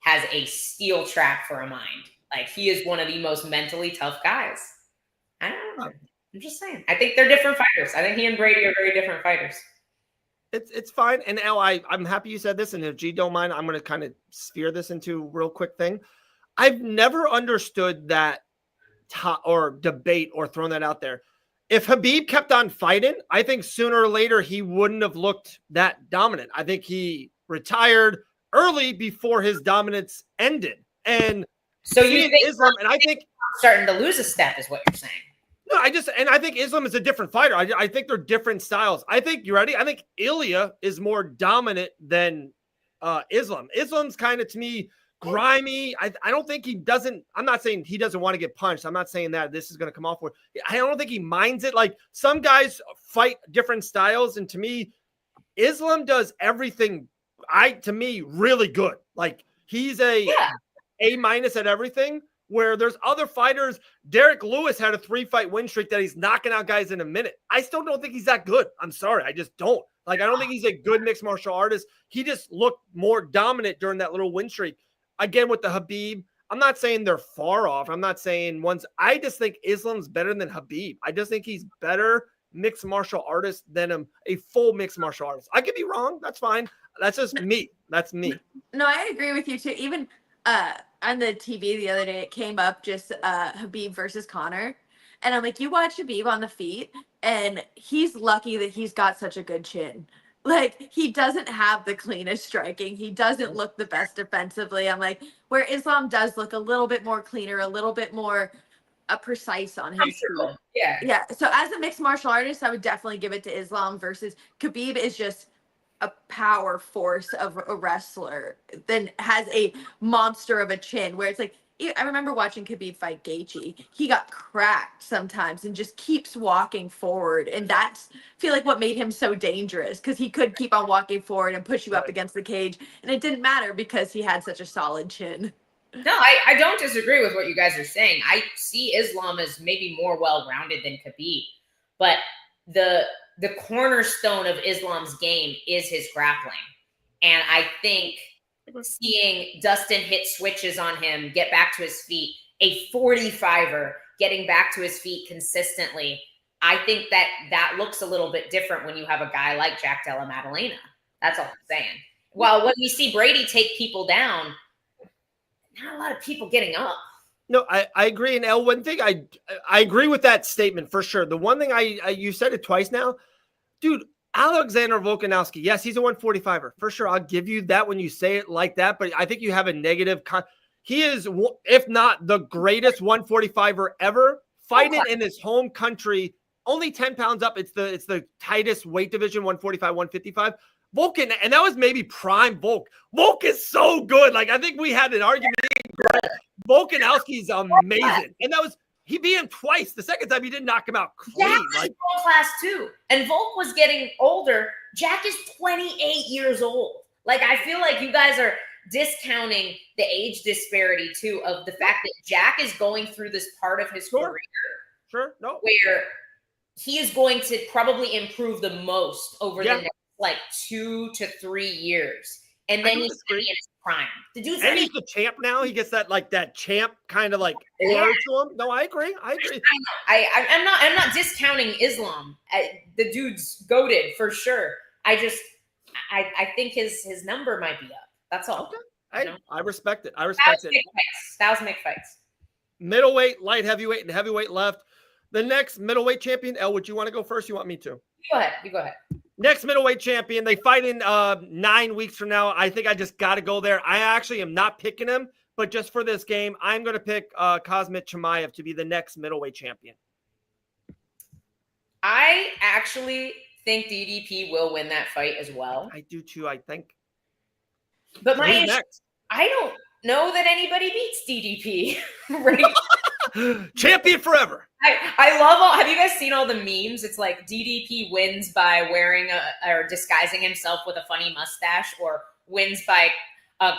has a steel trap for a mind. Like, he is one of the most mentally tough guys. I don't know. I'm just saying. I think they're different fighters. I think he and Brady are very different fighters. It's fine. And Al, I'm happy you said this. And if G don't mind, I'm going to kind of sphere this into a real quick thing. I've never understood that or debate or thrown that out there. If Khabib kept on fighting, I think sooner or later he wouldn't have looked that dominant. I think he retired early before his dominance ended. And so you think Islam, and I think starting to lose a step is what you're saying. No, I think Islam is a different fighter. I think they're different styles. I think, you ready? I think Ilya is more dominant than Islam. Islam's kind of, to me, grimy. I don't think I'm not saying he doesn't want to get punched. I'm not saying that this is going to come off for. I don't think he minds it. Like, some guys fight different styles, and to me, Islam does everything to me really good. Like, he's A- at everything, where there's other fighters. Derek Lewis had a 3-fight win streak that he's knocking out guys in a minute. I still don't think he's that good. I'm sorry. I just don't. Like, I don't think he's a good mixed martial artist. He just looked more dominant during that little win streak. Again, with the Khabib, I'm not saying they're far off. I'm not saying I just think Islam's better than Khabib. I just think he's better mixed martial artist than a full mixed martial artist. I could be wrong. That's fine. That's just me. That's me. No, I agree with you too. Even on the TV the other day, it came up just Khabib versus Conor. And I'm like, you watch Khabib on the feet, and he's lucky that he's got such a good chin. Like, he doesn't have the cleanest striking. He doesn't look the best defensively. I'm like, where Islam does look a little bit more cleaner, a little bit more precise on his feet. Yeah. Yeah. So as a mixed martial artist, I would definitely give it to Islam versus Khabib is just a power force of a wrestler, then has a monster of a chin, where it's like, I remember watching Khabib fight Gaethje. He got cracked sometimes and just keeps walking forward. And that's, I feel like, what made him so dangerous, because he could keep on walking forward and push you up against the cage. And it didn't matter because he had such a solid chin. No, I don't disagree with what you guys are saying. I see Islam as maybe more well-rounded than Khabib. But the cornerstone of Islam's game is his grappling. And I think seeing Dustin hit switches on him, get back to his feet, a 45er getting back to his feet consistently, I think that looks a little bit different when you have a guy like Jack Della Maddalena. That's all I'm saying. Well, when we see Brady take people down, not a lot of people getting up. No, I agree. And L, one thing I agree with that statement for sure. The one thing you said it twice now, dude. Alexander Volkanovski, yes, he's a 145er for sure. I'll give you that when you say it like that. But I think you have a negative. He is, if not the greatest 145er ever, fighting in his home country. Only 10 pounds up. It's the tightest weight division, 145, 155. Volkan, and that was maybe prime Volk. Volk is so good. Like, I think we had an argument. Volkanovski is amazing. And that was, he beat him twice. The second time he didn't knock him out clean. Jack was world class too. And Volk was getting older. Jack is 28 years old. Like, I feel like you guys are discounting the age disparity too, of the fact that Jack is going through this part of his career. Sure. No. Where he is going to probably improve the most over the next like 2 to 3 years. And then he's going to be in his prime. The dude's and he's the champ now. He gets that champ kind of like air to him. No, I agree. I know. I'm not discounting Islam. The dude's goated for sure. I think his number might be up. That's all. Okay. I respect it. I respect it. 1,000 make fights. Middleweight, light heavyweight, and heavyweight left. The next middleweight champion, El, would you want to go first? You want me to? You go ahead. Next middleweight champion, they fight in 9 weeks from now. I think I just got to go there. I actually am not picking him, but just for this game, I'm going to pick Kazmat Chimaev to be the next middleweight champion. I actually think DDP will win that fight as well. I do too, I think. But my issue, I don't know that anybody beats DDP. Right? Champion forever. I love all. Have you guys seen all the memes? It's like DDP wins by wearing or disguising himself with a funny mustache, or wins by a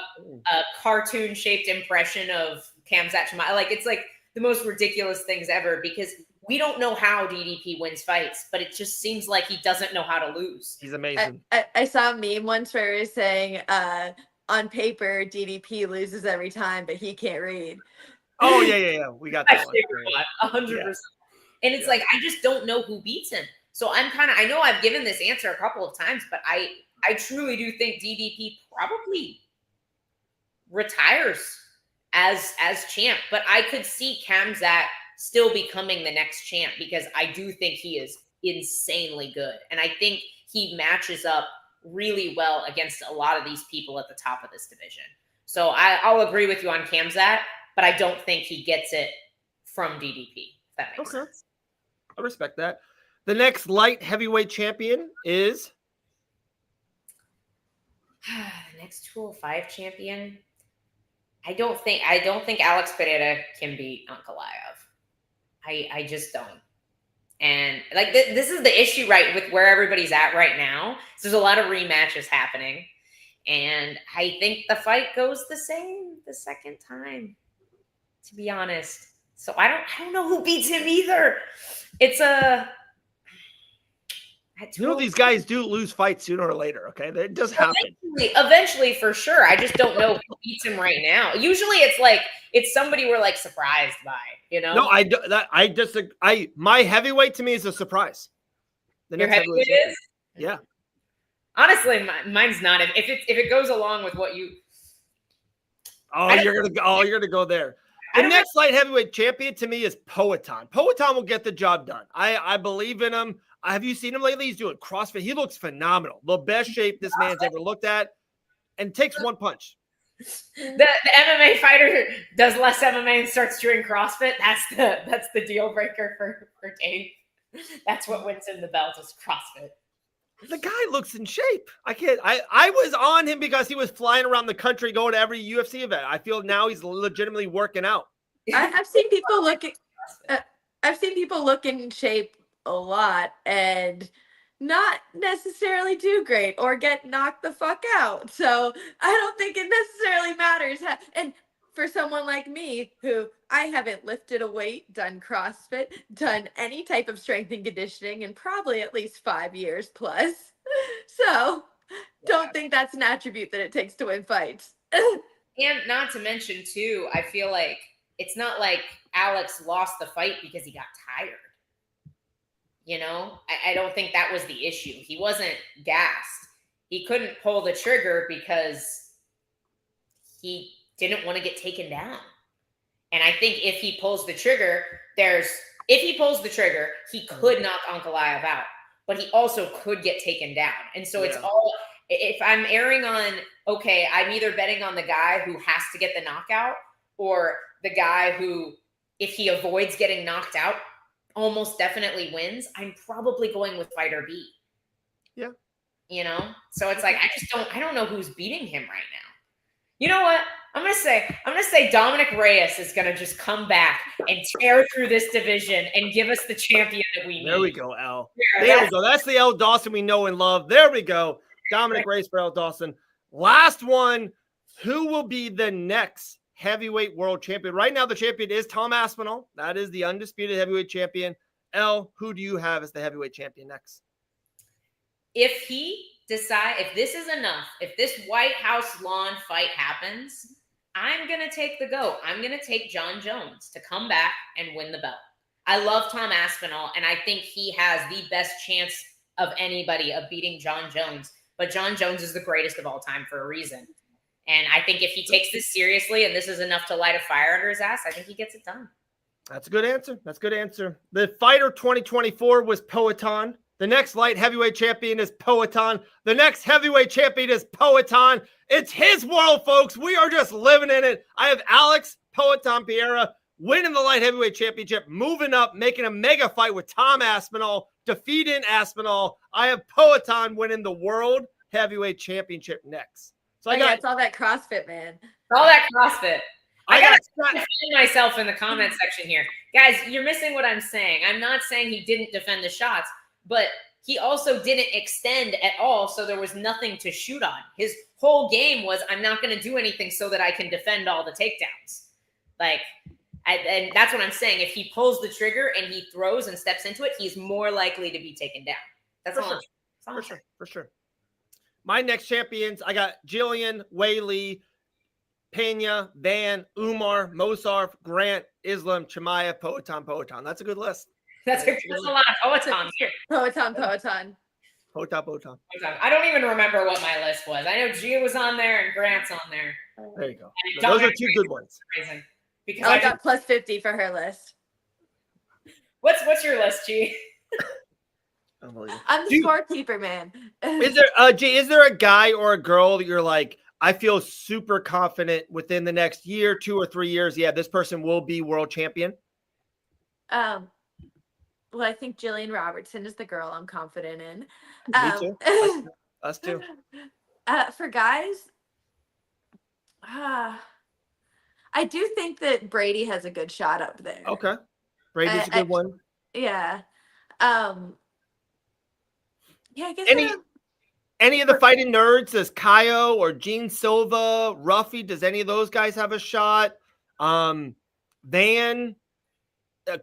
cartoon shaped impression of Khamzat Chimaev. Like, it's like the most ridiculous things ever, because we don't know how DDP wins fights, but it just seems like he doesn't know how to lose. He's amazing. I saw a meme once where it was saying, on paper, DDP loses every time, but he can't read. Oh, yeah. We got that one. 100%. And it's like, I just don't know who beats him. So I know I've given this answer a couple of times, but I truly do think DDP probably retires as champ. But I could see Khamzat still becoming the next champ, because I do think he is insanely good. And I think he matches up really well against a lot of these people at the top of this division. So I'll agree with you on Khamzat, but I don't think he gets it from DDP, if that makes sense. I respect that. The next light heavyweight champion is? The next 205 champion? I don't think Alex Pereira can beat Ankalaev. I just don't. And like this is the issue, right, with where everybody's at right now. So there's a lot of rematches happening. And I think the fight goes the same the second time, to be honest. So I don't know who beats him either. It's these guys do lose fights sooner or later, okay? That does happen. Eventually, for sure. I just don't know who beats him right now. Usually it's somebody we're like surprised by, you know? No, my heavyweight to me is a surprise. Your heavyweight is? Yeah. Honestly, mine's not. If it goes along with what you you're gonna go there. The next light heavyweight champion to me is Poatan. Poatan will get the job done. I believe in him. Have you seen him lately? He's doing CrossFit. He looks phenomenal. The best shape this man's ever looked at, and takes one punch. The MMA fighter does less MMA and starts doing CrossFit. That's the deal breaker for Dave. That's what wins him the belt, is CrossFit. The guy looks in shape. I was on him because he was flying around the country going to every UFC event. I feel now he's legitimately working out. I've seen people look in shape a lot and not necessarily do great or get knocked the fuck out. So I don't think it necessarily matters. And for someone like me, who I haven't lifted a weight, done CrossFit, done any type of strength and conditioning in probably at least 5 years plus. So don't think that's an attribute that it takes to win fights. And not to mention too, I feel like it's not like Alex lost the fight because he got tired. You know, I don't think that was the issue. He wasn't gassed. He couldn't pull the trigger because he didn't want to get taken down. And I think if he pulls the trigger, he could knock Ankalaev out, but he also could get taken down. And so it's all, if I'm erring on, okay, I'm either betting on the guy who has to get the knockout or the guy who, if he avoids getting knocked out, almost definitely wins, I'm probably going with fighter B. Yeah. You know? So it's like, I don't know who's beating him right now. You know what? I'm gonna say Dominic Reyes is gonna just come back and tear through this division and give us the champion that we need. There we go, L. There we go. That's the L Dawson we know and love. There we go. Dominic Reyes for L Dawson. Last one. Who will be the next heavyweight world champion? Right now, the champion is Tom Aspinall. That is the undisputed heavyweight champion. L, who do you have as the heavyweight champion next? If this is enough, if this White House lawn fight happens, I'm going to take the GOAT. I'm going to take John Jones to come back and win the belt. I love Tom Aspinall, and I think he has the best chance of anybody of beating John Jones. But John Jones is the greatest of all time for a reason. And I think if he takes this seriously and this is enough to light a fire under his ass, I think he gets it done. That's a good answer. That's a good answer. The fighter 2024 was Poatan. The next light heavyweight champion is Poatan. The next heavyweight champion is Poatan. It's his world, folks. We are just living in it. I have Alex Poatan Pereira winning the light heavyweight championship, moving up, making a mega fight with Tom Aspinall, defeating Aspinall. I have Poatan winning the world heavyweight championship next. So it's all that CrossFit, man. All that CrossFit. I got to defend to myself in the comment section here. Guys, you're missing what I'm saying. I'm not saying he didn't defend the shots, but he also didn't extend at all, so there was nothing to shoot on. His whole game was, I'm not going to do anything so that I can defend all the takedowns. And that's what I'm saying. If he pulls the trigger and he throws and steps into it, he's more likely to be taken down. That's all. For sure. My next champions, I got Gillian, Whaley, Pena, Van, Umar, Mosarf, Grant, Islam, Chimaev, Poatan. That's a good list. That's a lot of Poatan here. Poatan. I don't even remember what my list was. I know Gia was on there and Grant's on there. There you go. Those are two good ones. Because I got plus 50 for her list. What's your list, G? I'm the scorekeeper, man. Is there a guy or a girl that you're like, I feel super confident within the next year, 2 or 3 years, yeah, this person will be world champion? Well, I think Gillian Robertson is the girl I'm confident in. Me too. Us too. For guys, I do think that Brady has a good shot up there. Okay. Brady's a good one. Yeah. Yeah, I guess any of the fighting nerds, does Kaio or Gene Silva, Ruffy, does any of those guys have a shot? Van,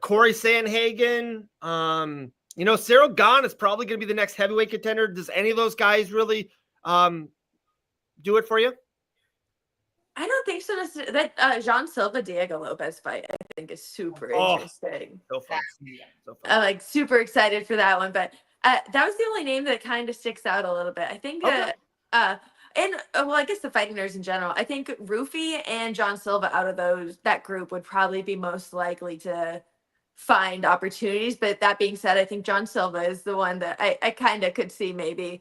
Corey Sandhagen, Cyril Gahn is probably going to be the next heavyweight contender. Does any of those guys really do it for you? I don't think so. That Jean Silva Diego Lopez fight, I think, is super interesting. So fun. I'm super excited for that one, but that was the only name that kind of sticks out a little bit. I think, I guess the fighting nerds in general. I think Rufy and John Silva out of that group would probably be most likely to find opportunities. But that being said, I think John Silva is the one that I kind of could see maybe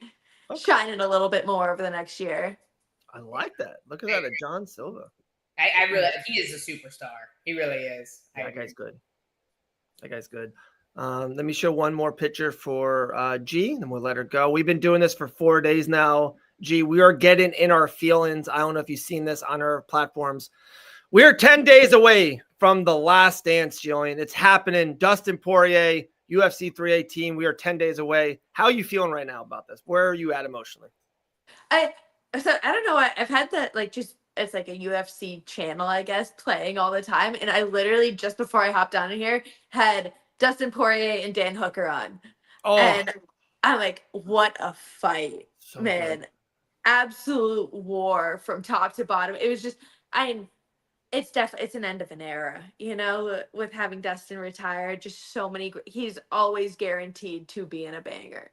shining a little bit more over the next year. I like that. Look at that, John Silva. He is a superstar. He really is. That guy's good. Let me show one more picture for G, and then we'll let her go. We've been doing this for 4 days now. G, we are getting in our feelings. I don't know if you've seen this on our platforms. We are 10 days away from the last dance, Gillian. It's happening. Dustin Poirier, UFC 318. We are 10 days away. How are you feeling right now about this? Where are you at emotionally? So I don't know. I've had that it's like a UFC channel, I guess, playing all the time. And I literally, just before I hopped on here, had Dustin Poirier and Dan Hooker on. Oh. And I'm like, what a fight, so man. Good. Absolute war from top to bottom. It was just, it's an end of an era, with having Dustin retired. Just so many, he's always guaranteed to be in a banger.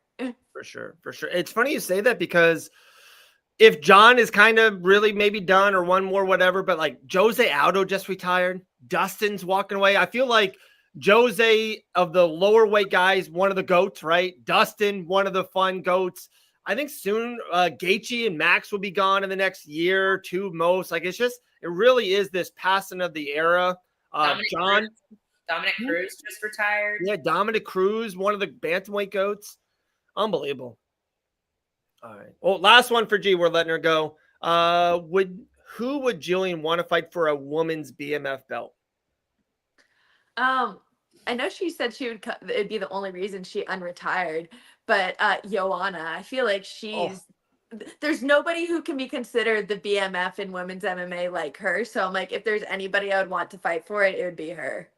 For sure. It's funny you say that because if John is kind of really maybe done or one more, whatever, but like Jose Aldo just retired, Dustin's walking away. I feel like Jose of the lower weight guys, one of the GOATs, right? Dustin, one of the fun GOATs. I think soon Gaethje and Max will be gone in the next year or two most. Like it really is this passing of the era. Dominic Cruz just retired. Yeah, Dominic Cruz, one of the bantamweight GOATs. Unbelievable. All right. Well, last one for G. We're letting her go. Who would Gillian want to fight for a woman's BMF belt? I know she said it'd be the only reason she unretired, but Joanna, I feel like there's nobody who can be considered the BMF in women's MMA like her. So I'm like, if there's anybody I would want to fight for it, it would be her.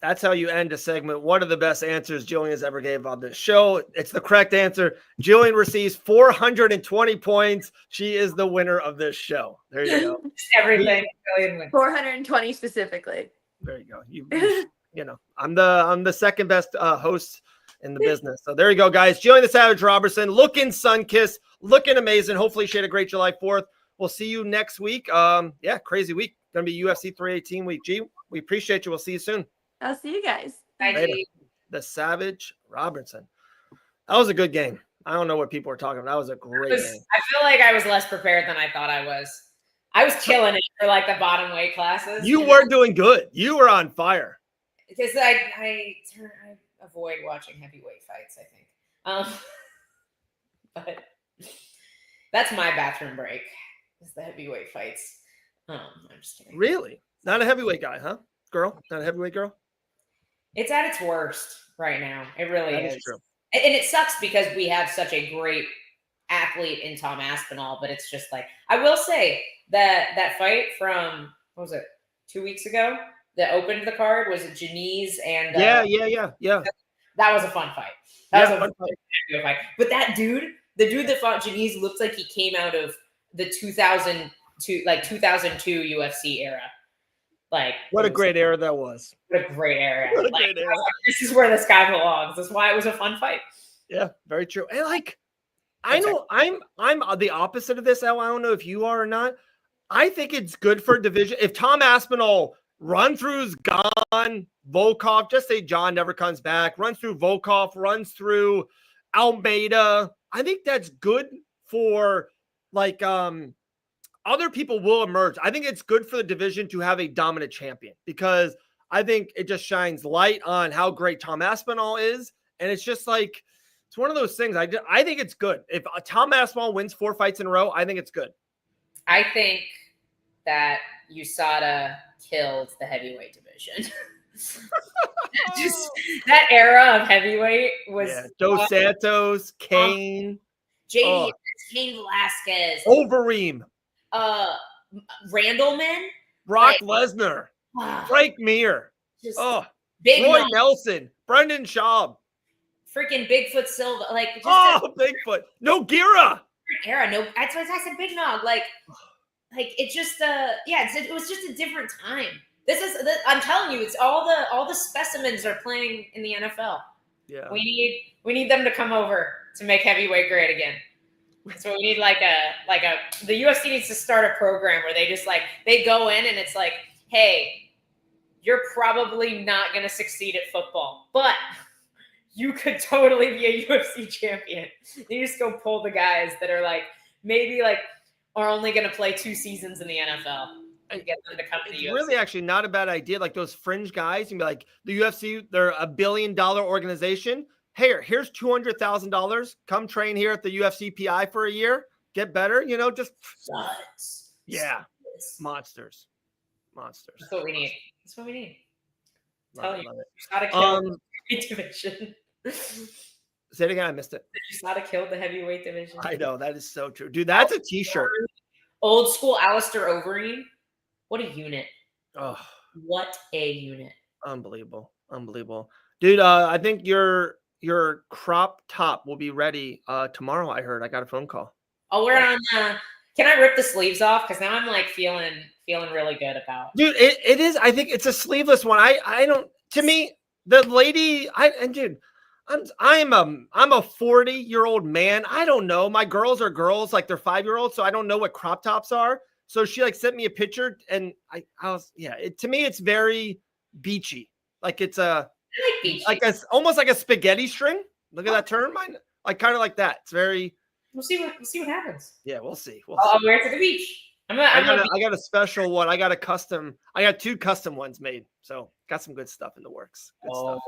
That's how you end a segment. One of the best answers Gillian has ever gave on this show. It's the correct answer. Gillian receives 420 points. She is the winner of this show. There you go. Everything. Gillian wins. 420 specifically. There you go. You know, I'm the second best host in the business. So there you go, guys. Gillian the Savage Robertson, looking sun-kissed, looking amazing. Hopefully she had a great July 4th. We'll see you next week. Yeah, crazy week. Going to be UFC 318 week. G, we appreciate you. We'll see you soon. I'll see you guys. Bye. The Savage Robertson. That was a good game. I don't know what people were talking about. That was a great game. I feel like I was less prepared than I thought I was. I was killing it for like the bottom weight classes. You were doing good. You were on fire. Because I avoid watching heavyweight fights, I think. But that's my bathroom break, is the heavyweight fights. I'm just kidding. Really? Not a heavyweight guy, huh? Girl? Not a heavyweight girl? It's at its worst right now. It really is. That is true. And it sucks because we have such a great athlete in Tom Aspinall, but it's just like, I will say that fight from, what was it, 2 weeks ago that opened the card, was it Janice and yeah. That was a fun fight. That was a fun fight. But that dude, the dude that fought Janice, looks like he came out of the 2002 UFC era. Like, what a great era that was. What a great era. What a great era. This is where this guy belongs. That's why it was a fun fight. Yeah, very true. And like, I know I'm the opposite of this, Al. I don't know if you are or not. I think it's good for division. If Tom Aspinall run through's gone, Volkov, just say John never comes back, runs through Volkov, runs through Almeida. I think that's good for like other people will emerge. I think it's good for the division to have a dominant champion because I think it just shines light on how great Tom Aspinall is. And it's just like, it's one of those things. I think it's good. If Tom Aspinall wins 4 fights in a row, I think it's good. I think that USADA killed the heavyweight division. Just that era of heavyweight was Dos Santos, Kane, Cain Velasquez, Overeem, Randleman, Brock Lesnar, Frank Mir, Big Roy Nelson, Brendan Schaub, freaking Bigfoot Silva, like Bigfoot, Nogueira. Era, no, that's what I said. Big Nog, like it just, it was just a different time. I'm telling you, it's all the specimens are playing in the NFL. Yeah, we need them to come over to make heavyweight great again. So we need the UFC needs to start a program where they just they go in and it's like, hey, you're probably not going to succeed at football, but you could totally be a UFC champion. You just go pull the guys that are maybe are only going to play 2 seasons in the NFL and get them to come to the UFC. It's really actually not a bad idea. Like those fringe guys, and be like, the UFC, they're $1 billion organization. Here's $200,000. Come train here at the UFC PI for a year. Get better, just monsters. That's what we need. Love Tell you, it. gotta kill the heavyweight division. Say it again. I missed it. You gotta kill the heavyweight division. I know, that is so true, dude. That's a T-shirt. Old school Alistair Overeem. What a unit! Oh, what a unit! Unbelievable, dude. I think your crop top will be ready tomorrow. I heard. I got a phone call. Oh, we're on. Can I rip the sleeves off? Because now I'm feeling really good about. Dude, it is. I think it's a sleeveless one. I don't. To me, the lady. Dude, I'm a 40-year-old man. I don't know. My girls are girls, like they're 5-year-olds, so I don't know what crop tops are. So she like sent me a picture, and I was to me it's very beachy. Like it's almost like a spaghetti string. Look at that term, like kind of like that. It's very. We'll see what happens. Yeah, we'll see. I'll wear it to the beach. I got a special one. I got 2 custom ones made. So got some good stuff in the works. Good stuff.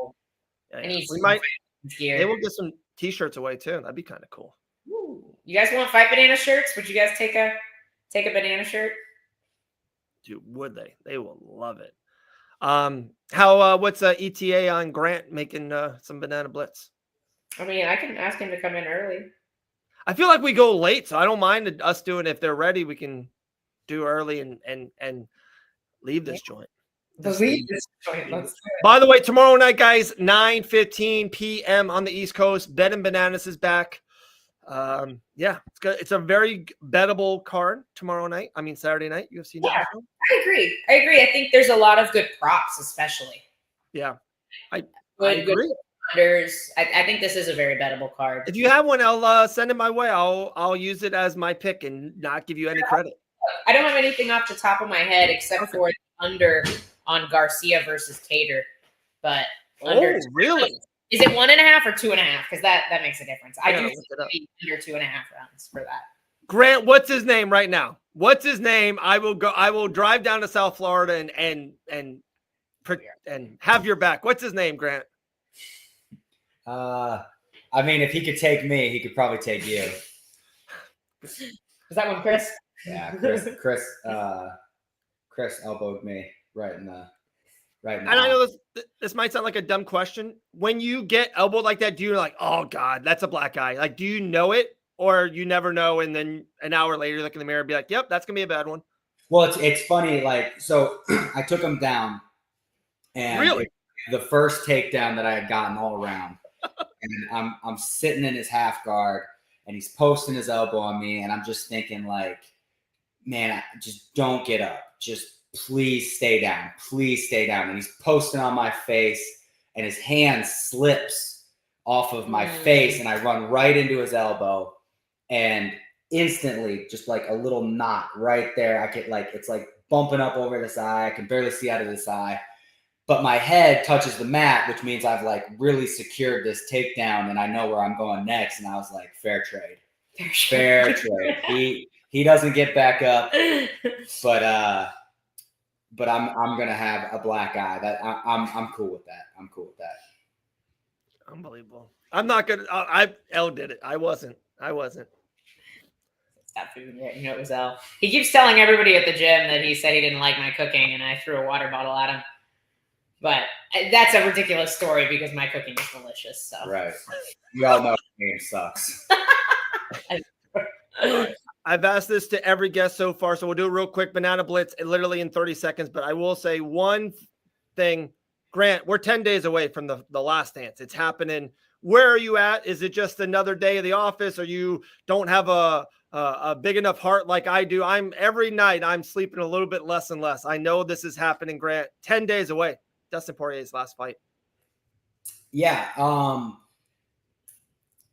Yeah. They will get some t-shirts away too. That'd be kind of cool. Ooh. You guys want Fight Banana shirts? Would you guys take a banana shirt? Dude, would they? They will love it. What's ETA on Grant making some banana blitz? I mean, I can ask him to come in early. I feel like we go late, so I don't mind us doing it. If they're ready, we can do early and leave this joint. By the way, tomorrow night, guys, 9:15 p.m. on the East Coast. Bet and Bananas is back. It's good. It's a very bettable card tomorrow night. I mean, Saturday night, UFC Nashville. I agree. I think there's a lot of good props, especially. Yeah, I agree. Good unders. I think this is a very bettable card. If you have one, I'll send it my way. I'll use it as my pick and not give you any credit. I don't have anything off the top of my head except for the under on Garcia versus Tater, but under really? Is it 1.5 or 2.5? Because that makes a difference. I do see under 2.5 rounds for that. Grant, what's his name right now? What's his name? I will drive down to South Florida and have your back. What's his name, Grant? I mean, if he could take me, he could probably take you. Is that one, Chris? Yeah, Chris elbowed me right in the right now. And I know this might sound like a dumb question. When you get elbowed like that, do you like, oh God, that's a black guy? Like, do you know it, or you never know, and then an hour later you look in the mirror and be like, yep, that's gonna be a bad one? Well, it's funny. Like, so I took him down, and really the first takedown that I had gotten all around, and I'm sitting in his half guard, and he's posting his elbow on me, and I'm just thinking like, man, just don't get up. Just please stay down. Please stay down. And he's posting on my face, and his hand slips off of my face, and I run right into his elbow, and instantly just like a little knot right there. I get like, it's like bumping up over this eye. I can barely see out of this eye, but my head touches the mat, which means I've like really secured this takedown, and I know where I'm going next. And I was like, fair trade. He doesn't get back up, but I'm gonna have a black eye. That I'm cool with that. I'm cool with that. Unbelievable. I'm not gonna. L did it. I wasn't. Stop doing it. You know, it was L. He keeps telling everybody at the gym that he said he didn't like my cooking, and I threw a water bottle at him. But that's a ridiculous story because my cooking is delicious. So right, you all know the game sucks. I've asked this to every guest so far, so we'll do it real quick. Banana Blitz, literally in 30 seconds. But I will say one thing. Grant, we're 10 days away from the last dance. It's happening. Where are you at? Is it just another day of the office, or you don't have a big enough heart like I do? Every night I'm sleeping a little bit less and less. I know this is happening, Grant. 10 days away. Dustin Poirier's last fight. Yeah.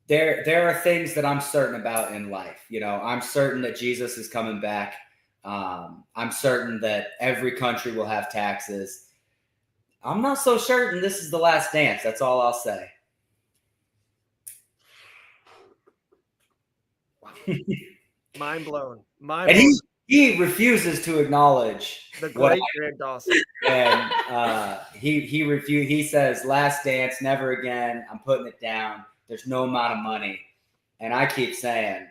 There are things that I'm certain about in life. You know, I'm certain that Jesus is coming back. I'm certain that every country will have taxes. I'm not so certain this is the last dance. That's all I'll say. Mind blown. And he refuses to acknowledge the great Grant Dawson. And he says, last dance, never again. I'm putting it down. There's no amount of money. And I keep saying,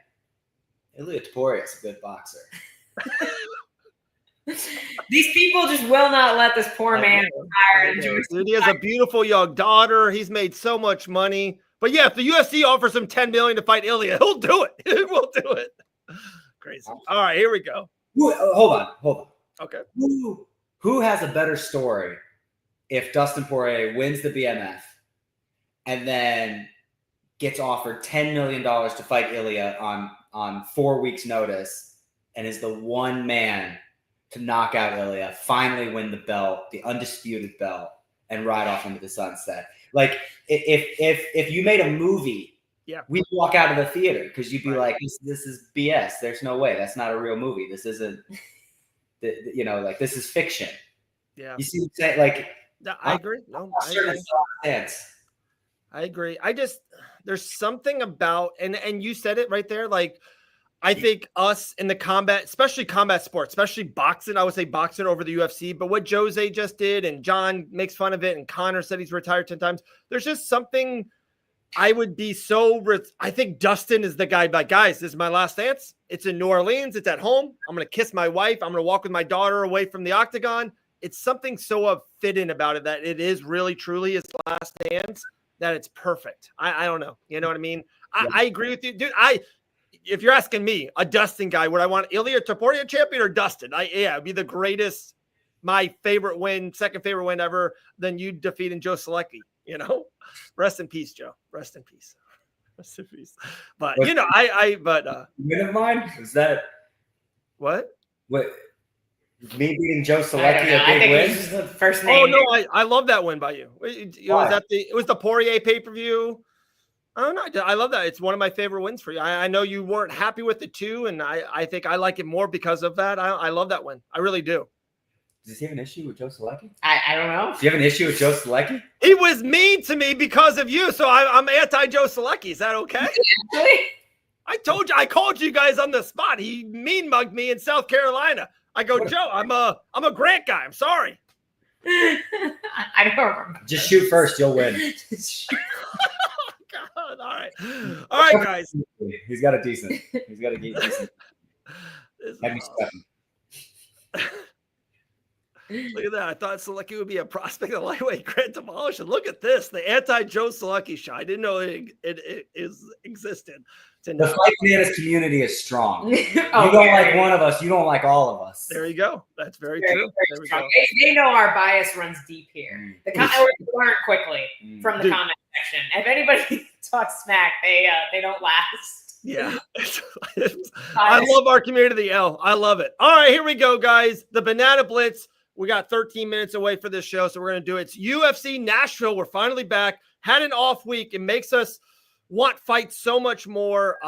Ilia Topuria is a good boxer. These people just will not let this poor man retire. Dude, he has a beautiful young daughter. He's made so much money. But yeah, if the UFC offers him $10 million to fight Ilia, he'll do it. He will do it. Crazy. All right, here we go. Hold on. Okay. Who has a better story if Dustin Poirier wins the BMF and then gets offered $10 million to fight Ilia on 4 weeks' notice and is the one man to knock out Ilia, finally win the belt, the undisputed belt, and ride off into the sunset? Like if you made a movie, we'd walk out of the theater because you'd be like, this is BS. There's no way. That's not a real movie. This isn't, like this is fiction. Yeah. You see what I'm saying? Like, I agree. No, I agree. There's something about, and you said it right there. Like, I think us in the combat, especially combat sports, especially boxing, I would say boxing over the UFC, but what Jose just did, and John makes fun of it, and Connor said he's retired 10 times. There's just something I would be I think Dustin is the guy, like, guys, this is my last dance. It's in New Orleans. It's at home. I'm going to kiss my wife. I'm going to walk with my daughter away from the octagon. It's something so fitting about it that it is really, truly his last dance, that it's perfect. I don't know. You know what I mean? I agree with you, dude. If you're asking me, a Dustin guy, would I want Ilya Topuria champion or Dustin? It'd be the greatest, my favorite win, second favorite win ever, than you defeating Joe Selecki, Rest in peace, Joe. Rest in peace. Rest in peace. But, win of mine? Is that what? Me beating Joe Selecki a big win? This is the first name. Oh, no, I love that win by you. It was the Poirier pay-per-view. I don't know. I love that. It's one of my favorite wins for you. I know you weren't happy with the 2, and I think I like it more because of that. I love that win. I really do. Does he have an issue with Joe Selecki? I don't know. Do you have an issue with Joe Selecki? He was mean to me because of you, so I'm anti-Joe Selecki. Is that okay? I called you guys on the spot. He mean mugged me in South Carolina. I go, Joe, I'm a Grant guy. I'm sorry. I don't remember. Just shoot first. You'll win. God, all right, guys. He's got a decent. Look at that. I thought Selecki would be a prospect of lightweight. Grant demolished. And look at this. The anti-Joe Selecki shot. I didn't know it existed. The Fight Bananas community is strong. You don't like one of us. You don't like all of us. There you go. That's very true. They know our bias runs deep here. The comments learn quickly from the comment section. If anybody talks smack, they don't last. Yeah. I love our community, L. I love it. All right, here we go, guys. The Banana Blitz. We got 13 minutes away for this show, so we're going to do it. It's UFC Nashville. We're finally back. Had an off week. It makes us want fights so much more.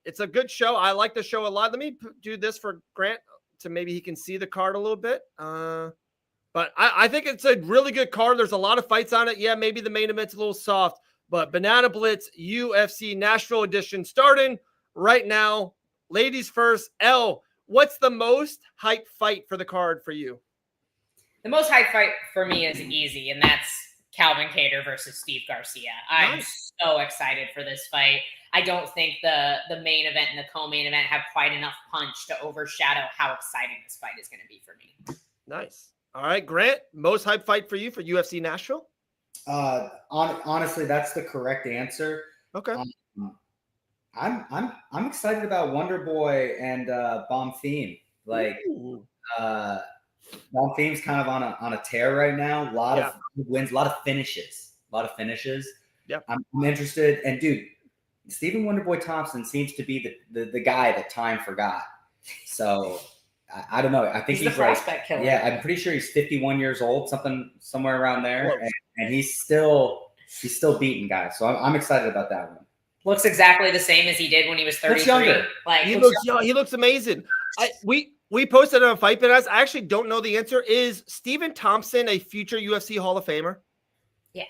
It's a good show. I like the show a lot. Let me do this for Grant so maybe he can see the card a little bit. But I think it's a really good card. There's a lot of fights on it. Yeah, maybe the main event's a little soft, but Banana Blitz UFC Nashville edition starting right now. Ladies first. L, what's the most hype fight for the card for you? The most hype fight for me is easy, and that's Calvin Kattar versus Steve Garcia. I'm so excited for this fight. I don't think the main event and the co-main event have quite enough punch to overshadow how exciting this fight is going to be for me. Nice. All right, Grant, most hype fight for you for UFC Nashville? Honestly, that's the correct answer. Okay. I'm excited about Wonder Boy and Bomb Theme. Like, Bomb Theme's kind of on a tear right now. A lot of wins, a lot of finishes. Yeah. I'm interested. And dude, Stephen Wonderboy Thompson seems to be the guy that time forgot. So I don't know. I think he's the prospect killer. Yeah, I'm pretty sure he's 51 years old, somewhere around there, and he's still beating guys. So I'm excited about that one. Looks exactly the same as he did when he was 33. Looks younger. Like he looks amazing. We posted on Fight Bananas. I actually don't know the answer. Is Stephen Thompson a future UFC Hall of Famer? Yeah.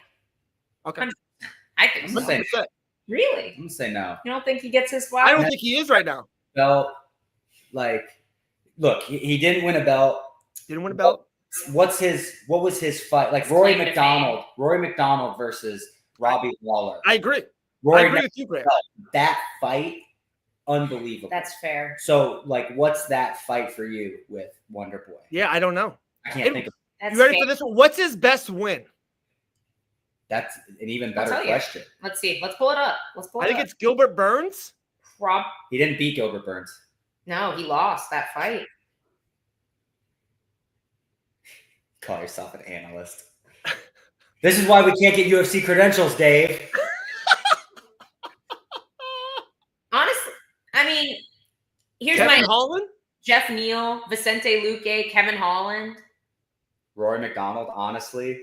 Okay. I think so. 100%. Really? I'm gonna say no. You don't think he gets his spot? I don't think he is right now. Belt, look, he didn't win a belt. Didn't win a belt. What was his fight? Like Rory McDonald versus Robbie Lawler. I agree. I agree with you, Grant. That fight, unbelievable. That's fair. So, what's that fight for you with Wonder Boy? Yeah, I don't know. I can't think of it. You ready for this one? What's his best win? That's an even better question. Let's see. Let's pull it up. I think it's Gilbert Burns. He didn't beat Gilbert Burns. No, he lost that fight. Call yourself an analyst. This is why we can't get UFC credentials, Dave. Honestly, I mean, here's Kevin Holland? Jeff Neal, Vicente Luque, Kevin Holland. Rory McDonald, honestly.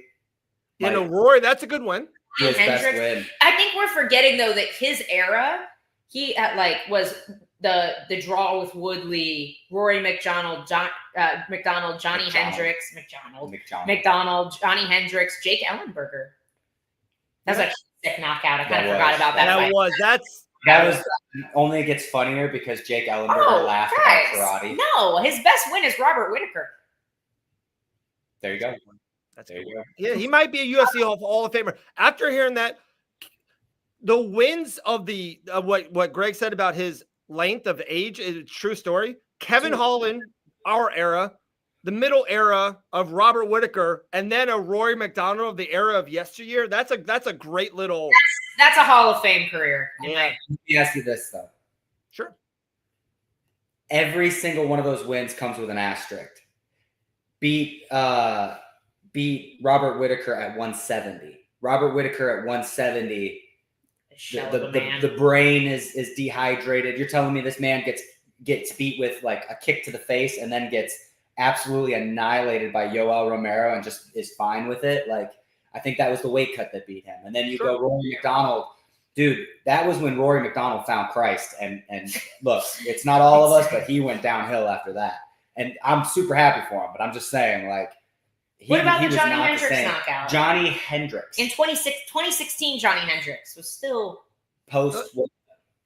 Rory, that's a good one. his best Hendricks. win. I think we're forgetting though that his era, he was the draw with Woodley, Rory McDonald, Johnny Hendricks, Johnny Hendricks, Jake Ellenberger. That's a sick knockout. I kind of forgot about that fight. That was only it gets funnier because Jake Ellenberger laughed about karate. No, his best win is Robert Whittaker. There you go. There you go. Yeah, he might be a UFC Hall of Famer. After hearing that, the wins of the what Greg said about his length of age is a true story. Kevin Holland, our era, the middle era of Robert Whittaker, and then a Rory McDonald of the era of yesteryear. That's a great little. That's a Hall of Fame career. Yeah. Let me ask you this though. Sure. Every single one of those wins comes with an asterisk. Beat Robert Whittaker at 170. Robert Whittaker at 170. The brain is dehydrated. You're telling me this man gets beat with like a kick to the face and then gets absolutely annihilated by Yoel Romero and just is fine with it? Like, I think that was the weight cut that beat him. And then you go Rory McDonald. Dude, that was when Rory McDonald found Christ. And look, it's not all of us, but he went downhill after that. And I'm super happy for him, but I'm just saying, like, what about the Johnny Hendricks knockout? Johnny Hendricks. In 2016, Johnny Hendricks was still post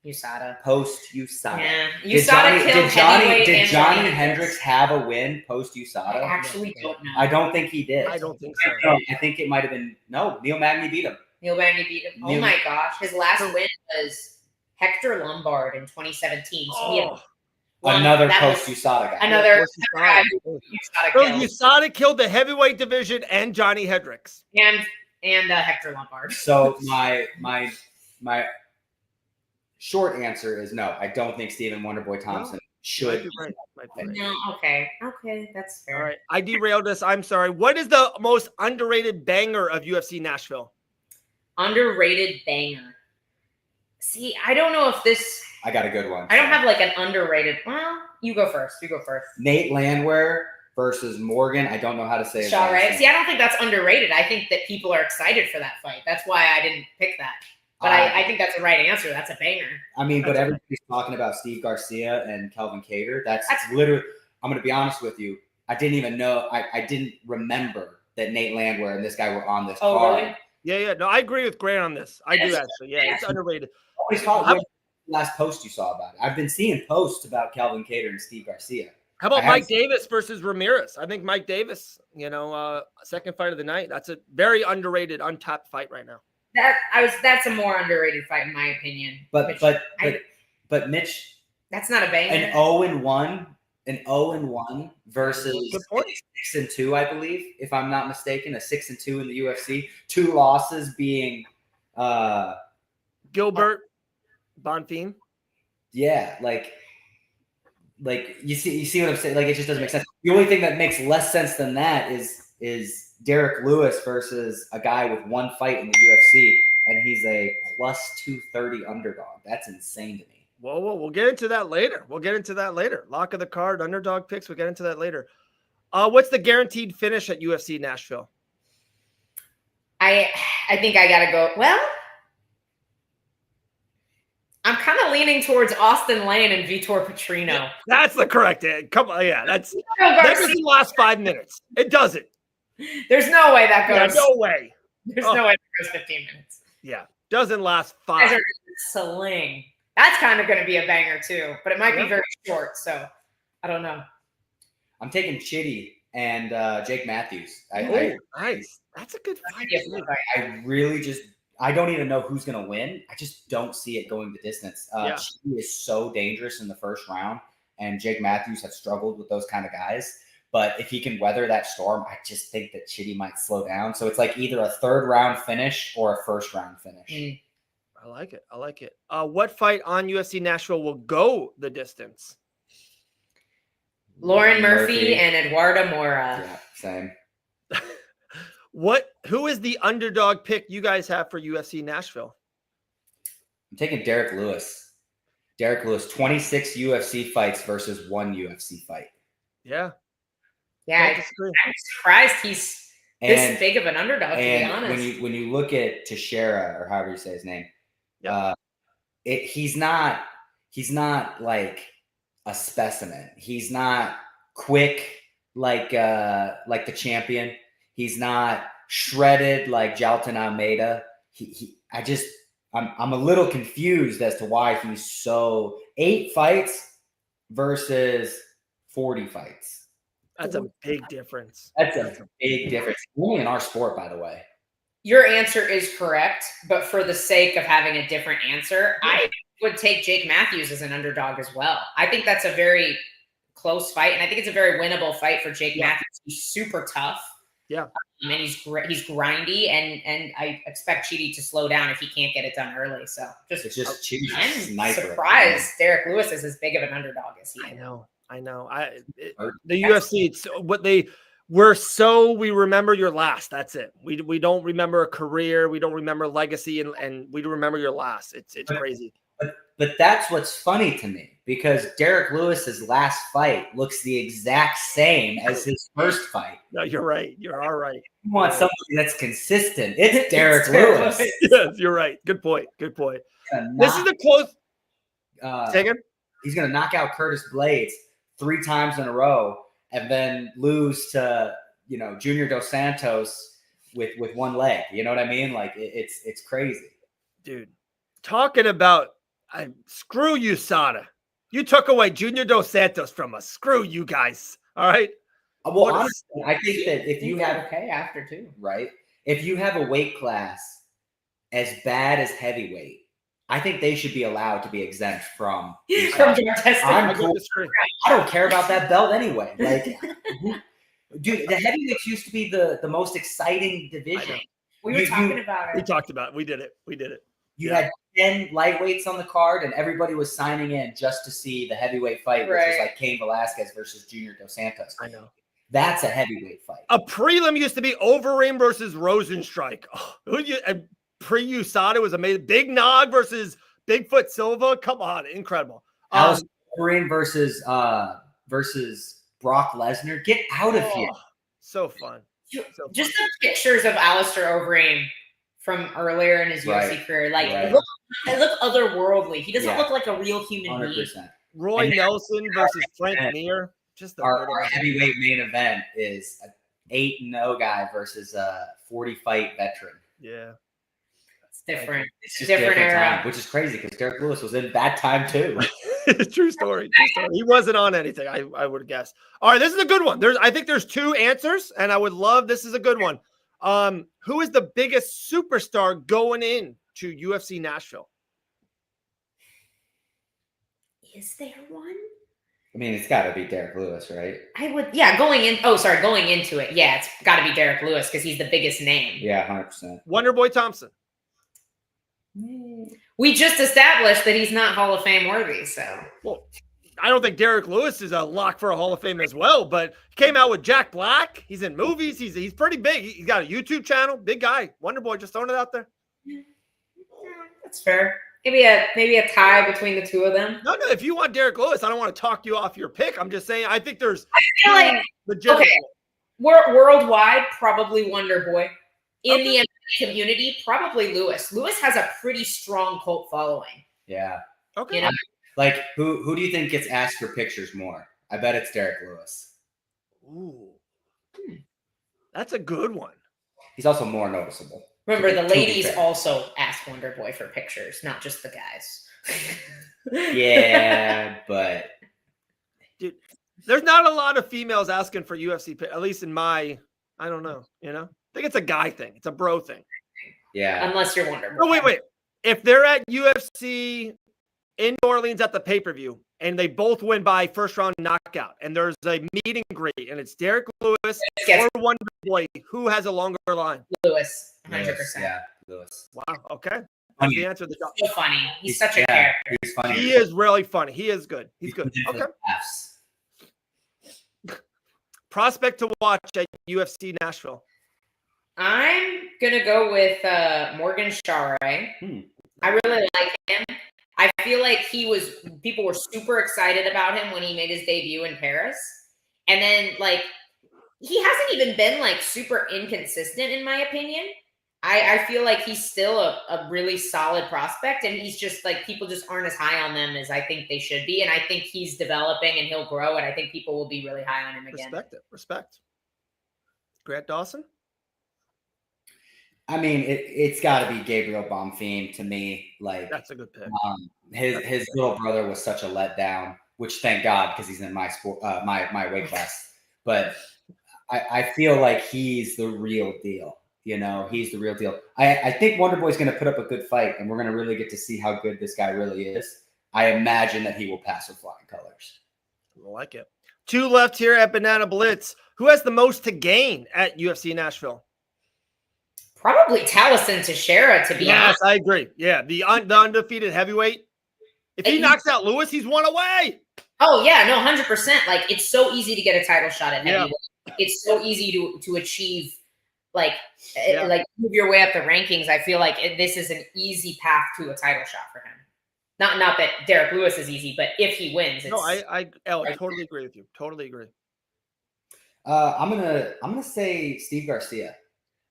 USADA. Post USADA. Yeah. USADA killed heavyweight. Did Johnny Hendricks have a win post USADA? I actually don't know. I don't think he did. I don't think so. I think it might have been Neil Magny beat him. Oh my gosh. His last win was Hector Lombard in 2017. So he had another post USADA guy. Another guy USADA killed the heavyweight division and Johnny Hendricks. And Hector Lombard. So my short answer is no. I don't think Stephen Wonderboy Thompson should. Right. No, okay, that's fair. All right, I derailed this. I'm sorry. What is the most underrated banger of UFC Nashville? Underrated banger. See, I don't know if this. I got a good one. I don't have like an underrated. Well, you go first. Nate Landwehr versus Morgan. I don't know how to say it. Right? See, I don't think that's underrated. I think that people are excited for that fight. That's why I didn't pick that. But I think that's the right answer. That's a banger. I mean, but everybody's talking about Steve Garcia and Kelvin Cater. That's literally. I'm going to be honest with you. I didn't even know. I didn't remember that Nate Landwehr and this guy were on this card. Really? Yeah. No, I agree with Grant on this. I do actually. Yeah, it's underrated. Always talk. Last post you saw about it. I've been seeing posts about Kelvin Cater and Steve Garcia. How about Mike Davis versus Ramirez? I think Mike Davis, second fight of the night. That's a very underrated, untapped fight right now. That's a more underrated fight in my opinion. But Mitch, that's not a banger. An 0-1 versus 6-2, I believe, if I'm not mistaken, a 6-2 in the UFC. 2 losses being Gilbert, Bonfim. Yeah, like you see what I'm saying? Like, it just doesn't make sense. The only thing that makes less sense than that is Derek Lewis versus a guy with 1 fight in the UFC, and he's a plus 230 underdog. That's insane to me. Whoa, we'll get into that later. Lock of the card, underdog picks. We'll get into that later. What's the guaranteed finish at UFC Nashville? I think I gotta go. Well, I'm kind of leaning towards Austin Lane and Vitor Petrino. Yeah, that's the correct answer. Come on, yeah, that doesn't last 5 minutes. It doesn't. There's no way that goes. Yeah, no way. There's no way that goes 15 minutes. Yeah, doesn't last 5. Sling. That's kind of going to be a banger too, but it might be very short. So I don't know. I'm taking Chitty and Jake Matthews. Nice. That's a good fight. I don't even know who's going to win. I just don't see it going the distance. Chitty is so dangerous in the first round, and Jake Matthews have struggled with those kind of guys. But if he can weather that storm, I just think that Chitty might slow down. So it's like either a 3rd round finish or a 1st round finish. I like it. What fight on UFC Nashville will go the distance? Lauren Murphy and Eduardo Mora. Yeah, same. Who is the underdog pick you guys have for UFC Nashville? I'm taking Derek Lewis. 26 UFC fights versus 1 UFC fight. Yeah. Yeah, I'm surprised This big of an underdog, to be and honest. when you look at Teixeira, or however you say his name, Yep. he's not like a specimen. He's not quick like the champion. He's not shredded like Jalton Almeida. I'm a little confused as to why he's so 8 fights versus 40 fights. That's a big difference. That's a big difference. Only in our sport, by the way. Your answer is correct, but for the sake of having a different answer, I would take Jake Matthews as an underdog as well. I think that's a very close fight, and I think it's a very winnable fight for Jake Matthews. He's super tough. Yeah. And he's grindy, and I expect Chidi to slow down if he can't get it done early. So Chidi's I'm sniper. surprised Derek Lewis is as big of an underdog as he is. I know. The UFC, it's what we remember your last. That's it. We don't remember a career. We don't remember legacy, and we remember your last. It's crazy. But that's what's funny to me, because Derek Lewis's last fight looks the exact same as his first fight. No, you're right. You are right. You want somebody that's consistent. It's Derek Lewis. Yes, you're right. Good point. This is the close. Second. He's going to knock out Curtis Blades 3 times in a row and then lose to, Junior Dos Santos with one leg. You know what I mean? Like it's crazy. Dude, talking about screw you, Sada. You took away Junior Dos Santos from us. Screw you guys. All right. Well, honestly, I think that if you have after too, right? If you have a weight class as bad as heavyweight, I think they should be allowed to be exempt from drug testing. I don't care about that belt anyway. Like, dude, the heavyweights used to be the most exciting division. We were talking about it. We talked about it. We did it. You had 10 lightweights on the card, and everybody was signing in just to see the heavyweight fight, which was like Cain Velasquez versus Junior Dos Santos. I know. That's a heavyweight fight. A prelim used to be Overeem versus Rosenstrike. Pre-USADA was amazing. Big Nog versus Bigfoot Silva. Come on, incredible. Overeem versus Brock Lesnar. Get out of here. So fun. Just the pictures of Alistair Overeem from earlier in his UFC career, they look otherworldly. He doesn't look like a real human 100%. being. Roy Nelson versus Frank Mir. Just our heavyweight main event is an 8-0 guy versus a 40-fight veteran. Yeah. It's different. It's just different era. Time, which is crazy because Derek Lewis was in that time too. True story. He wasn't on anything, I would guess. All right, this is a good one. I think there's 2 answers, and I would love, this is a good one. Who is the biggest superstar going in to UFC Nashville? Is there one? I mean, it's got to be Derek Lewis, right? Going into it. Yeah, it's got to be Derek Lewis because he's the biggest name. Yeah, 100%. Wonderboy Thompson. We just established that he's not Hall of Fame worthy, so. Well, I don't think Derek Lewis is a lock for a Hall of Fame as well, but he came out with Jack Black. He's in movies. He's pretty big. He's got a YouTube channel. Big guy. Wonderboy, just throwing it out there. That's fair. Maybe a tie between the two of them. No. If you want Derek Lewis, I don't want to talk you off your pick. I'm just saying I think there's legitimate. Okay. Worldwide, probably Wonderboy. In the MMA community, probably Lewis. Lewis has a pretty strong cult following. Yeah. Okay. Like who do you think gets asked for pictures more? I bet it's Derek Lewis. Ooh. That's a good one. He's also more noticeable. Remember, the ladies also ask Wonderboy for pictures, not just the guys. Yeah, but dude, there's not a lot of females asking for UFC, at least in my, I don't know, I think it's a guy thing. It's a bro thing. Yeah. Unless you're Wonderboy. Oh, wait. If they're at UFC in New Orleans at the pay-per-view and they both win by first round knockout and there's a meet and greet and it's Derek Lewis or Wonderboy, who has a longer line? Lewis. 100%. Yeah, Lewis. Wow. Okay. That's the answer. So funny. He's such a character. He's funny. He is really funny. He is good. He's good. Okay. Prospect to watch at UFC Nashville. I'm gonna go with Morgan Charre. I really like him. I feel like people were super excited about him when he made his debut in Paris. And then he hasn't even been like super inconsistent in my opinion. I feel like he's still a really solid prospect, and he's just like, people just aren't as high on them as I think they should be. And I think he's developing and he'll grow, and I think people will be really high on him again. Respect. Grant Dawson? I mean, it's got to be Gabriel Bonfim to me. Like, that's a good pick. His little brother was such a letdown, which thank God, because he's in my sport, my weight class. But I feel like he's the real deal. You know, he's the real deal. I think Wonder Boy's going to put up a good fight, and we're going to really get to see how good this guy really is. I imagine that he will pass with flying colors. I like it. 2 left here at Banana Blitz. Who has the most to gain at UFC Nashville? Probably Taliesin Teixeira, to be honest. Yes, I agree. Yeah, the undefeated heavyweight. If he knocks out Lewis, he's 1 away. Oh, yeah, no, 100%. Like, it's so easy to get a title shot at heavyweight. It's so easy to achieve, like move your way up the rankings. I feel like this is an easy path to a title shot for him. Not that Derek Lewis is easy, but if he wins, it's I totally agree with you. Totally agree. I'm gonna say Steve Garcia,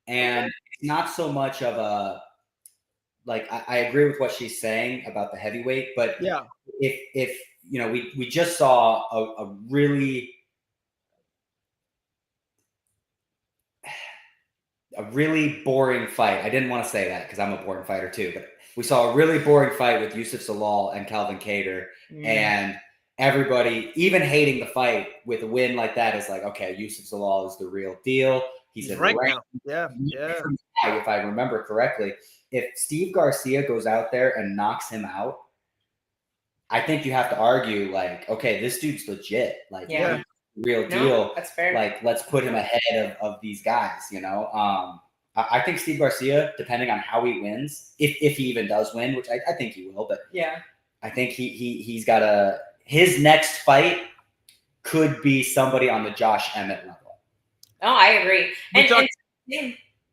and it's not so much of a like I agree with what she's saying about the heavyweight, but if you know we just saw a really boring fight. I didn't want to say that because I'm a boring fighter too, but we saw a really boring fight with Yusuf Zalal and Calvin Kattar, and everybody, even hating the fight with a win like that, is like, okay, Yusuf Zalal is the real deal. He's in right rank. now. Yeah. If I remember correctly, if Steve Garcia goes out there and knocks him out, I think you have to argue like, okay, this dude's legit. Like, real deal. That's fair. Like, let's put him ahead of these guys, you know? I think Steve Garcia, depending on how he wins, if he even does win, which I think he will, but I think he's got his next fight could be somebody on the Josh Emmett level. Oh, I agree. And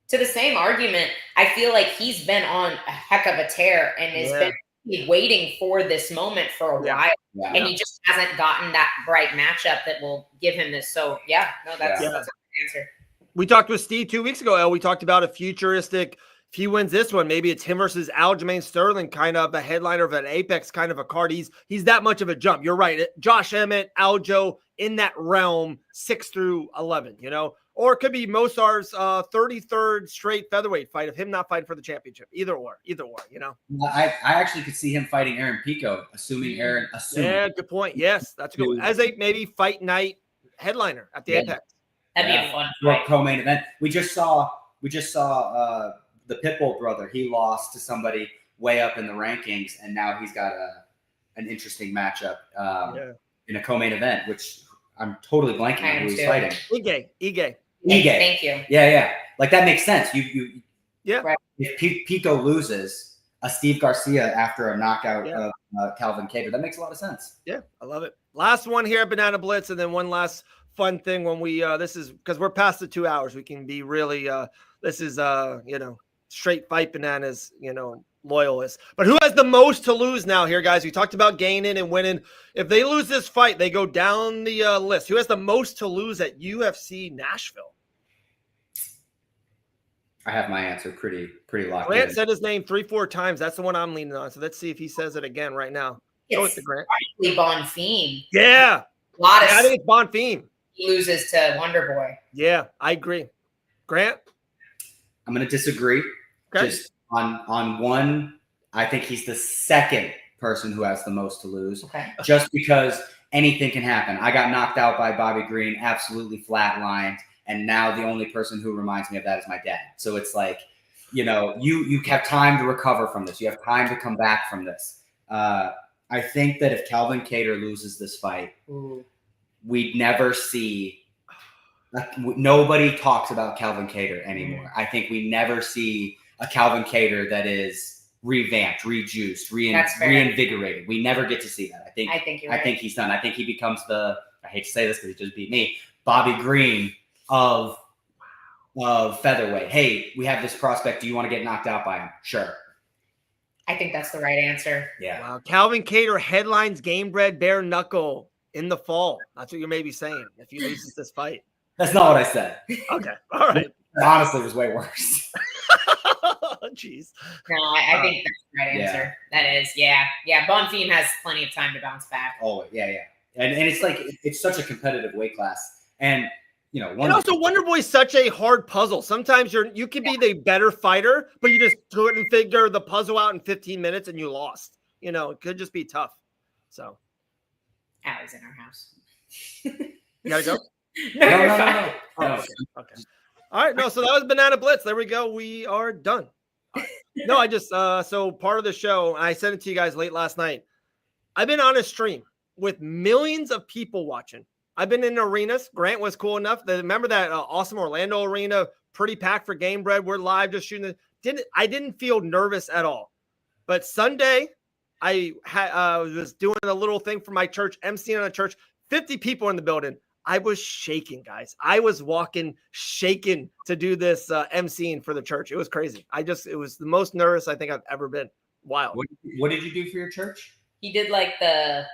to the same argument, I feel like he's been on a heck of a tear and has been waiting for this moment for a while. Yeah. And he just hasn't gotten that right matchup that will give him this. So, that's a good answer. We talked with Steve 2 weeks ago, El. We talked about a futuristic, if he wins this one, maybe it's him versus Aljamain Sterling, kind of a headliner of an Apex kind of a card. He's that much of a jump. You're right. Josh Emmett, Aljo in that realm, 6 through 11, you know? Or it could be Mosar's 33rd straight featherweight fight of him not fighting for the championship. Either or, you know? I actually could see him fighting Aaron Pico, assuming. Yeah, good point. Yes, that's a good one. As a maybe fight night headliner at the Apex. That'd be a fun fight. Co-main event. We just saw the Pitbull brother. He lost to somebody way up in the rankings, and now he's got an interesting matchup in a co-main event, which I'm totally blanking on who he's fighting. Ige. Thank you. Yeah. Like, that makes sense. Right. If Pico loses a Steve Garcia after a knockout of Calvin Kattar, that makes a lot of sense. Yeah, I love it. Last one here at Banana Blitz, and then one last fun thing when we this is because we're past the 2 hours. We can be really this is straight fight bananas, loyalists. But who has the most to lose now here, guys? We talked about gaining and winning. If they lose this fight, they go down the list. Who has the most to lose at UFC Nashville? I have my answer pretty locked Grant in. said his name 3-4 times. That's the one I'm leaning on. So let's see if he says it again right now. Go with the Grant. Bonfim. Yeah. I think it's Bonfim. He loses to Wonder Boy. Yeah, I agree. Grant? I'm going to disagree. Okay. Just on one, I think he's the second person who has the most to lose. Okay. Just because anything can happen. I got knocked out by Bobby Green, absolutely flatlined, and now the only person who reminds me of that is my dad. So it's like, you have time to recover from this. You have time to come back from this. I think that if Calvin Kattar loses this fight, we'd never see. Nobody talks about Calvin Kattar anymore. I think we never see a Calvin Kattar that is revamped, rejuiced, reinvigorated. We never get to see that. I think he's done. I think he becomes I hate to say this because he just beat me, Bobby Green of featherweight. Hey, we have this prospect. Do you want to get knocked out by him? Sure. I think that's the right answer. Yeah. Wow. Calvin Kattar headlines Game Bred Bare Knuckle in the fall. That's what you're maybe saying if he loses this fight. That's not what I said. Okay. All right. Honestly, it was way worse. Jeez. No, I think that's the right answer. That is, yeah. Bonfim has plenty of time to bounce back. Oh, yeah. And it's like it's such a competitive weight class. And And also Wonder Boy's such a hard puzzle. Sometimes you could be the better fighter, but you just couldn't figure the puzzle out in 15 minutes and you lost. It could just be tough. So Allie's in our house. you gotta go? No, you're no. fine. Oh, okay. All right. No, so that was Banana Blitz. There we go. We are done. No, I just so part of the show, I sent it to you guys late last night. I've been on a stream with millions of people watching. I've been in arenas. Grant was cool enough. Remember that awesome Orlando arena, pretty packed for Game Bread. We're live just shooting. I didn't feel nervous at all. But Sunday, I was doing a little thing for my church, emceeing on a church, 50 people in the building. I was shaking, guys. I was walking, shaking to do this emceeing for the church. It was crazy. It was the most nervous I think I've ever been. Wild. What did you do for your church? He did like the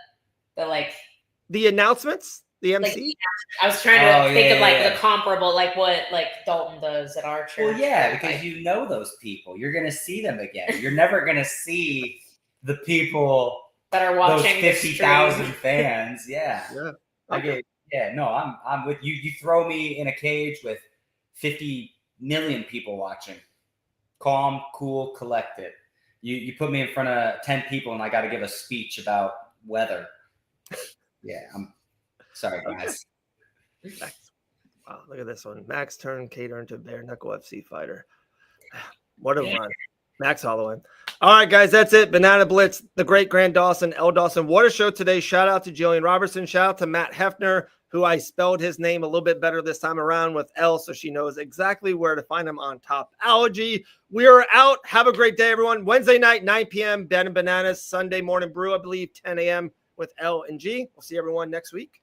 announcements. The MC? Like, I was trying to think of the comparable, like what Dalton does at our church. Well, yeah, because you know those people. You're going to see them again. You're never going to see the people that are watching those 50,000 fans. Yeah. Okay. I'm with you. You throw me in a cage with 50 million people watching. Calm, cool, collected. You put me in front of 10 people and I got to give a speech about weather. Yeah, I'm sorry, guys. Max. Wow, look at this one. Max turned Cater into bare knuckle FC fighter. What a run. Max Holloway. All right, guys, that's it. Banana Blitz, the great Grant Dawson, L. Dawson. What a show today. Shout out to Gillian Robertson. Shout out to Matt Heffner, who I spelled his name a little bit better this time around with L, so she knows exactly where to find him on Topology. We are out. Have a great day, everyone. Wednesday night, 9 p.m., Ben and Bananas. Sunday morning brew, I believe, 10 a.m. with L and G. We'll see everyone next week.